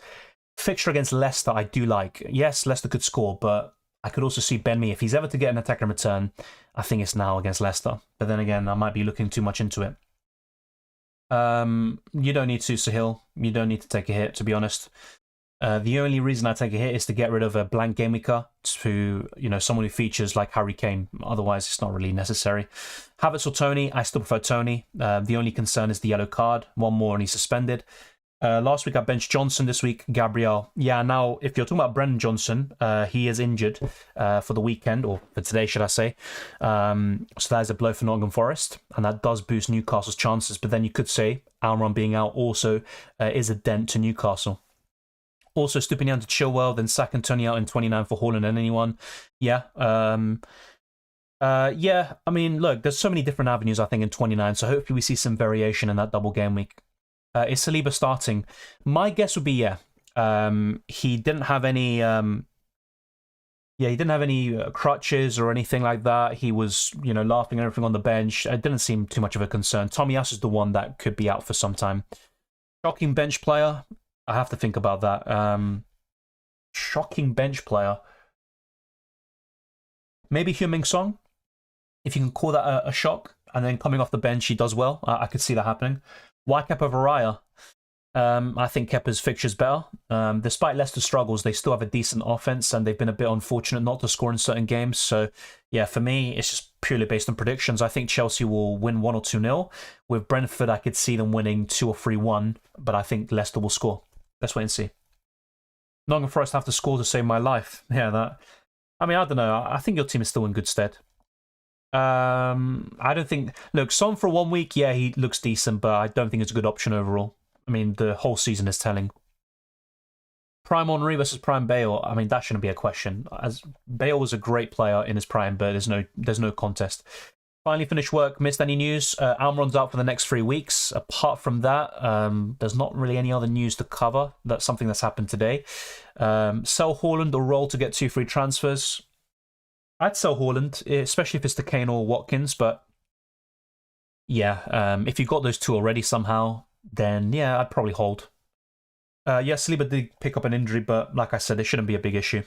fixture against Leicester I do like. Yes, Leicester could score, but I could also see Ben Mee, if he's ever to get an attack in return, I think it's now against Leicester. But then again, I might be looking too much into it. You don't need to, Sahil. You don't need to take a hit, to be honest. The only reason I take a hit is to get rid of a blank Gameweeker to, someone who features like Harry Kane. Otherwise, it's not really necessary. Havertz or Tony, I still prefer Tony. The only concern is the yellow card. One more and he's suspended. Last week I benched Johnson, this week Gabriel. Yeah, now if you're talking about Brennan Johnson, he is injured for the weekend, or for today should I say. So that is a blow for Nottingham Forest, and that does boost Newcastle's chances. But then you could say Almiron being out also is a dent to Newcastle. Also, Stupinian to Chilwell, then Saka and Tony out in 29 for Haaland and anyone. Yeah. Yeah, I mean, look, there's so many different avenues, I think, in 29, so hopefully we see some variation in that double game week. Is Saliba starting? My guess would be yeah. He didn't have any... he didn't have any crutches or anything like that. He was, laughing and everything on the bench. It didn't seem too much of a concern. Tomiyasu is the one that could be out for some time. Shocking bench player? I have to think about that. Shocking bench player. Maybe Heung-min Son, if you can call that a shock. And then coming off the bench, he does well. I could see that happening. Why Kepa Varaya? I think Kepa's fixture's better. Despite Leicester's struggles, they still have a decent offense, and they've been a bit unfortunate not to score in certain games. So, yeah, for me, it's just purely based on predictions. I think Chelsea will win 1 or 2-0. With Brentford, I could see them winning 2 or 3-1, but I think Leicester will score. Let's wait and see. Nottingham Forest have to score to save my life. Yeah, that. I mean, I don't know. I think your team is still in good stead. I don't think... Look, Son for 1 week, yeah, he looks decent, but I don't think it's a good option overall. I mean, the whole season is telling. Prime Henry versus Prime Bale. I mean, that shouldn't be a question. As Bale was a great player in his prime, but there's no contest. Finally finished work. Missed any news? Almiron's out for the next 3 weeks. Apart from that, there's not really any other news to cover. That's something that's happened today. Sell Haaland or roll to get 2 free transfers. I'd sell Haaland, especially if it's to Kane or Watkins. But yeah, if you've got those 2 already somehow, then yeah, I'd probably hold. Yes, Saliba did pick up an injury, but like I said, it shouldn't be a big issue.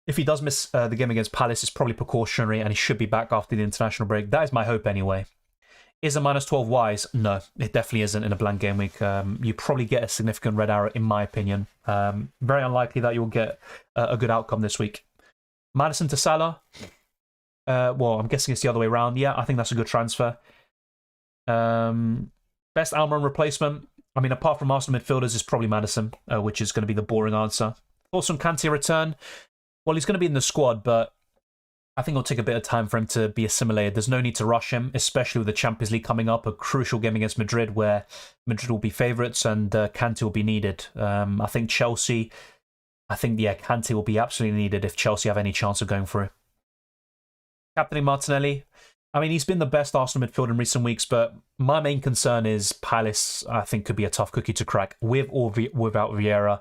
If he does miss the game against Palace, it's probably precautionary, and he should be back after the international break. That is my hope anyway. Is a -12 wise? No, it definitely isn't in a blank game week. You probably get a significant red arrow, in my opinion. Very unlikely that you'll get a good outcome this week. Maddison to Salah? Well, I'm guessing it's the other way around. Yeah, I think that's a good transfer. Best Almiron replacement? I mean, apart from Arsenal midfielders, is probably Maddison, which is going to be the boring answer. Thoughts on Kante return? Well, he's going to be in the squad, but I think it'll take a bit of time for him to be assimilated. There's no need to rush him, especially with the Champions League coming up, a crucial game against Madrid, where Madrid will be favourites and Kante will be needed. I think Chelsea... Kante will be absolutely needed if Chelsea have any chance of going through. Captaining Martinelli. I mean, he's been the best Arsenal midfielder in recent weeks, but my main concern is Palace, I think, could be a tough cookie to crack with or without Vieira.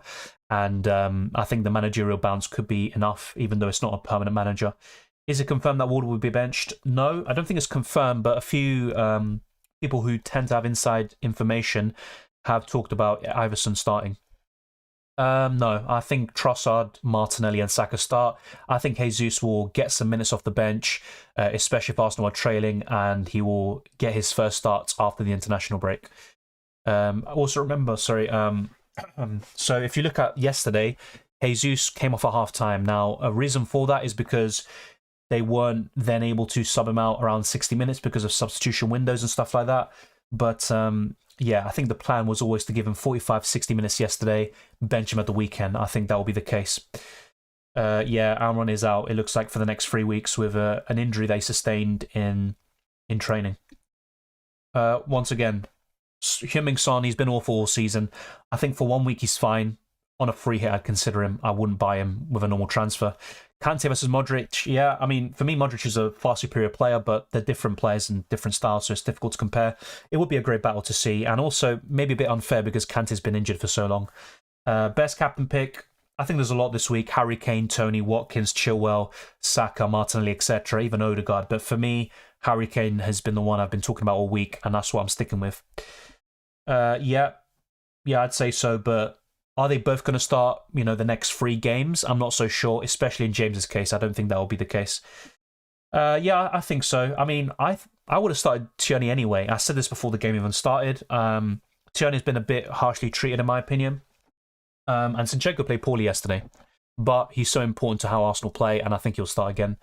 And I think the managerial bounce could be enough, even though it's not a permanent manager. Is it confirmed that Ward will be benched? No, I don't think it's confirmed, but a few people who tend to have inside information have talked about Iverson starting. No, I think Trossard, Martinelli and Saka start. I think Jesus will get some minutes off the bench, especially if Arsenal are trailing, and he will get his first starts after the international break. Also remember, so if you look at yesterday, Jesus came off at half-time. Now, a reason for that is because they weren't then able to sub him out around 60 minutes because of substitution windows and stuff like that. But yeah, I think the plan was always to give him 45, 60 minutes yesterday, bench him at the weekend. I think that will be the case. Yeah, Almiron is out, it looks like, for the next 3 weeks with an injury they sustained in training. Once again, Heung-min Son, he's been awful all season. I think for 1 week he's fine. On a free hit, I'd consider him. I wouldn't buy him with a normal transfer. Kante versus Modric. Yeah, I mean, for me, Modric is a far superior player, but they're different players and different styles, so it's difficult to compare. It would be a great battle to see, and also maybe a bit unfair because Kante's been injured for so long. Best captain pick. I think there's a lot this week. Harry Kane, Tony, Watkins, Chilwell, Saka, Martinelli, etc., even Odegaard. But for me, Harry Kane has been the one I've been talking about all week, and that's what I'm sticking with. Yeah, I'd say so, but are they both going to start, the next 3 games? I'm not so sure, especially in James's case. I don't think that will be the case. Yeah, I think so. I mean, I would have started Tierney anyway. I said this before the game even started. Tierney's been a bit harshly treated, in my opinion. And Zinchenko played poorly yesterday. But he's so important to how Arsenal play, and I think he'll start again.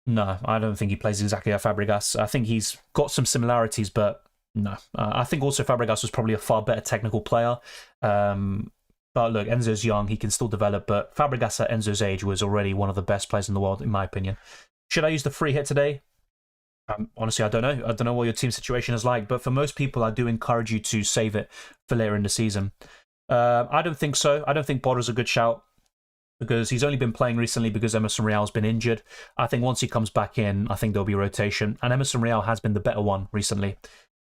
No, I don't think he plays exactly like Fabregas. I think he's got some similarities, but no. I think also Fabregas was probably a far better technical player. But look, Enzo's young, he can still develop, but Fabregas at Enzo's age was already one of the best players in the world, in my opinion. Should I use the free hit today? Honestly, I don't know. I don't know what your team situation is like, but for most people, I do encourage you to save it for later in the season. I don't think so. I don't think Border's a good shout, because he's only been playing recently because Emerson Real's been injured. I think once he comes back in, I think there'll be rotation. And Emerson Real has been the better one recently.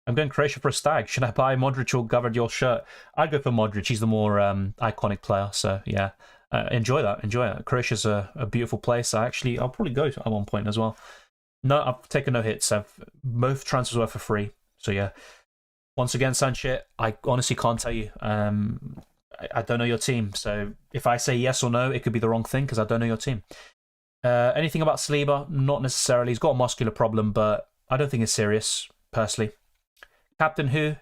I'm going Croatia for a stag. Should I buy Modric or Gavardiol shirt? I'd go for Modric. He's the more iconic player. So, yeah, enjoy that. Enjoy it. Croatia's a beautiful place. I'll probably go at one point as well. No, I've taken no hits. Both transfers were for free. So, yeah. Once again, Sanchez, I honestly can't tell you. I don't know your team, so if I say yes or no, it could be the wrong thing because I don't know your team. Anything about Saliba? Not necessarily. He's got a muscular problem, but I don't think it's serious, personally. Captain who?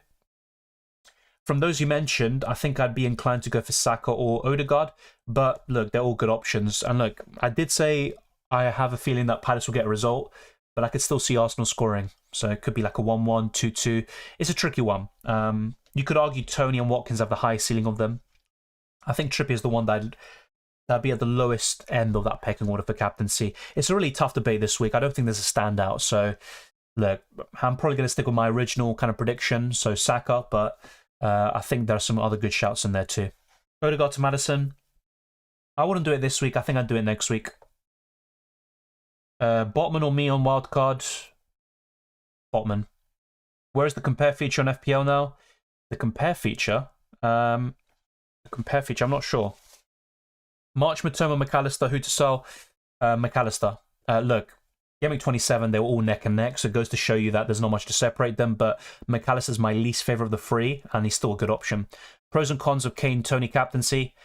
From those you mentioned, I think I'd be inclined to go for Saka or Odegaard, but look, they're all good options. And look, I did say I have a feeling that Palace will get a result, but I could still see Arsenal scoring. So it could be like a 1-1, 2-2. It's a tricky one. You could argue Tony and Watkins have the highest ceiling of them. I think Trippier is the one that'd be at the lowest end of that pecking order for captaincy. It's a really tough debate this week. I don't think there's a standout. So, look, I'm probably going to stick with my original kind of prediction, so Saka, but I think there are some other good shouts in there too. Odegaard to Maddison. I wouldn't do it this week. I think I'd do it next week. Botman or me on wildcard? Botman. Where's the compare feature on FPL now? The compare feature? I'm not sure. March, Matoma, McAllister, who to sell? McAllister. Look, Gameweek 27, they were all neck and neck, so it goes to show you that there's not much to separate them, but McAllister's my least favourite of the three, and he's still a good option. Pros and cons of Kane, Tony captaincy.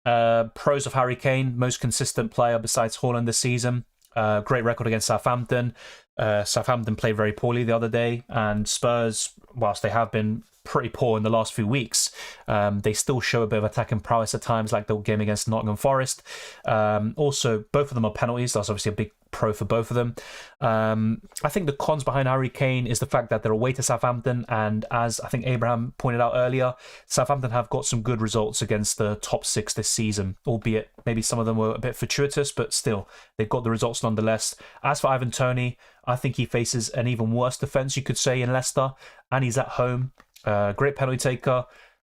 Pros of Harry Kane, most consistent player besides Haaland this season. Great record against Southampton. Southampton played very poorly the other day, and Spurs, whilst they have been pretty poor in the last few weeks, they still show a bit of attacking prowess at times, like the game against Nottingham Forest. Also, both of them are penalties. That's obviously a big pro for both of them. I think the cons behind Harry Kane is the fact that they're away to Southampton, and as I think Abraham pointed out earlier, Southampton have got some good results against the top six this season, albeit maybe some of them were a bit fortuitous, but still, they've got the results nonetheless. As for Ivan Toney, I think he faces an even worse defence, you could say, in Leicester, and he's at home. Great penalty taker.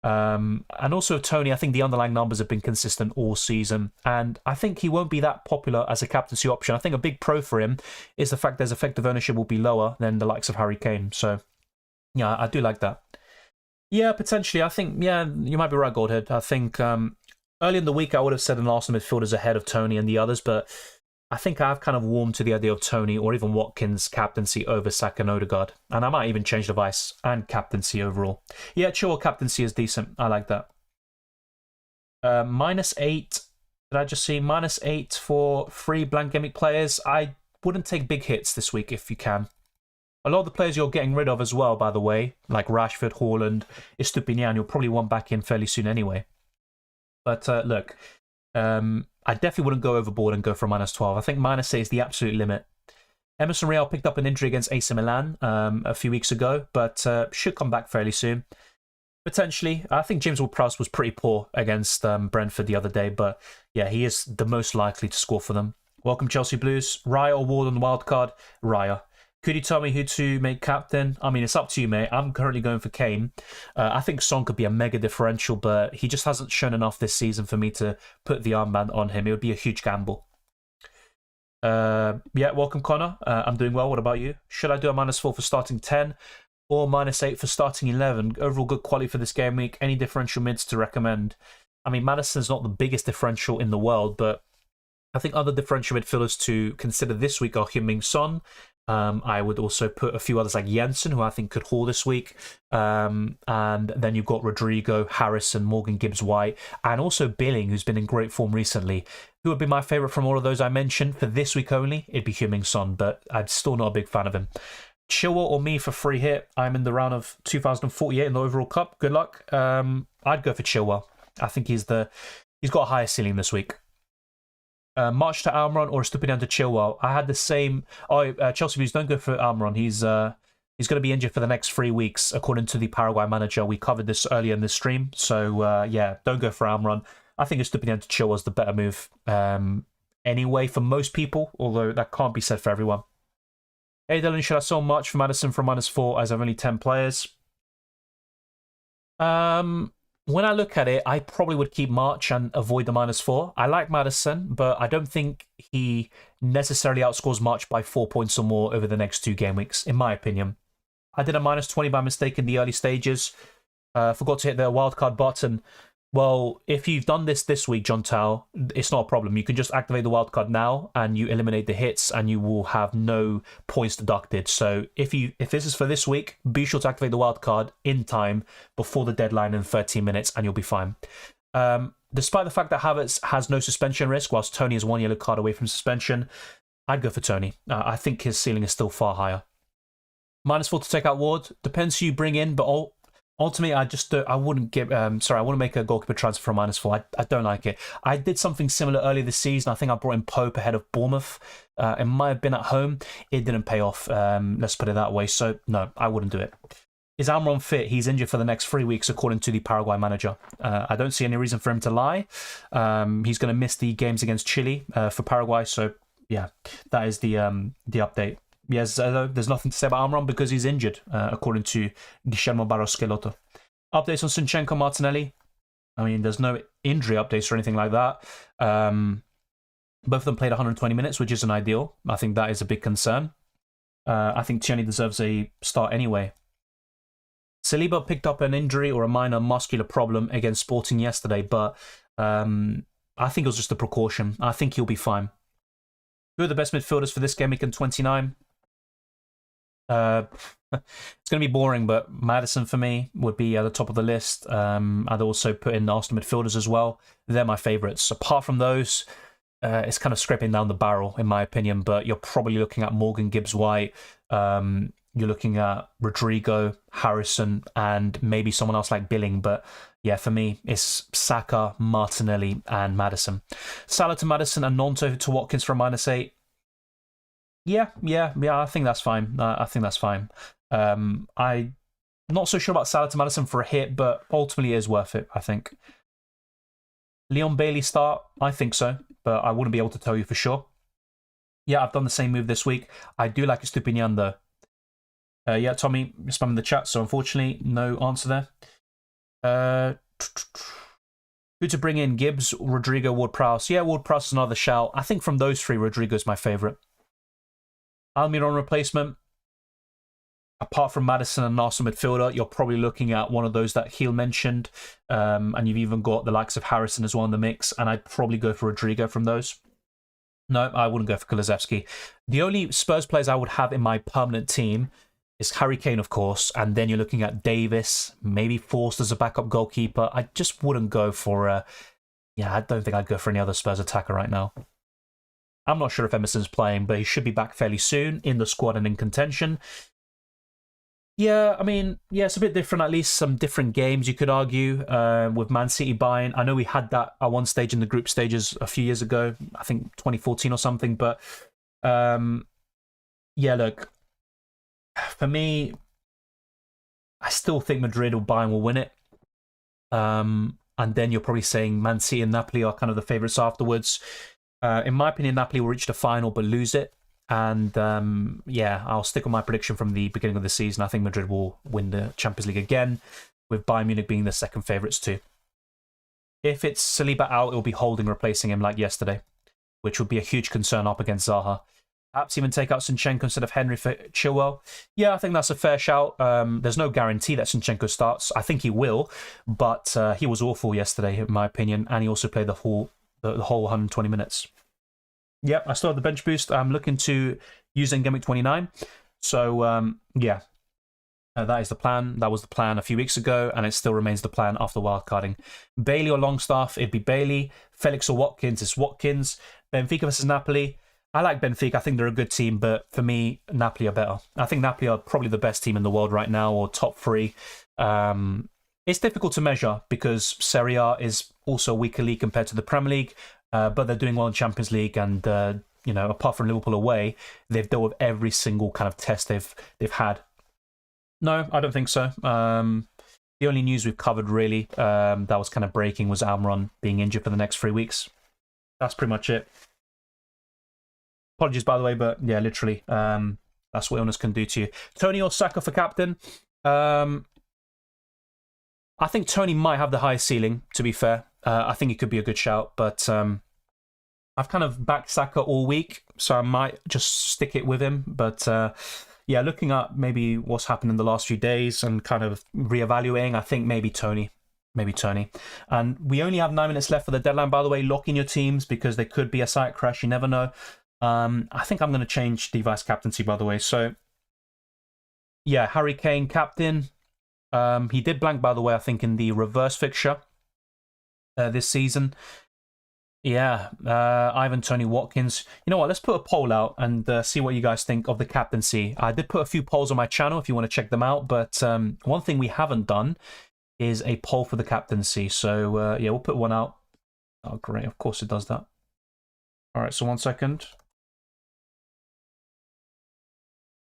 And also Tony, I think the underlying numbers have been consistent all season, and I think he won't be that popular as a captaincy option. I think a big pro for him is the fact that his effective ownership will be lower than the likes of Harry Kane. So, yeah, I do like that. Yeah, potentially. I think, yeah, you might be right, Goldhead. I think early in the week I would have said an Arsenal midfield is ahead of Tony and the others, but I think I've kind of warmed to the idea of Tony or even Watkins' captaincy over Saka and Odegaard. And I might even change the vice and captaincy overall. Yeah, sure, captaincy is decent. I like that. -8. Did I just see -8 for free Blank Gameweek players? I wouldn't take big hits this week if you can. A lot of the players you're getting rid of as well, by the way, like Rashford, Haaland, Estupinian, you'll probably want back in fairly soon anyway. But look, I definitely wouldn't go overboard and go for a -12. I think -8 is the absolute limit. Emerson Real picked up an injury against AC Milan a few weeks ago, but should come back fairly soon. Potentially. I think James Ward-Prowse was pretty poor against Brentford the other day, but yeah, he is the most likely to score for them. Welcome, Chelsea Blues. Raya or Ward on the wild card? Raya. Could you tell me who to make captain? I mean, it's up to you, mate. I'm currently going for Kane. I think Son could be a mega differential, but he just hasn't shown enough this season for me to put the armband on him. It would be a huge gamble. Yeah, welcome, Connor. I'm doing well. What about you? Should I do a -4 for starting 10 or -8 for starting 11? Overall good quality for this game week. Any differential mids to recommend? I mean, Maddison's not the biggest differential in the world, but I think other differential midfielders to consider this week are Heung-min Son, I would also put a few others like Jensen, who I think could haul this week. And then you've got Rodrigo, Harrison, Morgan Gibbs-White, and also Billing, who's been in great form recently. Who would be my favourite from all of those I mentioned for this week only? It'd be Heung-min Son, but I'm still not a big fan of him. Chilwell or me for free hit. I'm in the round of 2048 in the overall cup. Good luck. I'd go for Chilwell. I think he's got a higher ceiling this week. March to Almiron or Stupinian to Chilwell. I had the same. Chelsea views, don't go for Almiron. He's going to be injured for the next 3 weeks, according to the Paraguay manager. We covered this earlier in this stream. So, yeah, don't go for Almiron. I think Stupinian to Chilwell is the better move anyway for most people, although that can't be said for everyone. Hey, Dylan, should I sell March for Maddison from -4 as I have only 10 players? When I look at it, I probably would keep March and avoid the -4. I like Maddison, but I don't think he necessarily outscores March by 4 points or more over the next 2 game weeks, in my opinion. I did a -20 by mistake in the early stages. Forgot to hit the wildcard button. Well, if you've done this week, John Tao, it's not a problem. You can just activate the wildcard now and you eliminate the hits and you will have no points deducted. So if this is for this week, be sure to activate the wildcard in time before the deadline in 13 minutes and you'll be fine. Despite the fact that Havertz has no suspension risk, whilst Tony is 1 yellow card away from suspension, I'd go for Tony. I think his ceiling is still far higher. -4 to take out Ward. Depends who you bring in, but ultimately, I wouldn't make a goalkeeper transfer from -4. I don't like it. I did something similar earlier this season. I think I brought in Pope ahead of Bournemouth. It might have been at home. It didn't pay off. Let's put it that way. So, no, I wouldn't do it. Is Almiron fit? He's injured for the next 3 weeks, according to the Paraguay manager. I don't see any reason for him to lie. He's going to miss the games against Chile for Paraguay. So, yeah, that is the update. Yes, there's nothing to say about Almiron because he's injured, according to Guillermo Barros Schelotto. Updates on Zinchenko, Martinelli. I mean, there's no injury updates or anything like that. Both of them played 120 minutes, which isn't ideal. I think that is a big concern. I think Tierney deserves a start anyway. Saliba picked up an injury or a minor muscular problem against Sporting yesterday, but I think it was just a precaution. I think he'll be fine. Who are the best midfielders for this game week in 29? It's going to be boring, but Maddison for me would be at the top of the list. I'd also put in Arsenal midfielders as well. They're my favourites. Apart from those, it's kind of scraping down the barrel, in my opinion, but you're probably looking at Morgan Gibbs-White. You're looking at Rodrigo, Harrison, and maybe someone else like Billing. But yeah, for me, it's Saka, Martinelli, and Maddison. Salah to Maddison and Nonto to Watkins for a -8. Yeah, I think that's fine. I'm not so sure about Salah to Maddison for a hit, but ultimately it is worth it, I think. Leon Bailey start? I think so, but I wouldn't be able to tell you for sure. Yeah, I've done the same move this week. I do like Estupinian though. Yeah, Tommy, you're spamming the chat, so unfortunately, no answer there. Who to bring in? Gibbs, Rodrigo, Ward-Prowse. Yeah, Ward-Prowse is another shout. I think from those 3, Rodrigo's my favourite. Almiron replacement. Apart from Maddison and Arsenal midfielder, you're probably looking at one of those that Heel mentioned. And you've even got the likes of Harrison as well in the mix. And I'd probably go for Rodrigo from those. No, I wouldn't go for Kulusevski. The only Spurs players I would have in my permanent team is Harry Kane, of course, and then you're looking at Davis, maybe Forst as a backup goalkeeper. I just wouldn't go for I don't think I'd go for any other Spurs attacker right now. I'm not sure if Emerson's playing, but he should be back fairly soon in the squad and in contention. Yeah, I mean, yeah, it's a bit different, at least some different games, you could argue, with Man City buying. I know we had that at one stage in the group stages a few years ago, I think 2014 or something, but yeah, look, for me, I still think Madrid or Bayern will win it. And then you're probably saying Man City and Napoli are kind of the favourites afterwards. In my opinion, Napoli will reach the final but lose it. And yeah, I'll stick with my prediction from the beginning of the season. I think Madrid will win the Champions League again, with Bayern Munich being the second favourites too. If it's Saliba out, it'll be Holding replacing him like yesterday, which would be a huge concern up against Zaha. Perhaps even take out Zinchenko instead of Henry for Chilwell. Yeah, I think that's a fair shout. There's no guarantee that Zinchenko starts. I think he will, but he was awful yesterday, in my opinion, and he also played the whole 120 minutes. Yep, I still have the bench boost. I'm looking to use in Game Week 29. So, yeah, that is the plan. That was the plan a few weeks ago, and it still remains the plan after wildcarding. Bailey or Longstaff, it'd be Bailey. Felix or Watkins, it's Watkins. Benfica versus Napoli. I like Benfica. I think they're a good team, but for me, Napoli are better. I think Napoli are probably the best team in the world right now, or top three. It's difficult to measure because Serie A is also a weaker league compared to the Premier League, but they're doing well in Champions League, and apart from Liverpool away, they've dealt with every single kind of test they've had. No, I don't think so. The only news we've covered really that was kind of breaking was Almiron being injured for the next 3 weeks. That's pretty much it. Apologies, by the way, but yeah, literally, that's what illness can do to you. Tony or Saka for captain? I think Tony might have the highest ceiling, to be fair. I think it could be a good shout, but I've kind of backed Saka all week, so I might just stick it with him. But yeah, looking at maybe what's happened in the last few days and kind of reevaluating, I think maybe Tony. Maybe Tony. And we only have 9 minutes left for the deadline, by the way. Lock in your teams because there could be a site crash. You never know. I think I'm going to change the vice captaincy, by the way. So, yeah, Harry Kane, captain. He did blank, by the way, I think, in the reverse fixture this season. Yeah, Ivan Tony Watkins. You know what? Let's put a poll out and see what you guys think of the captaincy. I did put a few polls on my channel if you want to check them out. But one thing we haven't done is a poll for the captaincy. So, yeah, we'll put one out. Oh, great. Of course it does that. All right, so 1 second.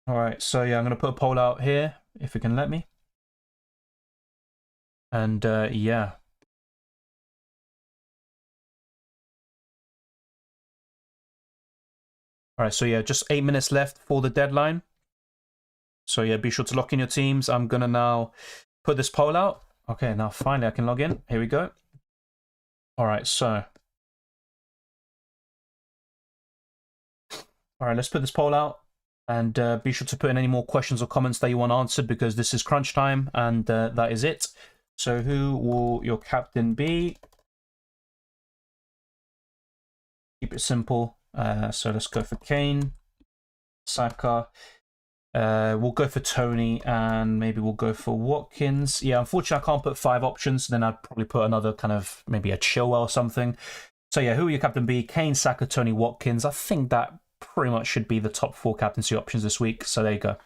All right, so yeah, I'm going to put a poll out here, if it can let me. And yeah. All right, so yeah, just 8 minutes left for the deadline. So yeah, be sure to lock in your teams. I'm going to now put this poll out. Okay, now finally I can log in. Here we go. All right, so. All right, let's put this poll out. And be sure to put in any more questions or comments that you want answered because this is crunch time and that is it. So who will your captain be? Keep it simple. So let's go for Kane, Saka. We'll go for Tony and maybe we'll go for Watkins. Yeah, unfortunately I can't put 5 options. Then I'd probably put another kind of maybe a Chilwell or something. So yeah, who will your captain be? Kane, Saka, Tony, Watkins. I think that pretty much should be the top 4 captaincy options this week. So there you go.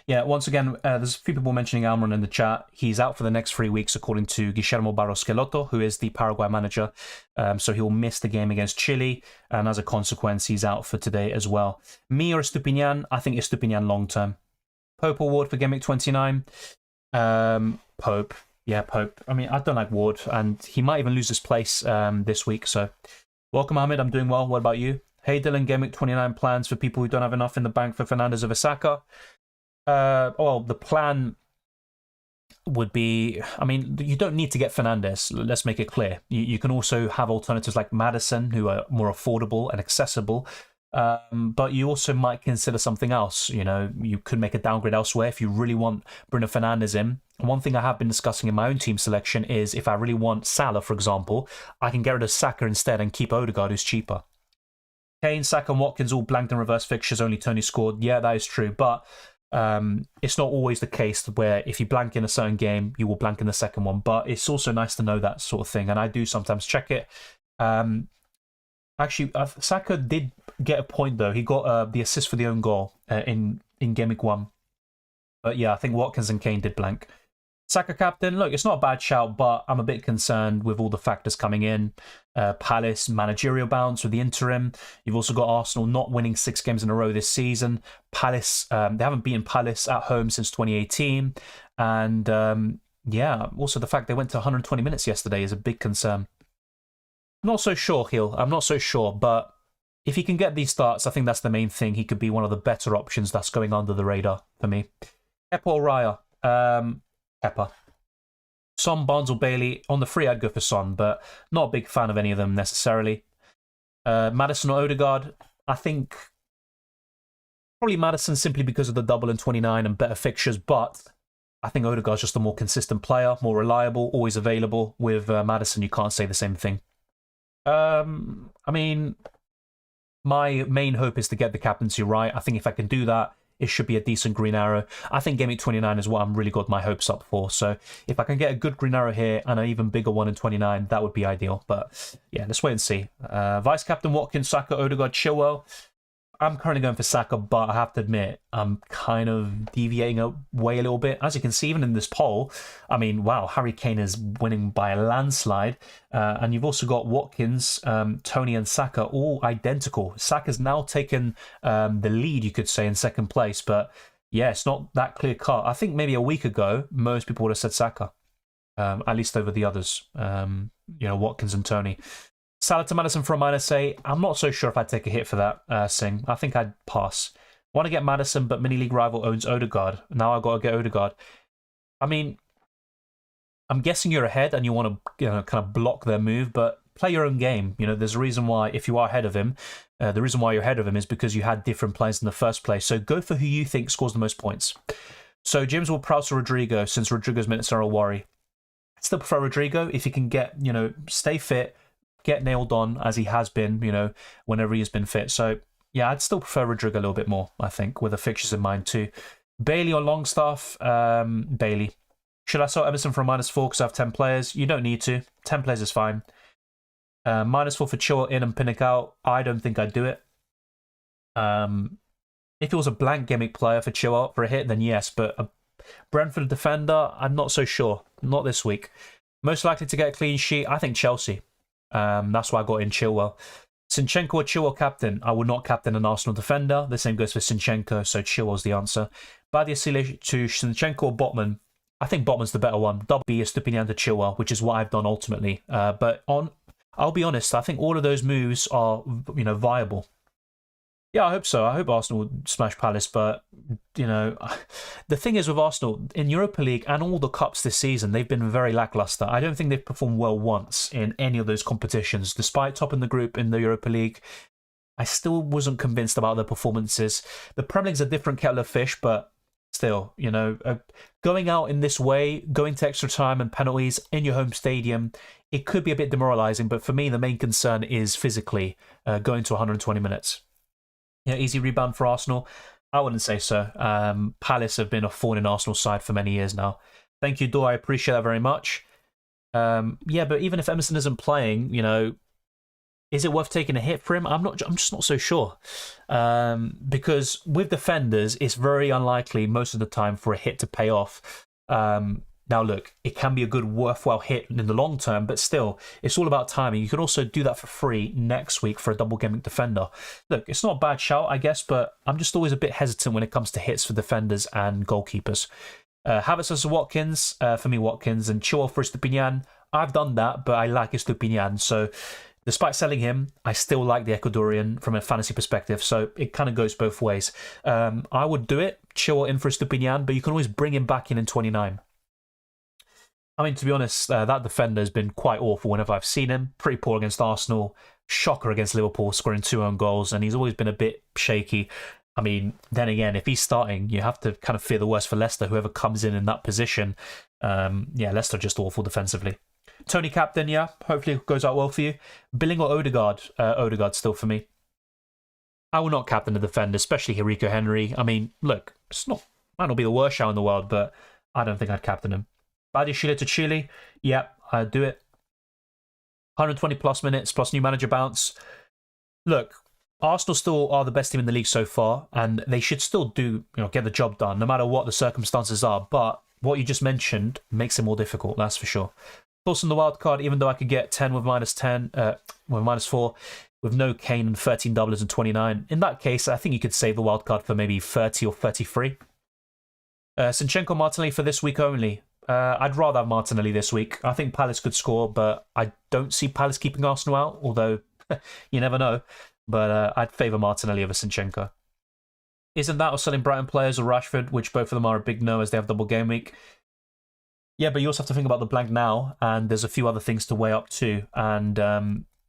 Yeah, once again, there's a few people mentioning Almiron in the chat. He's out for the next 3 weeks, according to Guillermo Barros Schelotto, who is the Paraguay manager. So he'll miss the game against Chile, and as a consequence, he's out for today as well. Me or Estupinian? I think Estupinian long term. Pope or Ward for Game Week 29? Pope. Yeah, Pope. I mean, I don't like Ward, and he might even lose his place this week. So, welcome, Ahmed. I'm doing well. What about you? Hey, Dylan, Game Week 29 plans for people who don't have enough in the bank for Fernandes over Saka. Well, the plan would be, I mean, you don't need to get Fernandes. Let's make it clear. You can also have alternatives like Maddison, who are more affordable and accessible. But you also might consider something else. You know, you could make a downgrade elsewhere if you really want Bruno Fernandes in. One thing I have been discussing in my own team selection is if I really want Salah, for example, I can get rid of Saka instead and keep Odegaard, who's cheaper. Kane, Saka, and Watkins all blanked in reverse fixtures, only Tony scored. Yeah, that is true. But it's not always the case where if you blank in a certain game, you will blank in the second one. But it's also nice to know that sort of thing. And I do sometimes check it. Actually, Saka did get a point, though. He got the assist for the own goal in Game Week 1. But yeah, I think Watkins and Kane did blank. Saka captain, look, it's not a bad shout, but I'm a bit concerned with all the factors coming in. Palace, managerial bounce with the interim. You've also got Arsenal not winning 6 games in a row this season. Palace, they haven't beaten Palace at home since 2018. And yeah, also the fact they went to 120 minutes yesterday is a big concern. I'm not so sure, Hill. I'm not so sure, but if he can get these starts, I think that's the main thing. He could be one of the better options that's going under the radar for me. Kepa or Raya? Kepa. Son, Barnes or Bailey. On the free, I'd go for Son, but not a big fan of any of them necessarily. Maddison or Odegaard? I think probably Maddison simply because of the double in 29 and better fixtures, but I think Odegaard's just a more consistent player, more reliable, always available. With Maddison, you can't say the same thing. I mean, My main hope is to get the captaincy right. I think if I can do that, it should be a decent green arrow. I think Game Week 29 is what I'm really got my hopes up for. So if I can get a good green arrow here and an even bigger one in 29, that would be ideal. But yeah, let's wait and see. Vice Captain Watkins, Saka, Odegaard, Chilwell. I'm currently going for Saka, but I have to admit, I'm kind of deviating away a little bit. As you can see, even in this poll, I mean, wow, Harry Kane is winning by a landslide. And you've also got Watkins, Tony and Saka, all identical. Saka's now taken the lead, you could say, in second place. But yeah, it's not that clear cut. I think maybe a week ago, most people would have said Saka, at least over the others, Watkins and Tony. Salah to Maddison for a -8. I'm not so sure if I'd take a hit for that, Singh. I think I'd pass. Want to get Maddison, but mini league rival owns Odegaard. Now I've got to get Odegaard. I mean, I'm guessing you're ahead and you want to kind of block their move, but play your own game. There's a reason why, if you are ahead of him, the reason why you're ahead of him is because you had different players in the first place. So go for who you think scores the most points. So James will Prowse or Rodrigo, since Rodrigo's minutes are a worry. I still prefer Rodrigo if he can get, stay fit, get nailed on as he has been, whenever he has been fit. So, yeah, I'd still prefer Rodrigo a little bit more, I think, with the fixtures in mind too. Bailey or Longstaff? Bailey. Should I sell Emerson for a -4 because I have 10 players? You don't need to. 10 players is fine. -4 for Chilwell in and Pinnock out. I don't think I'd do it. If it was a blank Gameweek player for Chilwell for a hit, then yes. But a Brentford defender, I'm not so sure. Not this week. Most likely to get a clean sheet? I think Chelsea. That's why I got in Chilwell. Zinchenko or Chilwell captain? I would not captain an Arsenal defender. The same goes for Zinchenko, so Chilwell's the answer. Badiashile to Zinchenko or Botman? I think Botman's the better one. Double B is Stupinian to Chilwell, which is what I've done ultimately. But I'll be honest, I think all of those moves are, viable. Yeah, I hope so. I hope Arsenal smash Palace, but, the thing is with Arsenal, in Europa League and all the cups this season, they've been very lackluster. I don't think they've performed well once in any of those competitions. Despite topping the group in the Europa League, I still wasn't convinced about their performances. The Premier League's a different kettle of fish, but still, going out in this way, going to extra time and penalties in your home stadium, it could be a bit demoralising, but for me, the main concern is physically going to 120 minutes. Yeah, easy rebound for Arsenal? I wouldn't say so. Palace have been a thorn in Arsenal's side for many years now. Thank you, Dor. I appreciate that very much. Yeah, but even if Emerson isn't playing, is it worth taking a hit for him? I'm just not so sure. Because with defenders, it's very unlikely most of the time for a hit to pay off. Now, look, it can be a good, worthwhile hit in the long term, but still, it's all about timing. You could also do that for free next week for a double Gameweek defender. Look, it's not a bad shout, I guess, but I'm just always a bit hesitant when it comes to hits for defenders and goalkeepers. Havertz as Watkins, for me, Watkins, and Chilwell for Estupinian. I've done that, but I like Estupinian, so despite selling him, I still like the Ecuadorian from a fantasy perspective, so it kind of goes both ways. I would do it, Chilwell in for Estupinian, but you can always bring him back in 29. I mean, to be honest, that defender has been quite awful whenever I've seen him. Pretty poor against Arsenal. Shocker against Liverpool, scoring 2 own goals. And he's always been a bit shaky. I mean, then again, if he's starting, you have to kind of fear the worst for Leicester, whoever comes in that position. Yeah, Leicester just awful defensively. Tony captain, yeah. Hopefully it goes out well for you. Billing or Odegaard? Odegaard still for me. I will not captain the defender, especially Rico Henry. I mean, look, might not be the worst shout in the world, but I don't think I'd captain him. Badiashile to Chile, yeah, I'd do it. 120 plus minutes, plus new manager bounce. Look, Arsenal still are the best team in the league so far, and they should still get the job done, no matter what the circumstances are. But what you just mentioned makes it more difficult, that's for sure. Thoughts on the wild card, even though I could get 10 with -10, with -4, with no Kane and 13 doublers and 29. In that case, I think you could save the wild card for maybe 30 or 33. Zinchenko Martinelli for this week only. I'd rather have Martinelli this week. I think Palace could score, but I don't see Palace keeping Arsenal out, although you never know. But I'd favour Martinelli over Zinchenko. Isn't that or selling Brighton players or Rashford, which both of them are a big no as they have double game week? Yeah, but you also have to think about the blank now, and there's a few other things to weigh up too. And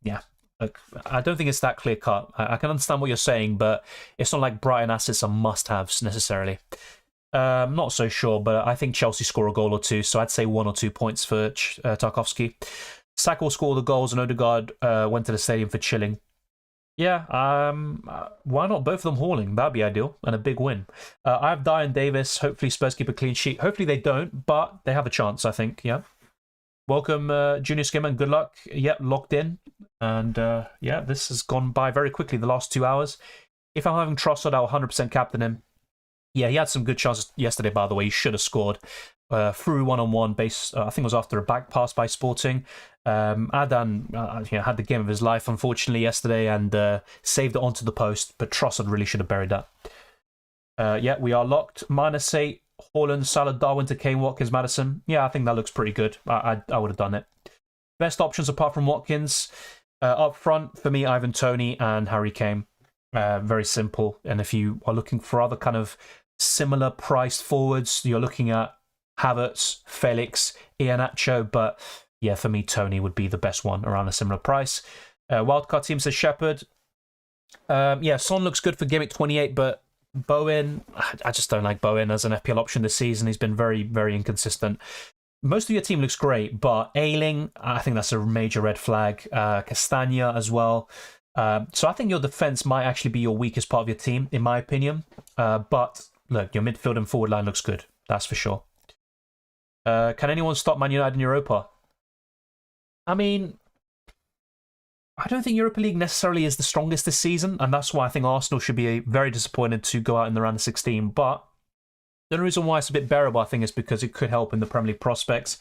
yeah, look, I don't think it's that clear cut. I can understand what you're saying, but it's not like Brighton assets are must-haves necessarily. I'm not so sure, but I think Chelsea score a goal or two, so I'd say 1 or 2 points for Tarkowski. Saka will score all the goals, and Odegaard went to the stadium for chilling. Yeah, why not both of them hauling? That'd be ideal and a big win. I have Dyer and Davis. Hopefully Spurs keep a clean sheet. Hopefully they don't, but they have a chance, I think. Yeah. Welcome, Junior Skimmer. Good luck. Yep, locked in. And yeah, this has gone by very quickly the last 2 hours. If I'm having Trossard, I'll 100% captain him. Yeah, he had some good chances yesterday, by the way. He should have scored. Through one-on-one base, I think it was after a back pass by Sporting. Adan had the game of his life, unfortunately, yesterday and saved it onto the post, but Trossard really should have buried that. Yeah, we are locked. -8, Haaland, Salah, Darwin to Kane, Watkins, Madison. Yeah, I think that looks pretty good. I would have done it. Best options apart from Watkins. Up front, for me, Ivan Toney and Harry Kane. Very simple. And if you are looking for other kind of similar priced forwards, you're looking at Havertz, Felix, Iheanacho, but yeah, for me, Toney would be the best one around a similar price. Wildcard team says Shepherd. Yeah, Son looks good for Gimmick 28, but Bowen, I just don't like Bowen as an FPL option this season. He's been very, very inconsistent. Most of your team looks great, but Ayling, I think that's a major red flag. Castagna as well. So I think your defense might actually be your weakest part of your team, in my opinion. But look, your midfield and forward line looks good. That's for sure. Can anyone stop Man United in Europa? I mean, I don't think Europa League necessarily is the strongest this season, and that's why I think Arsenal should be very disappointed to go out in the round of 16. But the only reason why it's a bit bearable, I think, is because it could help in the Premier League prospects.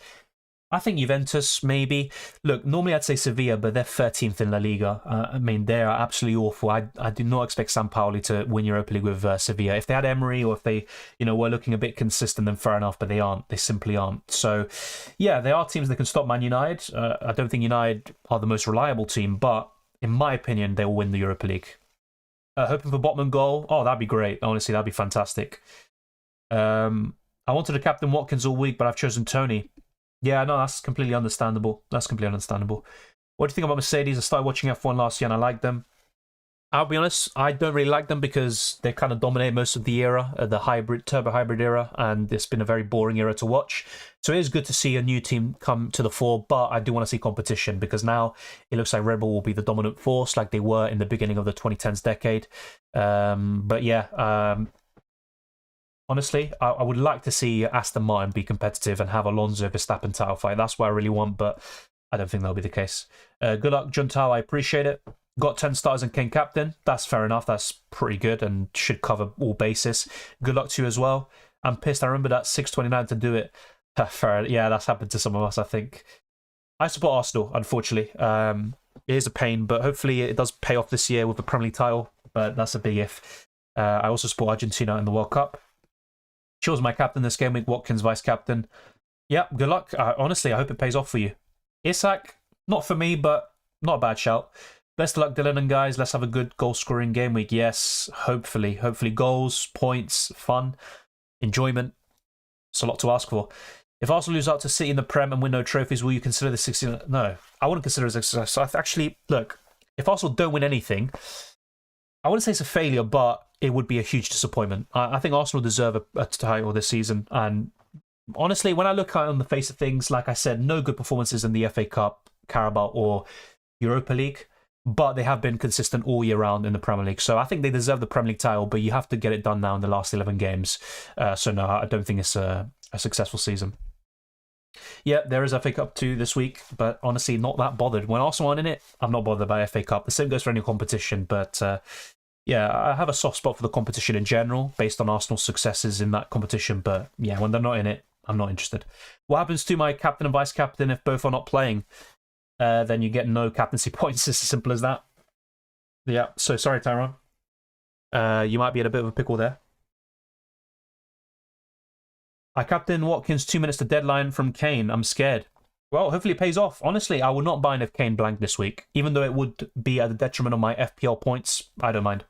I think Juventus, maybe. Look, normally I'd say Sevilla, but they're 13th in La Liga. I mean, they are absolutely awful. I do not expect Sampaoli to win Europa League with Sevilla. If they had Emery or if they, were looking a bit consistent, then fair enough, but they aren't. They simply aren't. So, yeah, there are teams that can stop Man United. I don't think United are the most reliable team, but in my opinion, they will win the Europa League. Hoping for Botman goal. Oh, that'd be great. Honestly, that'd be fantastic. I wanted to captain Watkins all week, but I've chosen Toney. Yeah, no, that's completely understandable. What do you think about Mercedes? I started watching F1 last year and I like them. I'll be honest, I don't really like them because they kind of dominate most of the era, the turbo hybrid era, and it's been a very boring era to watch. So it is good to see a new team come to the fore, but I do want to see competition because now it looks like Red Bull will be the dominant force like they were in the beginning of the 2010s decade. But yeah, honestly, I would like to see Aston Martin be competitive and have Alonso Verstappen title fight. That's what I really want, but I don't think that'll be the case. Good luck, Juntao. I appreciate it. Got 10 stars and King Captain. That's fair enough. That's pretty good and should cover all bases. Good luck to you as well. I'm pissed. I remember that 629 to do it. Fair. Yeah, that's happened to some of us, I think. I support Arsenal, unfortunately. It is a pain, but hopefully it does pay off this year with the Premier League title, but that's a big if. I also support Argentina in the World Cup. Chose my captain this game week, Watkins vice captain. Yeah, good luck. Honestly, I hope it pays off for you. Isak, not for me, but not a bad shout. Best of luck, Dylan and guys. Let's have a good goal-scoring game week. Yes, hopefully. Hopefully goals, points, fun, enjoyment. It's a lot to ask for. If Arsenal lose out to City in the Prem and win no trophies, will you consider this 16? No, I wouldn't consider it a success. So actually, look, if Arsenal don't win anything, I wouldn't say it's a failure, but it would be a huge disappointment. I think Arsenal deserve a title this season. And honestly, when I look at it on the face of things, like I said, no good performances in the FA Cup, Carabao or Europa League, but they have been consistent all year round in the Premier League. So I think they deserve the Premier League title, but you have to get it done now in the last 11 games. So no, I don't think it's a successful season. Yeah, there is FA Cup 2 this week, but honestly, not that bothered. When Arsenal aren't in it, I'm not bothered by FA Cup. The same goes for any competition, but yeah, I have a soft spot for the competition in general, based on Arsenal's successes in that competition, but yeah, when they're not in it, I'm not interested. What happens to my captain and vice-captain if both are not playing? Then you get no captaincy points. It's as simple as that. Yeah, so sorry, Tyrone. You might be in a bit of a pickle there. I captain Watkins 2 minutes to deadline from Kane. I'm scared. Well, hopefully it pays off. Honestly, I would not mind if Kane blanked this week. Even though it would be at the detriment of my FPL points, I don't mind.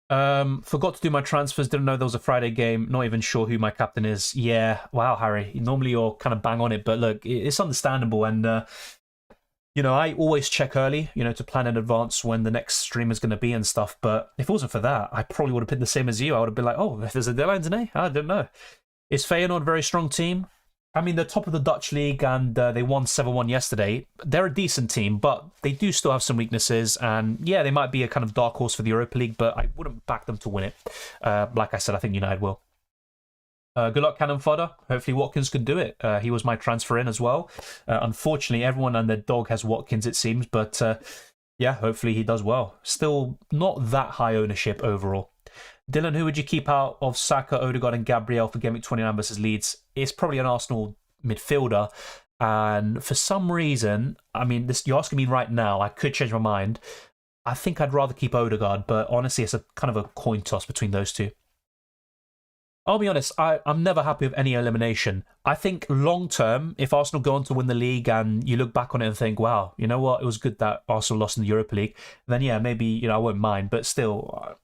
Forgot to do my transfers. Didn't know there was a Friday game. Not even sure who my captain is. Yeah, wow, Harry. Normally you're kind of bang on it, but look, it's understandable. And, I always check early, to plan in advance when the next stream is going to be and stuff. But if it wasn't for that, I probably would have picked the same as you. I would have been like, oh, if there's a deadline today, I don't know. Is Feyenoord a very strong team? I mean, they're top of the Dutch league and they won 7-1 yesterday. They're a decent team, but they do still have some weaknesses. And yeah, they might be a kind of dark horse for the Europa League, but I wouldn't back them to win it. Like I said, I think United will. Good luck, Cannon Fodder. Hopefully Watkins could do it. He was my transfer in as well. Unfortunately, everyone and their dog has Watkins, it seems. But yeah, hopefully he does well. Still not that high ownership overall. Dylan, who would you keep out of Saka, Odegaard and Gabriel for Game Week 29 versus Leeds? It's probably an Arsenal midfielder. And for some reason, I mean, you're asking me right now, I could change my mind. I think I'd rather keep Odegaard, but honestly, it's a kind of a coin toss between those two. I'll be honest, I'm never happy with any elimination. I think long term, if Arsenal go on to win the league and you look back on it and think, wow, you know what, it was good that Arsenal lost in the Europa League, then yeah, maybe, I won't mind. But still,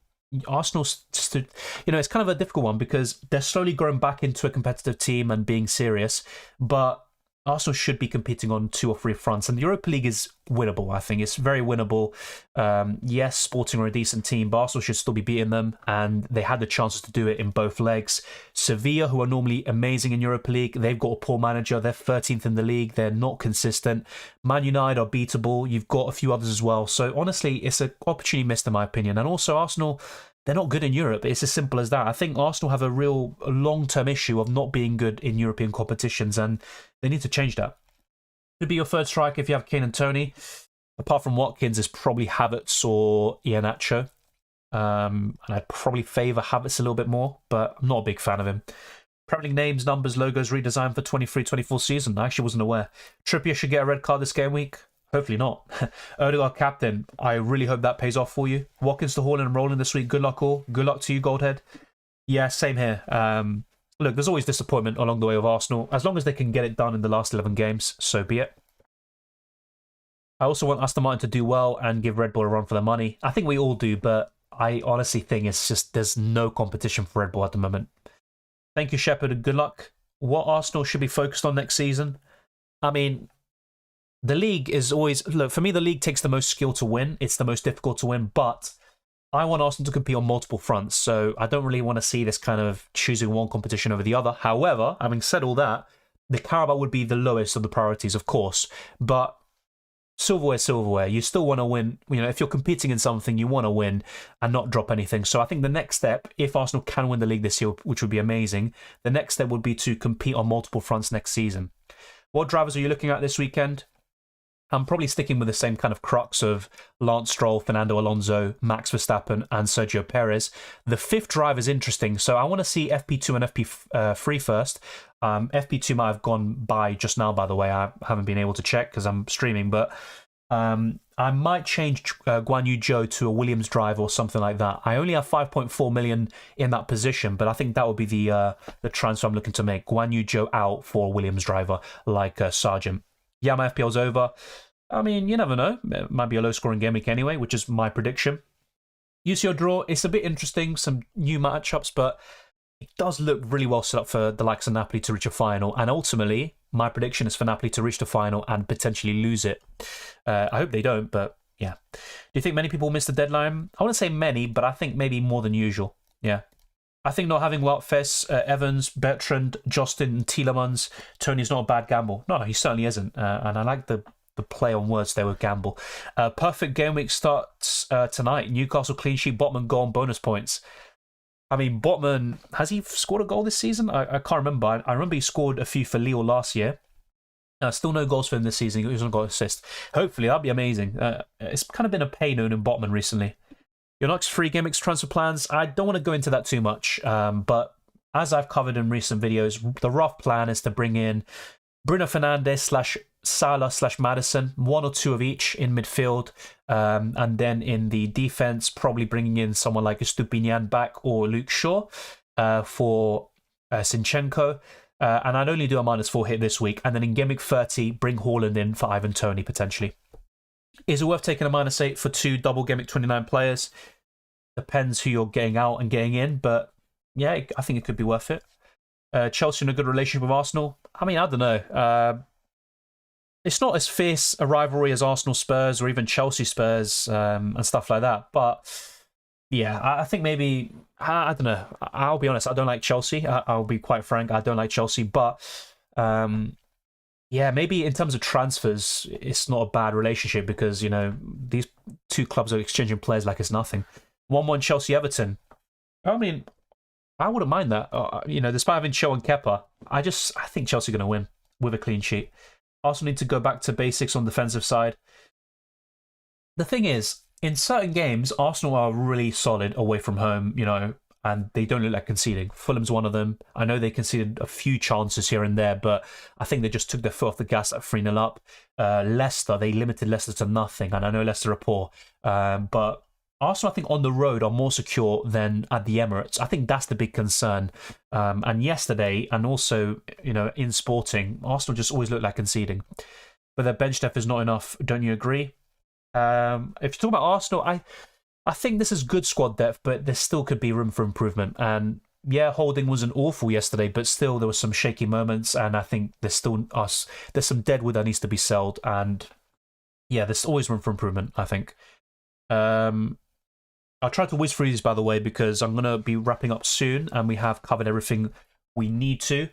Arsenal's just, it's kind of a difficult one because they're slowly growing back into a competitive team and being serious. But Arsenal should be competing on 2 or 3 fronts, and the Europa League is winnable. I think it's very winnable. Yes, Sporting are a decent team, but Arsenal should still be beating them, and they had the chances to do it in both legs. Sevilla, who are normally amazing in Europa League, they've got a poor manager. They're 13th in the league. They're not consistent. Man United are beatable. You've got a few others as well. So honestly, it's an opportunity missed in my opinion. And also Arsenal, they're not good in Europe. It's as simple as that. I think Arsenal have a real long-term issue of not being good in European competitions, and they need to change that. Could be your third striker if you have Kane and Tony. Apart from Watkins, is probably Havertz or Iheanacho. And I'd probably favour Havertz a little bit more, but I'm not a big fan of him. Premier League names, numbers, logos redesigned for 23-24 season. I actually wasn't aware. Trippier should get a red card this game week. Hopefully not. Odegaard captain. I really hope that pays off for you. Watkins to Haaland and rolling this week. Good luck all. Good luck to you, Goldhead. Yeah, same here. Look, there's always disappointment along the way with Arsenal. As long as they can get it done in the last 11 games, so be it. I also want Aston Martin to do well and give Red Bull a run for their money. I think we all do, but I honestly think it's just there's no competition for Red Bull at the moment. Thank you, Shepard, and good luck. What Arsenal should be focused on next season? I mean, the league is always... Look, for me, the league takes the most skill to win. It's the most difficult to win, but I want Arsenal to compete on multiple fronts, so I don't really want to see this kind of choosing one competition over the other. However, having said all that, the Carabao would be the lowest of the priorities, of course, but silverware, silverware. You still want to win. If you're competing in something, you want to win and not drop anything. So I think the next step, if Arsenal can win the league this year, which would be amazing, the next step would be to compete on multiple fronts next season. What drivers are you looking at this weekend? I'm probably sticking with the same kind of crux of Lance Stroll, Fernando Alonso, Max Verstappen, and Sergio Perez. The 5th drive is interesting, so I want to see FP2 and FP3 first. FP2 might have gone by just now, by the way. I haven't been able to check because I'm streaming, but I might change Guan Yu Zhou to a Williams drive or something like that. I only have 5.4 million in that position, but I think that would be the transfer I'm looking to make. Guan Yu Zhou out for a Williams driver like Sargent. Yeah, my FPL's over. I mean, you never know. It might be a low-scoring game week anyway, which is my prediction. UCL draw, it's a bit interesting, some new matchups, but it does look really well set up for the likes of Napoli to reach a final. And ultimately, my prediction is for Napoli to reach the final and potentially lose it. I hope they don't, but yeah. Do you think many people miss the deadline? I wouldn't say many, but I think maybe more than usual. Yeah. I think not having Wout Fess, Evans, Bertrand, Justin, Tielemans, Tony's not a bad gamble. No, he certainly isn't. And I like the play on words there with gamble. Perfect game week starts tonight. Newcastle clean sheet, Botman goal and bonus points. I mean, Botman, has he scored a goal this season? I can't remember. I remember he scored a few for Lille last year. Still no goals for him this season. He hasn't got assists. Hopefully, that'd be amazing. It's kind of been a pain owning Botman recently. Your next 3 game weeks transfer plans, I don't want to go into that too much, but as I've covered in recent videos, the rough plan is to bring in Bruno Fernandes / Salah / Maddison, 1 or 2 of each in midfield, and then in the defense, probably bringing in someone like Estupinian back or Luke Shaw for Zinchenko, and I'd only do a -4 hit this week, and then in game week 30, bring Haaland in for Ivan Toney potentially. Is it worth taking a -8 for 2 double game week 29 players? Depends who you're getting out and getting in, but yeah, I think it could be worth it. Chelsea in a good relationship with Arsenal? I mean, I don't know. It's not as fierce a rivalry as Arsenal Spurs or even Chelsea Spurs and stuff like that. But yeah, I think maybe, I don't know. I'll be honest, I don't like Chelsea. I'll be quite frank, I don't like Chelsea. But Yeah, maybe in terms of transfers, it's not a bad relationship because, these two clubs are exchanging players like it's nothing. 1-1 Chelsea Everton. I mean, I wouldn't mind that. Despite having Cho and Kepa, I think Chelsea are going to win with a clean sheet. Arsenal need to go back to basics on the defensive side. The thing is, in certain games, Arsenal are really solid away from home, and they don't look like conceding. Fulham's one of them. I know they conceded a few chances here and there, but I think they just took their foot off the gas at 3-0 up. Leicester, they limited Leicester to nothing, and I know Leicester are poor. But Arsenal, I think, on the road are more secure than at the Emirates. I think that's the big concern. And yesterday, and also, in Sporting, Arsenal just always look like conceding. But their bench depth is not enough. Don't you agree? If you talk about Arsenal, I think this is good squad depth, but there still could be room for improvement. And yeah, Holding wasn't awful yesterday, but still there were some shaky moments, and I think there's some deadwood that needs to be sold, and yeah, there's always room for improvement, I think. I'll try to whiz through these, by the way, because I'm going to be wrapping up soon, and we have covered everything we need to.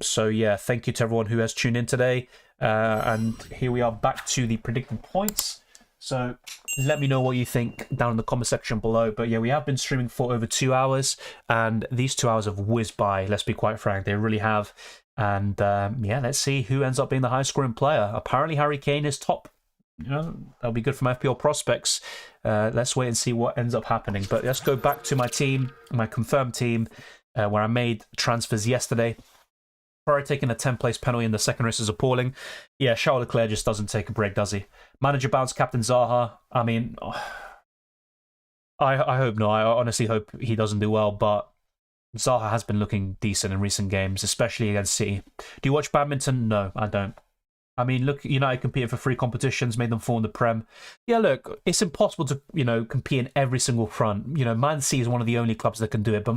So yeah, thank you to everyone who has tuned in today. And here we are back to the predicted points. So let me know what you think down in the comment section below. But yeah, we have been streaming for over 2 hours, and these 2 hours have whizzed by, let's be quite frank. They really have. And yeah, let's see who ends up being the highest scoring player. Apparently Harry Kane is top. That'll be good for my FPL prospects. Let's wait and see what ends up happening. But let's go back to my team, my confirmed team, where I made transfers yesterday. Sorare taking a 10th-place penalty in the second race is appalling. Yeah, Charles Leclerc just doesn't take a break, does he? Manager bounce, Captain Zaha. I mean, I hope not. I honestly hope he doesn't do well, but Zaha has been looking decent in recent games, especially against City. Do you watch badminton? No, I don't. I mean, look, United competed for 3 competitions, made them 4 in the Prem. Yeah, look, it's impossible to, compete in every single front. Man City is one of the only clubs that can do it, but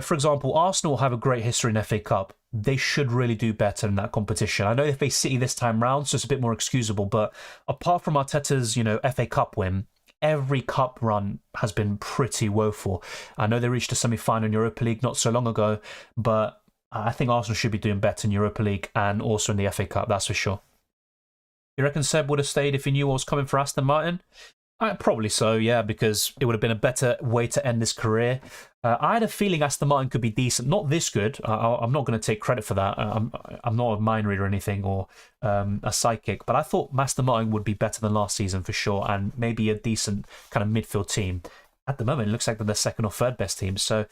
for example, Arsenal have a great history in FA Cup. They should really do better in that competition. I know they face City this time round, so it's a bit more excusable, but apart from Arteta's, FA Cup win, every cup run has been pretty woeful. I know they reached a semi-final in Europa League not so long ago, but I think Arsenal should be doing better in Europa League and also in the FA Cup, that's for sure. You reckon Seb would have stayed if he knew what was coming for Aston Martin? Probably so, yeah, because it would have been a better way to end his career. I had a feeling Aston Martin could be decent. Not this good. I'm not going to take credit for that. I'm not a mind reader or anything or a psychic, but I thought Aston Martin would be better than last season for sure, and maybe a decent kind of midfield team. At the moment, it looks like they're the second or third best team. So,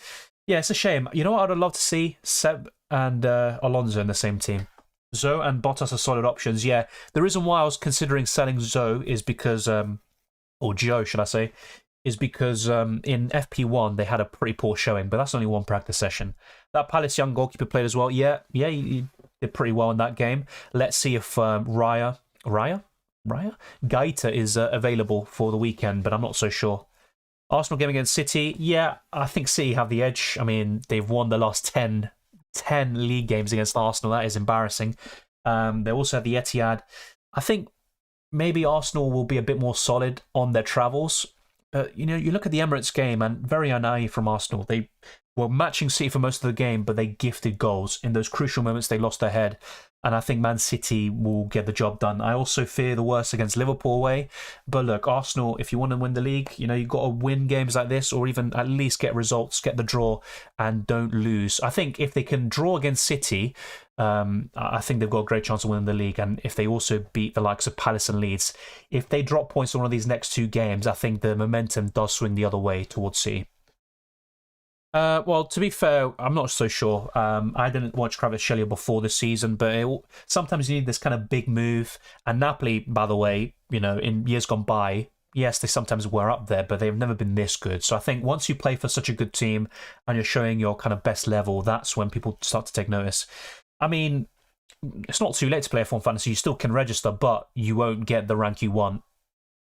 yeah, it's a shame. You know what I'd love to see? Seb and Alonso in the same team. Zoe and Bottas are solid options. Yeah, the reason why I was considering selling Zoe is because... or Joe, should I say, is because in FP1 they had a pretty poor showing, but that's only one practice session. That Palace young goalkeeper played as well. Yeah, he did pretty well in that game. Let's see if Gaita is available for the weekend, but I'm not so sure. Arsenal game against City. Yeah, I think City have the edge. I mean, they've won the last 10 league games against Arsenal. That is embarrassing. They also have the Etihad. I think maybe Arsenal will be a bit more solid on their travels. You look at the Emirates game, and very naive from Arsenal. They were matching City for most of the game, but they gifted goals. In those crucial moments, they lost their head. And I think Man City will get the job done. I also fear the worst against Liverpool away. But look, Arsenal, if you want to win the league, you've got to win games like this, or even at least get results, get the draw, and don't lose. I think if they can draw against City, I think they've got a great chance of winning the league. And if they also beat the likes of Palace and Leeds, if they drop points on one of these next 2 games, I think the momentum does swing the other way towards City. Well, to be fair, I'm not so sure. I didn't watch Kvaratskhelia before this season, but sometimes you need this kind of big move. And Napoli, by the way, in years gone by, yes, they sometimes were up there, but they've never been this good. So I think once you play for such a good team and you're showing your kind of best level, that's when people start to take notice. I mean, it's not too late to play F1 Fantasy. You still can register, but you won't get the rank you want,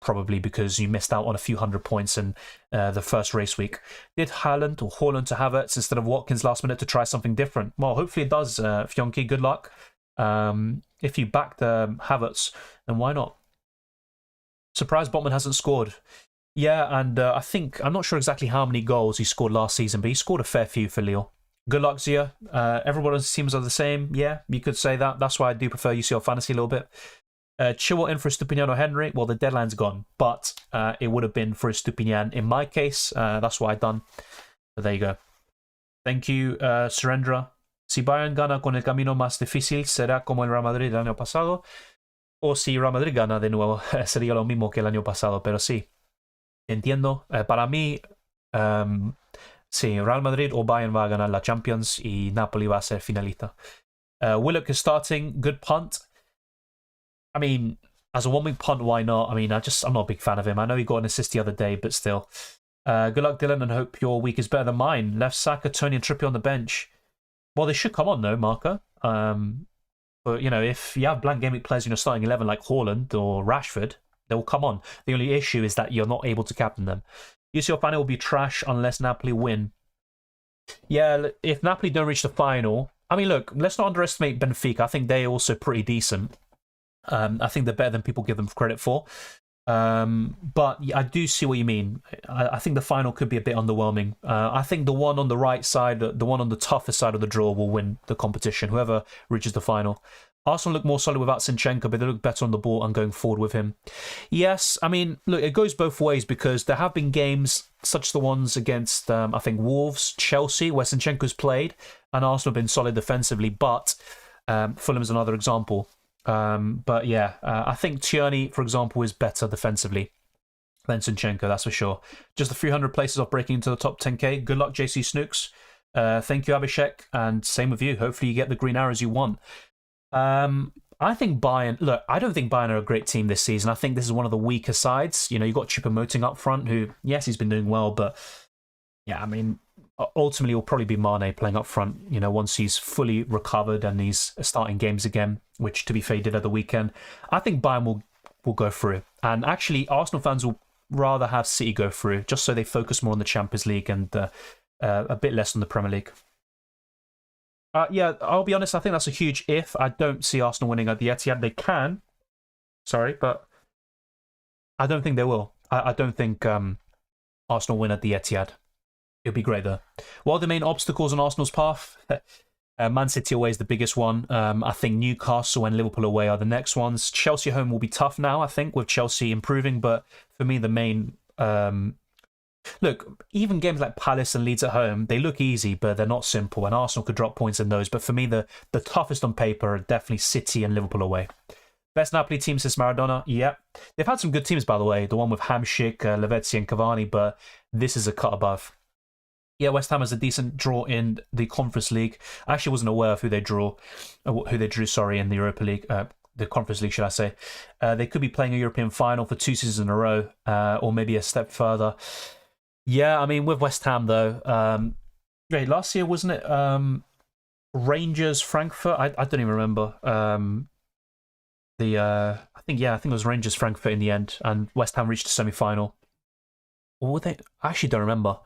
probably because you missed out on a few hundred points in the first race week. Did Haaland to Havertz instead of Watkins last minute to try something different? Well, hopefully it does, Fionki. Good luck. If you backed Havertz, then why not? Surprised Botman hasn't scored. Yeah, and I'm not sure exactly how many goals he scored last season, but he scored a fair few for Lille. Good luck to you. Everyone's teams are the same. Yeah, you could say that. That's why I do prefer UCL Fantasy a little bit. Chilwell in for Stupinian or Henry. Well, the deadline's gone, but it would have been for Stupinian in my case. That's what I've done. So there you go. Thank you, Surendra. Si Bayern gana con el camino más difícil, será como el Real Madrid del año pasado. O si Real Madrid gana de nuevo, sería lo mismo que el año pasado. Pero sí, entiendo. Para mí, sí, Real Madrid o Bayern va a ganar la Champions y Napoli va a ser finalista. Willock is starting. Good punt. I mean, as a one-week punt, why not? I mean, I'm not a big fan of him. I know he got an assist the other day, but still. Good luck, Dylan, and hope your week is better than mine. Left Saka, Tony, and Trippier on the bench. Well, they should come on, though, Marco. But, you know, if you have blank game week players in your starting 11 like Haaland or Rashford, they will come on. The only issue is that you're not able to captain them. UCL final will be trash unless Napoli win. Yeah, if Napoli don't reach the final... I mean, look, let's not underestimate Benfica. I think they're also pretty decent. I think they're better than people give them credit for. But I do see what you mean. I think the final could be a bit underwhelming. I think the one on the right side, the one on the toughest side of the draw will win the competition, whoever reaches the final. Arsenal look more solid without Zinchenko, but they look better on the ball and going forward with him. Yes, I mean, look, it goes both ways because there have been games such as the ones against, I think, Wolves, Chelsea, where Zinchenko's played, and Arsenal have been solid defensively, but Fulham is another example. But yeah, I think Tierney, for example, is better defensively than Zinchenko, that's for sure. Just the 300 places of breaking into the top 10k. Good luck, JC Snooks. Thank you, Abhishek, and same with you. Hopefully you get the green arrows you want. I think Bayern... Look, I don't think Bayern are a great team this season. I think this is one of the weaker sides. You know, you've got Choupo-Moting up front, who, yes, he's been doing well, but yeah, I mean, ultimately it'll probably be Mane playing up front, you know, once he's fully recovered and he's starting games again, which, to be fair, he did at the weekend. I think Bayern will go through. And actually, Arsenal fans will rather have City go through, just so they focus more on the Champions League and a bit less on the Premier League. Yeah, I'll be honest, I think that's a huge if. I don't see Arsenal winning at the Etihad. They can, sorry, but I don't think they will. I don't think Arsenal win at the Etihad. It'll be great, though. What are the main obstacles on Arsenal's path? Man City away is the biggest one. I think Newcastle and Liverpool away are the next ones. Chelsea home will be tough now, I think, with Chelsea improving. But for me, the main... Look, even games like Palace and Leeds at home, they look easy, but they're not simple. And Arsenal could drop points in those. But for me, the toughest on paper are definitely City and Liverpool away. Best Napoli team since Maradona? Yep. They've had some good teams, by the way. The one with Hamšík, Lavezzi and Cavani. But this is a cut above. Yeah, West Ham has a decent draw in the Conference League. I actually wasn't aware of who they drew, in the Europa League, the Conference League, should I say. They could be playing a European final for 2 seasons in a row, or maybe a step further. Yeah, I mean, with West Ham, though, last year, wasn't it Rangers, Frankfurt? I don't even remember. I think it was Rangers, Frankfurt in the end, and West Ham reached the semi-final. Or were they? I actually don't remember.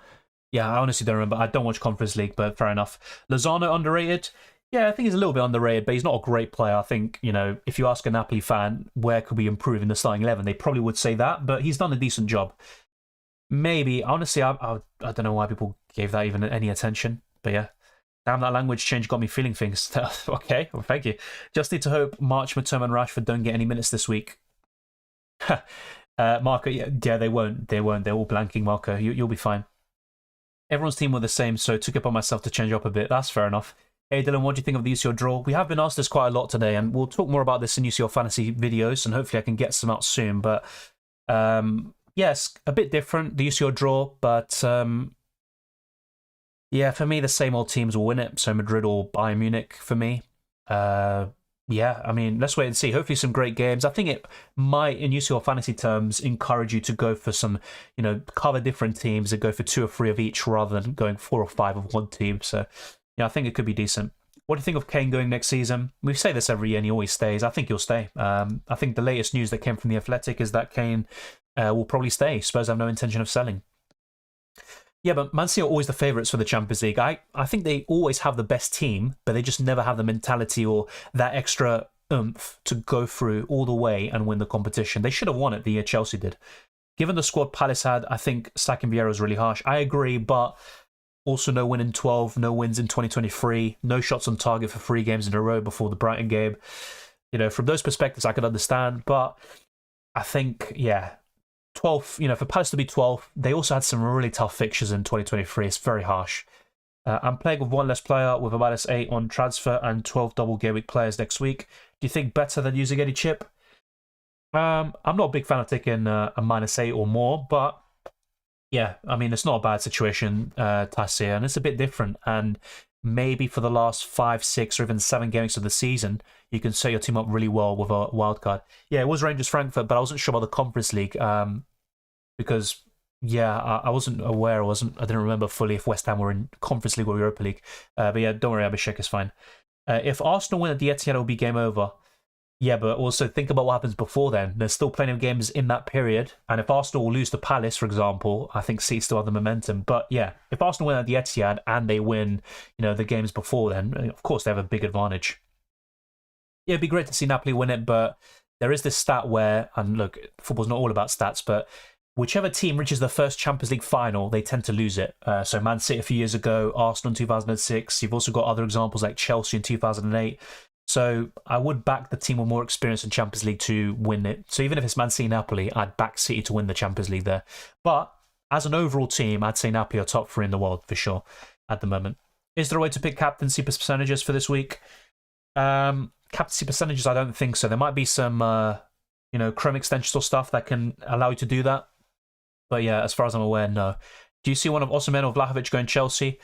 Yeah, I honestly don't remember. I don't watch Conference League, but fair enough. Lozano underrated? Yeah, I think he's a little bit underrated, but he's not a great player. I think, you know, if you ask a Napoli fan, where could we improve in the starting 11, they probably would say that, but he's done a decent job. Maybe. Honestly, I don't know why people gave that even any attention, but yeah. Damn, that language change got me feeling things. Okay, well, thank you. Just need to hope March, Matoma and Rashford don't get any minutes this week. Marco, yeah, they won't. They're all blanking, Marco. You'll be fine. Everyone's team were the same, so took it upon myself to change up a bit. That's fair enough. Hey Dylan, what do you think of the UCL draw? We have been asked this quite a lot today, and we'll talk more about this in UCL Fantasy videos, and hopefully I can get some out soon. But yes, a bit different, the UCL draw, but yeah, for me, the same old teams will win it. So Madrid or Bayern Munich for me. Yeah, I mean, let's wait and see. Hopefully some great games. I think it might, in UCL fantasy terms, encourage you to go for some, you know, cover different teams and go for 2 or 3 of each rather than going 4 or 5 of one team. So, yeah, I think it could be decent. What do you think of Kane going next season? We say this every year and he always stays. I think he'll stay. I think the latest news that came from The Athletic is that Kane will probably stay. Spurs have no intention of selling. Yeah, but Man City are always the favourites for the Champions League. I think they always have the best team, but they just never have the mentality or that extra oomph to go through all the way and win the competition. They should have won it the year Chelsea did. Given the squad Palace had, I think sacking Vieira was really harsh. I agree, but Also, no win in 12, no wins in 2023, no shots on target for 3 games in a row before the Brighton game. From those perspectives, I could understand. But I think, 12th, for Palace to be 12th, they also had some really tough fixtures in 2023. It's very harsh. I'm playing with 1 less player with a -8 on transfer and 12 double game week players next week. Do you think better than using any chip? I'm not a big fan of taking a -8 or more, but yeah, I mean, it's not a bad situation, Tassir, and it's a bit different. And maybe for the last 5, 6, or even 7 games of the season, you can set your team up really well with a wild card. Yeah, it was Rangers Frankfurt, but I wasn't sure about the Conference League because, I wasn't aware. I didn't remember fully if West Ham were in Conference League or Europa League. But yeah, don't worry, Abhishek, it's fine. If Arsenal win at the Etihad, it will be game over. Yeah, but also think about what happens before then. There's still plenty of games in that period. And if Arsenal will lose to Palace, for example, I think City still have the momentum. But yeah, if Arsenal win at the Etihad and they win, the games before then, of course they have a big advantage. Yeah, it'd be great to see Napoli win it, but there is this stat where, and look, football's not all about stats, but whichever team reaches the first Champions League final, they tend to lose it. So Man City a few years ago, Arsenal in 2006. You've also got other examples like Chelsea in 2008. So I would back the team with more experience in Champions League to win it. So even if it's Man City Napoli, I'd back City to win the Champions League there. But as an overall team, I'd say Napoli are top 3 in the world for sure at the moment. Is there a way to pick captaincy percentages for this week? Captaincy percentages, I don't think so. There might be some, Chrome extensions or stuff that can allow you to do that. But yeah, as far as I'm aware, no. Do you see one of Osimhen or Vlahovic going Chelsea?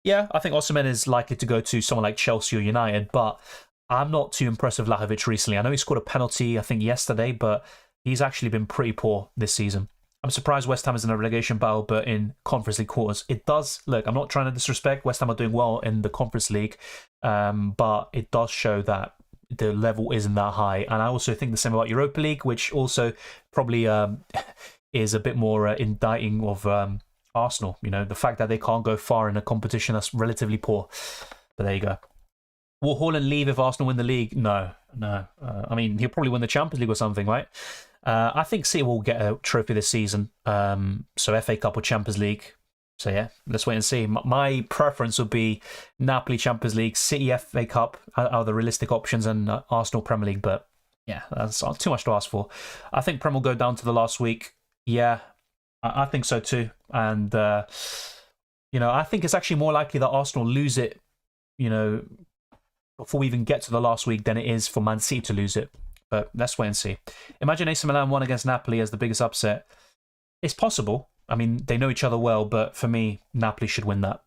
Yeah, I think Osimhen is likely to go to someone like Chelsea or United, but I'm not too impressed with Vlahovic recently. I know he scored a penalty, I think, yesterday, but he's actually been pretty poor this season. I'm surprised West Ham is in a relegation battle, but in Conference League quarters. It does, look, I'm not trying to disrespect. West Ham are doing well in the Conference League, but it does show that the level isn't that high. And I also think the same about Europa League, which also probably is a bit more indicting of Arsenal. The fact that they can't go far in a competition that's relatively poor. But there you go. Will Haaland leave if Arsenal win the league? No. I mean, he'll probably win the Champions League or something, right? I think City will get a trophy this season. So FA Cup or Champions League. So yeah, let's wait and see. My preference would be Napoli Champions League, City FA Cup are the realistic options, and Arsenal Premier League. But yeah, that's too much to ask for. I think Prem will go down to the last week. Yeah, I think so too. And, I think it's actually more likely that Arsenal lose it, before we even get to the last week than it is for Man City to lose it. But let's wait and see. Imagine AC Milan won against Napoli as the biggest upset. It's possible. I mean, they know each other well, but for me, Napoli should win that.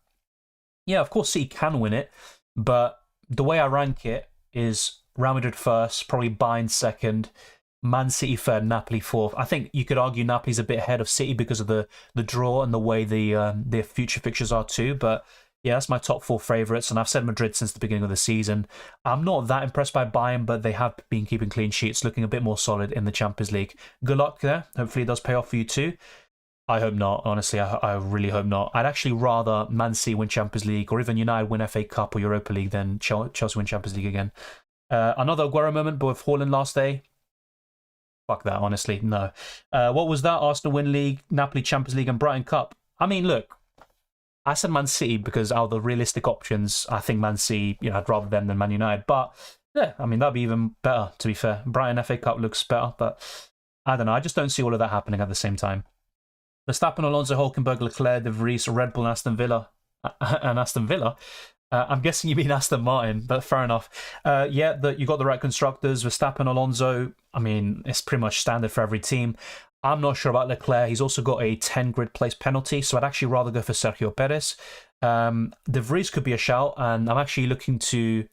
Yeah, of course City can win it, but the way I rank it is Real Madrid first, probably Bayern second, Man City third, Napoli fourth. I think you could argue Napoli's a bit ahead of City because of the draw and the way their future fixtures are too, but yeah, that's my top 4 favourites, and I've said Madrid since the beginning of the season. I'm not that impressed by Bayern, but they have been keeping clean sheets, looking a bit more solid in the Champions League. Good luck there. Hopefully it does pay off for you too. I hope not, honestly. I really hope not. I'd actually rather Man City win Champions League or even United win FA Cup or Europa League than Chelsea win Champions League again. Another Aguero moment, but with Haaland last day. Fuck that, honestly. No. What was that? Arsenal win League, Napoli Champions League and Brighton Cup. I mean, look. I said Man City because out of the realistic options, I think Man City, I'd rather them than Man United. But yeah, I mean, that'd be even better, to be fair. Brighton FA Cup looks better, but I don't know. I just don't see all of that happening at the same time. Verstappen, Alonso, Hulkenberg, Leclerc, De Vries, Red Bull, and Aston Villa. I'm guessing you mean Aston Martin, but fair enough. Yeah, you got the right constructors. Verstappen, Alonso, I mean, it's pretty much standard for every team. I'm not sure about Leclerc. He's also got a 10 grid place penalty, so I'd actually rather go for Sergio Perez. De Vries could be a shout, and I'm actually looking to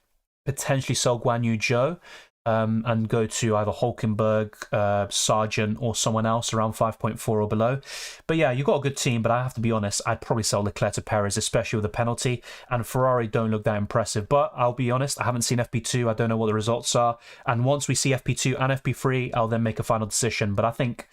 potentially sell Guan Yu Zhou and go to either Hulkenberg, Sargent, or someone else around 5.4 or below. But yeah, you've got a good team, but I have to be honest, I'd probably sell Leclerc to Perez, especially with the penalty, and Ferrari don't look that impressive. But I'll be honest, I haven't seen FP2, I don't know what the results are, and once we see FP2 and FP3, I'll then make a final decision. But I think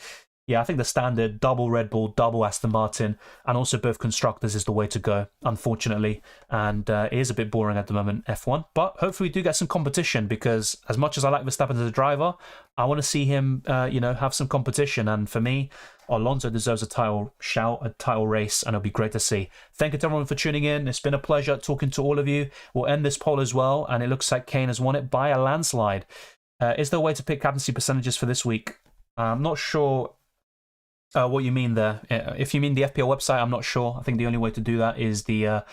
the standard double Red Bull, double Aston Martin, and also both constructors is the way to go, unfortunately. And it is a bit boring at the moment, F1. But hopefully we do get some competition, because as much as I like Verstappen as a driver, I want to see him, have some competition. And for me, Alonso deserves a title shout, a title race, and it'll be great to see. Thank you to everyone for tuning in. It's been a pleasure talking to all of you. We'll end this poll as well, and it looks like Kane has won it by a landslide. Is there a way to pick captaincy percentages for this week? I'm not sure what you mean there. If you mean the FPL website, I'm not sure. I think the only way to do that is the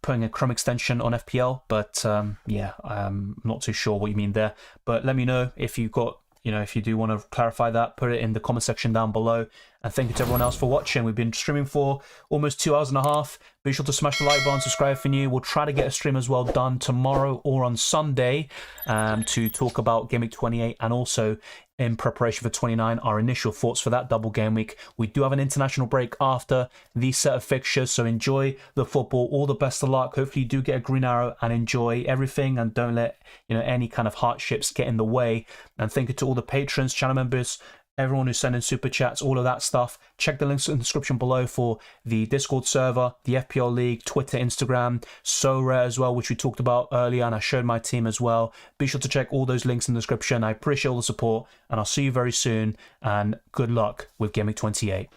putting a Chrome extension on FPL, but yeah, I'm not too sure what you mean there. But let me know if you've got, if you do want to clarify that, put it in the comment section down below. And thank you to everyone else for watching. We've been streaming for almost 2 hours and a half. Be sure to smash the like button, subscribe if you're new. We'll try to get a stream as well done tomorrow or on Sunday to talk about Game Week 28 and also in preparation for 29, our initial thoughts for that double game week. We do have an international break after these set of fixtures, so enjoy the football. All the best of luck. Hopefully you do get a green arrow and enjoy everything, and don't let any kind of hardships get in the way. And thank you to all the patrons, channel members, everyone who's sending super chats, all of that stuff. Check the links in the description below for the Discord server, the FPL League, Twitter, Instagram, Sorare as well, which we talked about earlier, and I showed my team as well. Be sure to check all those links in the description. I appreciate all the support, and I'll see you very soon, and good luck with Game Week 28.